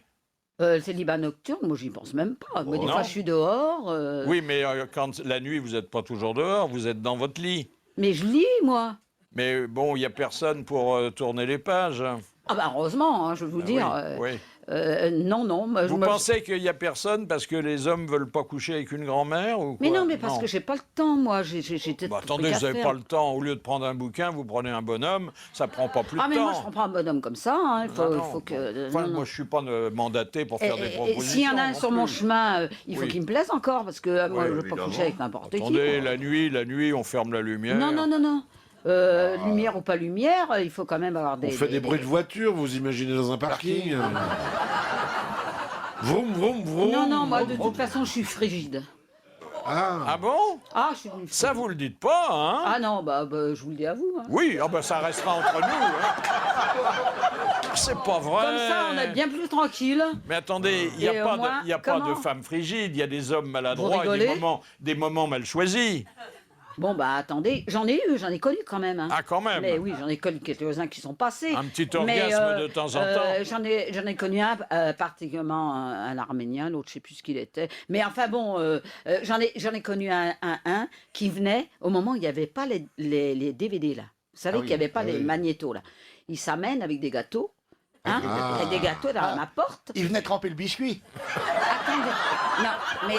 Le célibat nocturne, moi, j'y pense même pas. Mais des non. fois, je suis dehors. Oui, mais quand la nuit, vous n'êtes pas toujours dehors, vous êtes dans votre lit. Mais je lis, moi. Mais bon, il n'y a personne pour tourner les pages. Ah bah heureusement, hein, je vais vous dire. Oui. Non. moi, Vous moi, pensez qu'il n'y a personne parce que les hommes veulent pas coucher avec une grand-mère ou Mais quoi? non, mais parce que j'ai pas le temps, moi. J'ai Bah, attendez, vous n'avez pas le temps. Au lieu de prendre un bouquin, vous prenez un bonhomme. Ça prend pas plus Ah, de mais temps. moi, je prends pas un bonhomme comme ça. Hein. Il Non. faut que. Enfin, non. moi, je suis pas mandaté pour faire des Et propositions. s'il y en a un non sur plus. mon chemin, il faut Oui. qu'il me plaise encore, parce que moi, Oui, je veux pas évidemment. coucher avec n'importe qui. Attendez, quoi. la nuit, on ferme la lumière. Non. Lumière ou pas lumière, il faut quand même avoir des. On fait des bruits de voiture, vous imaginez dans un parking Vroom, vroom, vroom. Non, moi, de toute façon, je suis frigide. Ah bon? Ah, je suis une Ça, vous le dites pas, hein? Ah non, bah, je vous le dis à vous. Hein. Oui, ça restera entre nous. Hein. C'est pas vrai. Comme ça, on est bien plus tranquille. Mais attendez, il n'y Et a, au pas, moins, de, y a pas de comment femmes frigides, il y a des hommes Vous maladroits et rigolez des moments mal choisis. Bon, bah attendez, j'en ai connu quand même. Hein. Ah, quand même. Mais oui, j'en ai connu quelques-uns qui sont passés. Un petit Mais, orgasme de temps en temps. J'en ai connu un, particulièrement un Arménien, l'autre, je sais plus ce qu'il était. Mais enfin bon, j'en ai connu un qui venait au moment où il n'y avait pas les DVD là. Vous savez qu'il n'y avait pas les magnétos là. Il s'amène avec des gâteaux. Hein, avec des gâteaux dans ma porte. Il venait tremper le biscuit.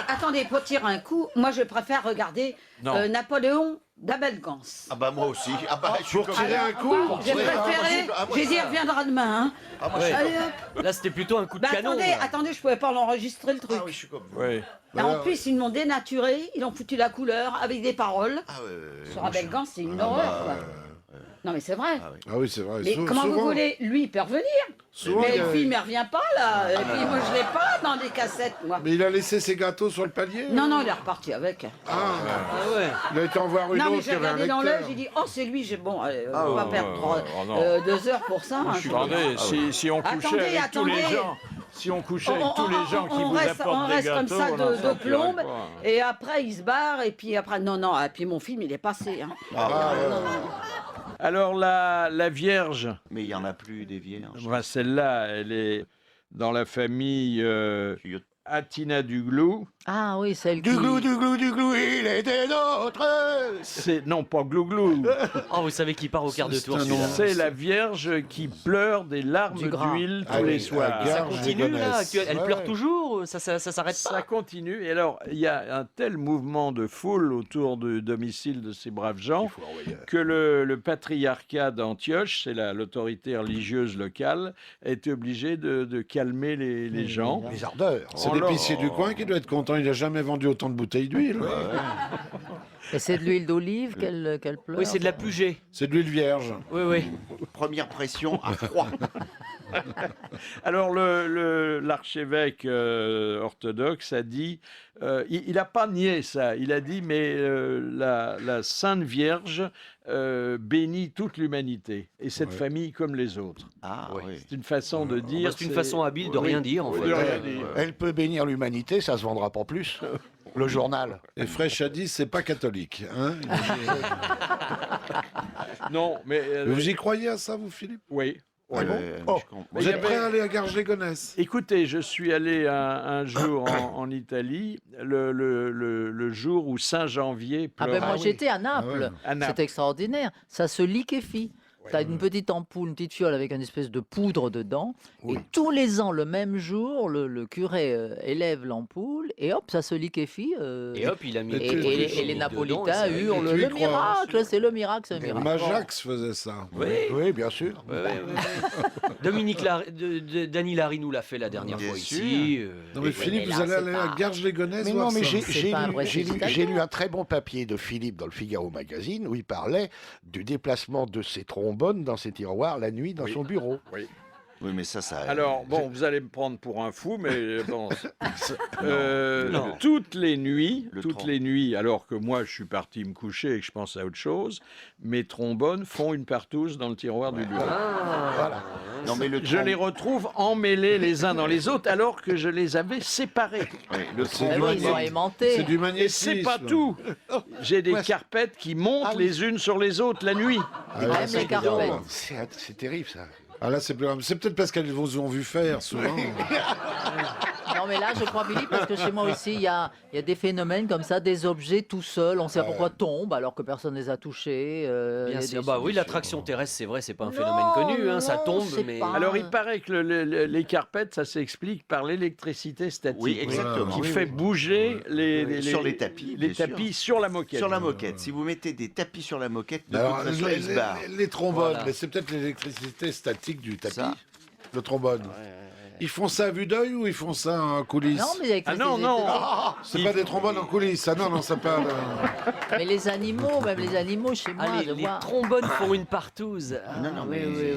Attendez, pour tirer un coup, moi je préfère regarder Napoléon d'Abel Gans. Ah bah moi aussi. Ah bah, je suis Pour comme tirer ça. un coup J'ai préféré, j'ai dit, il reviendra demain. Hein. Ah, moi, Ouais. je suis Allez, hop. Là, c'était plutôt un coup de Bah, canon. attendez, je pouvais pas l'enregistrer le truc. Ah oui, je suis comme vous. Oui. Et en plus, ils m'ont dénaturé, ils ont foutu la couleur avec des paroles. Ah ouais. Sur Abel Gans, c'est une horreur. Quoi. Non, mais c'est vrai. Ah oui, c'est vrai. Mais comment vous voulez? Lui, il peut revenir. Souvent, Mais il y a- le film, il revient pas, là. Et puis, moi, je l'ai pas dans des cassettes, moi. Mais il a laissé ses gâteaux sur le palier Non, il est reparti avec. Ah ouais. Il a été en voir une Non, mais autre qui j'ai avait un regardé dans l'œil, lecteur. j'ai dit, oh, c'est lui, on va ouais, perdre oh, non. 2 heures pour ça. hein, Attendez, si on couchait Attendez, avec tous les attendez. gens, si on couchait avec tous les gens qui on vous reste, apportent on des reste gâteaux, comme ça on en de sortirait plombe, pas. et après il se barre, et puis après, non, et puis mon film il est passé. Hein. Non. Alors la Vierge, Mais il y en a plus des vierges. celle-là, elle est dans la famille Atina Duglou. Ah oui, celle qui... Du glou, il était nôtre. C'est non pas Glouglou. Oh, vous savez qu'il part au quart de tour, un celui-là. C'est la Vierge qui pleure des larmes Du gras. d'huile Ah tous oui, les soirs. à Ça Garges, continue, là. Gonesse. Elle Ouais, pleure ouais. toujours. Ça s'arrête pas. Ça continue. Et alors, il y a un tel mouvement de foule autour du domicile de ces braves gens que le patriarcat d'Antioche, c'est l'autorité religieuse locale, est obligé de calmer les gens. Les ardeurs. C'est Oh là l'épicier là. du coin qui doit être content. Il n'a jamais vendu autant de bouteilles d'huile. Et c'est de l'huile d'olive qu'elle pleure. Oui, c'est de la pugée. C'est de l'huile vierge. Oui. Première pression à froid. Alors l'archevêque orthodoxe a dit, il n'a pas nié ça, il a dit mais la Sainte Vierge bénit toute l'humanité et cette famille comme les autres. Ah oui. C'est une façon de dire. C'est une façon habile de rien dire, en Oui, fait. de rien dire. Elle peut bénir l'humanité, ça se vendra pas plus. Le journal. Et Frêche a dit, c'est pas catholique. Hein Non, mais Vous y croyez à ça, vous, Philippe? oui. Ah bon Oh, Vous êtes prêt à aller à Garges-les-Gonesse? Écoutez, je suis allé un jour en Italie, le jour où Saint Janvier Ah pleure. ben moi j'étais à Naples. À Naples. C'est extraordinaire. Ça se liquéfie. Tu as une petite ampoule, une petite fiole avec une espèce de poudre dedans. Et tous les ans, le même jour, le curé élève l'ampoule et hop, ça se liquéfie. Et hop, il a mis Et les Napolitains hurlent tu y le crois, miracle, c'est le miracle, c'est le miracle. Majax faisait ça. Oui, bien sûr. Dany Larry nous l'a fait la dernière fois ici. Non mais Philippe, vous allez aller à Garges-les-Gonesse Mais voir non, mais ça. j'ai lu un très bon papier de Philippe dans le Figaro Magazine où il parlait du déplacement de ses trombones dans ses tiroirs la nuit dans son bureau. Oui. Oui, mais ça. Alors, bon, vous allez me prendre pour un fou, mais bon, Non. toutes les nuits, alors que moi, je suis parti me coucher et que je pense à autre chose, mes trombones font une partouze dans le tiroir du bureau. Voilà. Non, mais Je les retrouve emmêlés les uns dans les autres, alors que je les avais séparés. Le Ils ont aimanté. C'est du Et magnétisme. c'est pas tout. J'ai des carpettes qui montent les unes sur les autres la nuit. Même les carpettes. C'est terrible ça. Ah là, c'est peut-être parce qu'elles vous ont vu faire souvent. Non, mais là, je crois, Philippe, parce que chez moi aussi, il y a des phénomènes comme ça, des objets tout seuls, on ne sait pas pourquoi tombent alors que personne ne les a touchés. Bien sûr. Bah oui, l'attraction terrestre, c'est vrai, c'est pas un phénomène connu, hein, ça tombe, mais. Alors, il paraît que les carpettes, ça s'explique par l'électricité statique. Oui, exactement. Qui Oui, fait oui. bouger sur les tapis. Les bien sûr. tapis sur la moquette. Sur la moquette. Si vous mettez des tapis sur la moquette, de Alors, toute façon, ils se barrent. les trombones, Voilà. mais c'est peut-être l'électricité statique du tapis. Ça. Le trombone. Ils font ça à vue d'œil ou ils font ça en coulisses? Non, mais avec C'est pas des trombones en coulisses. Ah non, ça parle. Mais les animaux, même les animaux chez moi, je les vois. trombones font une partouze. non, oui, mais-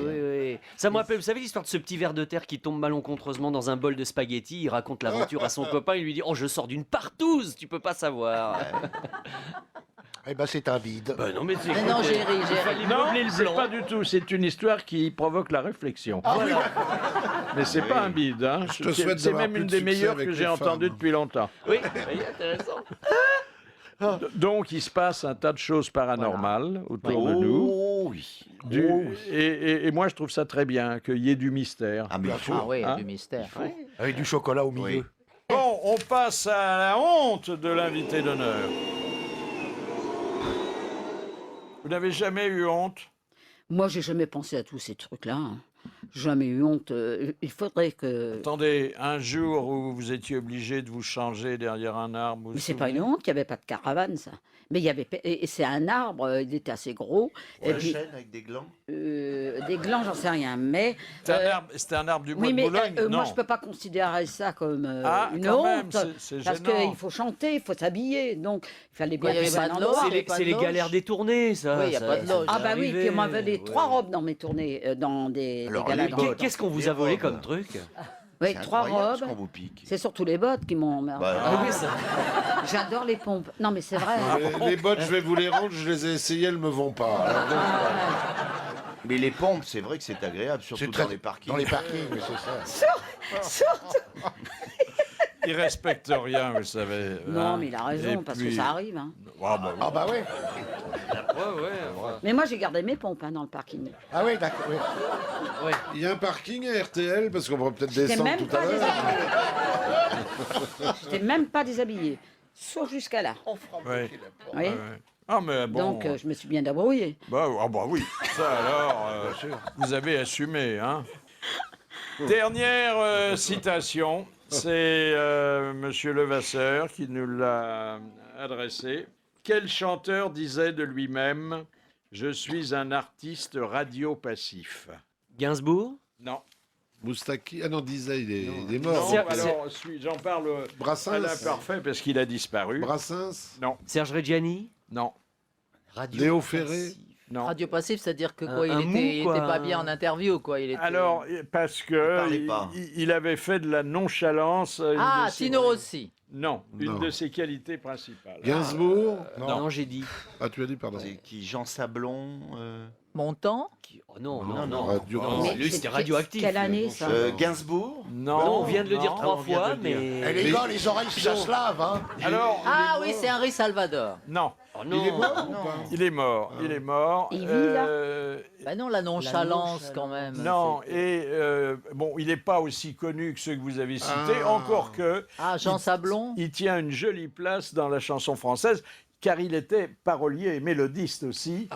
oui. Ça me rappelle, vous savez l'histoire de ce petit ver de terre qui tombe malencontreusement dans un bol de spaghettis. Il raconte l'aventure à son copain. Il lui dit: oh, je sors d'une partouze, tu peux pas savoir. Eh ben, c'est un vide. Bah non, mais c'est. Mais non, j'ai ri, Il j'ai ri. fallait Non, meubler le c'est blanc. pas du tout. C'est une histoire qui provoque la réflexion. Voilà. Mais c'est pas un bide. Hein. Je te souhaite C'est d'avoir même plus une de des succès meilleures avec que les j'ai entendues femmes. depuis longtemps. Oui, oui, intéressant. Donc, il se passe un tas de choses paranormales autour de nous. Oh oui. Et moi, je trouve ça très bien qu'il y ait du mystère. Ah, bien sûr. Ah oui, Hein du mystère. Avec du chocolat au milieu. Oui. Bon, on passe à la honte de l'invité d'honneur. Vous n'avez jamais eu honte? Moi, j'ai jamais pensé à tous ces trucs-là. Hein. Jamais eu honte. Il faudrait que. Attendez, un jour où vous étiez obligé de vous changer derrière un arbre. vous Mais vous c'est pas une souvenez? honte qu'il n'y avait pas de caravane, ça. Mais il y avait. Et c'est un arbre, il était assez gros. Et La puis, chaîne avec des glands. des glands, j'en sais rien. Mais. C'était un arbre du bois Oui, de mais Boulogne? moi, Non. je peux pas considérer ça comme une quand honte. même, c'est parce gênant. qu'il faut chanter, il faut s'habiller. Donc, il fallait bien Il y avait trouver pas un de endroit. loge, C'est les galères des tournées, ça. Oui, il y a ça- pas de ça loge. m'est Ah bah oui, arrivé. puis on m'avait volé Ouais. 3 robes dans mes tournées, dans des Alors, galas les de bottes. robe. Qu'est-ce qu'on vous Les a volé robes. comme truc? Oui, C'est 3 incroyable ce robes. qu'on vous pique. C'est surtout les bottes qui m'ont... Bah, Ah, oui, ça- J'adore les pompes. Non, mais c'est vrai. Les bottes, je vais vous les rendre, je les ai essayées, elles me vont pas. Alors, donc, Mais les pompes, c'est vrai que c'est agréable, surtout C'est très- dans les parkings. Dans les parkings, oui, c'est ça. Surtout. Il respecte rien, vous savez. Non, hein. mais il a raison, Et parce puis- que ça arrive. Hein. Ah bah, Ah bah ouais. Mais moi, j'ai gardé mes pompes dans le parking. Ah oui, d'accord. Oui. il y a un parking à RTL, parce qu'on pourrait peut-être J'étais descendre même tout à pas l'heure. déshabillée. J'étais même pas déshabillée. Sauf jusqu'à là. ouais. Vous Ouais, voyez ouais. Ah mais bon. Donc, je me suis bien débrouillée. Bah oui, ça alors, vous avez assumé, hein. Dernière citation, c'est Monsieur Levasseur qui nous l'a adressée. Quel chanteur disait de lui-même « Je suis un artiste radio-passif » Gainsbourg? Non. Moustaki, ah non, disait, il est Non, mort. alors j'en parle Brassens. à l'imparfait parce qu'il a disparu. Brassens, Non, Serge Reggiani? non, Radio Léo Ferré. non. Radio passif, c'est-à-dire que quoi, Un il mou, était quoi. pas bien en interview, quoi. Il était... Alors, parce Il que parlait pas. il avait fait de la nonchalance. une Ah, de ses- Tino Rossi. Non, une Non. de ses qualités principales. Gainsbourg. Non, j'ai dit. Ah, tu as dit, pardon. C'est qui Jean Sablon Montant. Oh non, Non, non, non. non. Radio- Non, Mais lui, c'est- c'était radioactif. Quelle année, ça Gainsbourg Non, Non, on vient de le dire non. 3 on vient de fois, le dire. mais. Eh, les gars, les oreilles, ça se lave, hein. Alors, Ah oui, c'est Henri Salvador. non, Oh Il est non. mort ou pas il est mort. Il est mort. Il vit, là Bah non, la nonchalance quand même. Non, c'est- et bon, il n'est pas aussi connu que ceux que vous avez cités, Ah. encore que Ah, Jean Sablon. il tient une jolie place dans la chanson française. car il était parolier et mélodiste aussi,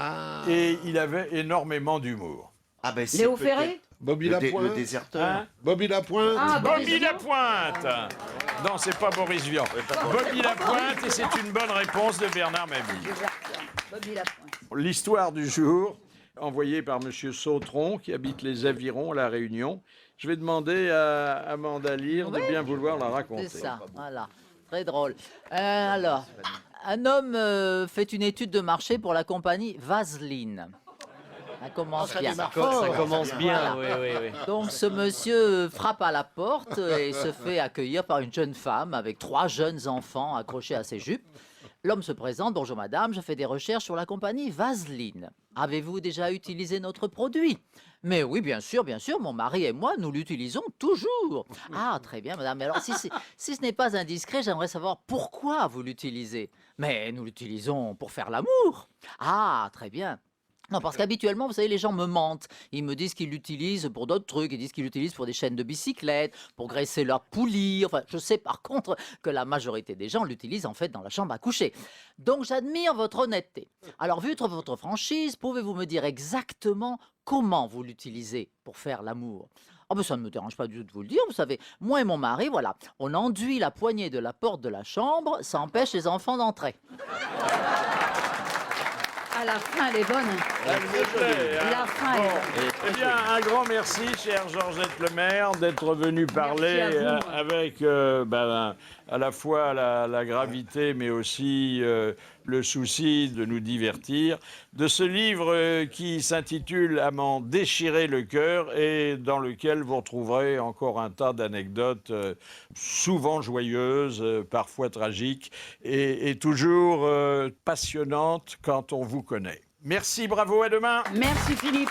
et il avait énormément d'humour. Ah ben, c'est Léo peut-être Ferré Bobby le Lapointe. déserteur. Hein Bobby Lapointe. Ah, Boris Bobby Vian. Lapointe. Non, c'est pas Boris Vian. Bobby Lapointe, et c'est une bonne réponse de Bernard Mabille. Bobby Lapointe. L'histoire du jour, envoyée par M. Sautron, qui habite les Avirons à La Réunion. Je vais demander à Amanda Lear de bien vouloir la raconter. C'est ça, voilà. Très drôle. Alors, un homme fait une étude de marché pour la compagnie Vaseline. Ça commence bien. Ça commence bien, oui, oui, oui. Donc ce monsieur frappe à la porte et se fait accueillir par une jeune femme avec 3 jeunes enfants accrochés à ses jupes. L'homme se présente, bonjour madame, je fais des recherches sur la compagnie Vaseline. Avez-vous déjà utilisé notre produit? Mais oui, bien sûr, mon mari et moi, nous l'utilisons toujours. Ah, très bien madame, mais alors si ce n'est pas indiscret, j'aimerais savoir pourquoi vous l'utilisez. Mais nous l'utilisons pour faire l'amour. Ah, très bien. Non, parce qu'habituellement, vous savez, les gens me mentent. Ils me disent qu'ils l'utilisent pour d'autres trucs. Ils disent qu'ils l'utilisent pour des chaînes de bicyclette, pour graisser leur poulie. Enfin, je sais par contre que la majorité des gens l'utilisent en fait dans la chambre à coucher. Donc, j'admire votre honnêteté. Alors, vu votre franchise, pouvez-vous me dire exactement comment vous l'utilisez pour faire l'amour? Oh ben ça ne me dérange pas du tout de vous le dire, vous savez, moi et mon mari, voilà, on enduit la poignée de la porte de la chambre, ça empêche les enfants d'entrer. À la fin, elle est bonne. La fin est bonne. Eh bien, un grand merci, chère Georgette Lemaire, d'être venue parler à vous. avec à la fois la gravité, mais aussi le souci de nous divertir, de ce livre qui s'intitule « À m'en déchirer le cœur » et dans lequel vous retrouverez encore un tas d'anecdotes souvent joyeuses, parfois tragiques, et toujours passionnantes quand on vous connaît. Merci, bravo, à demain. Merci Philippe.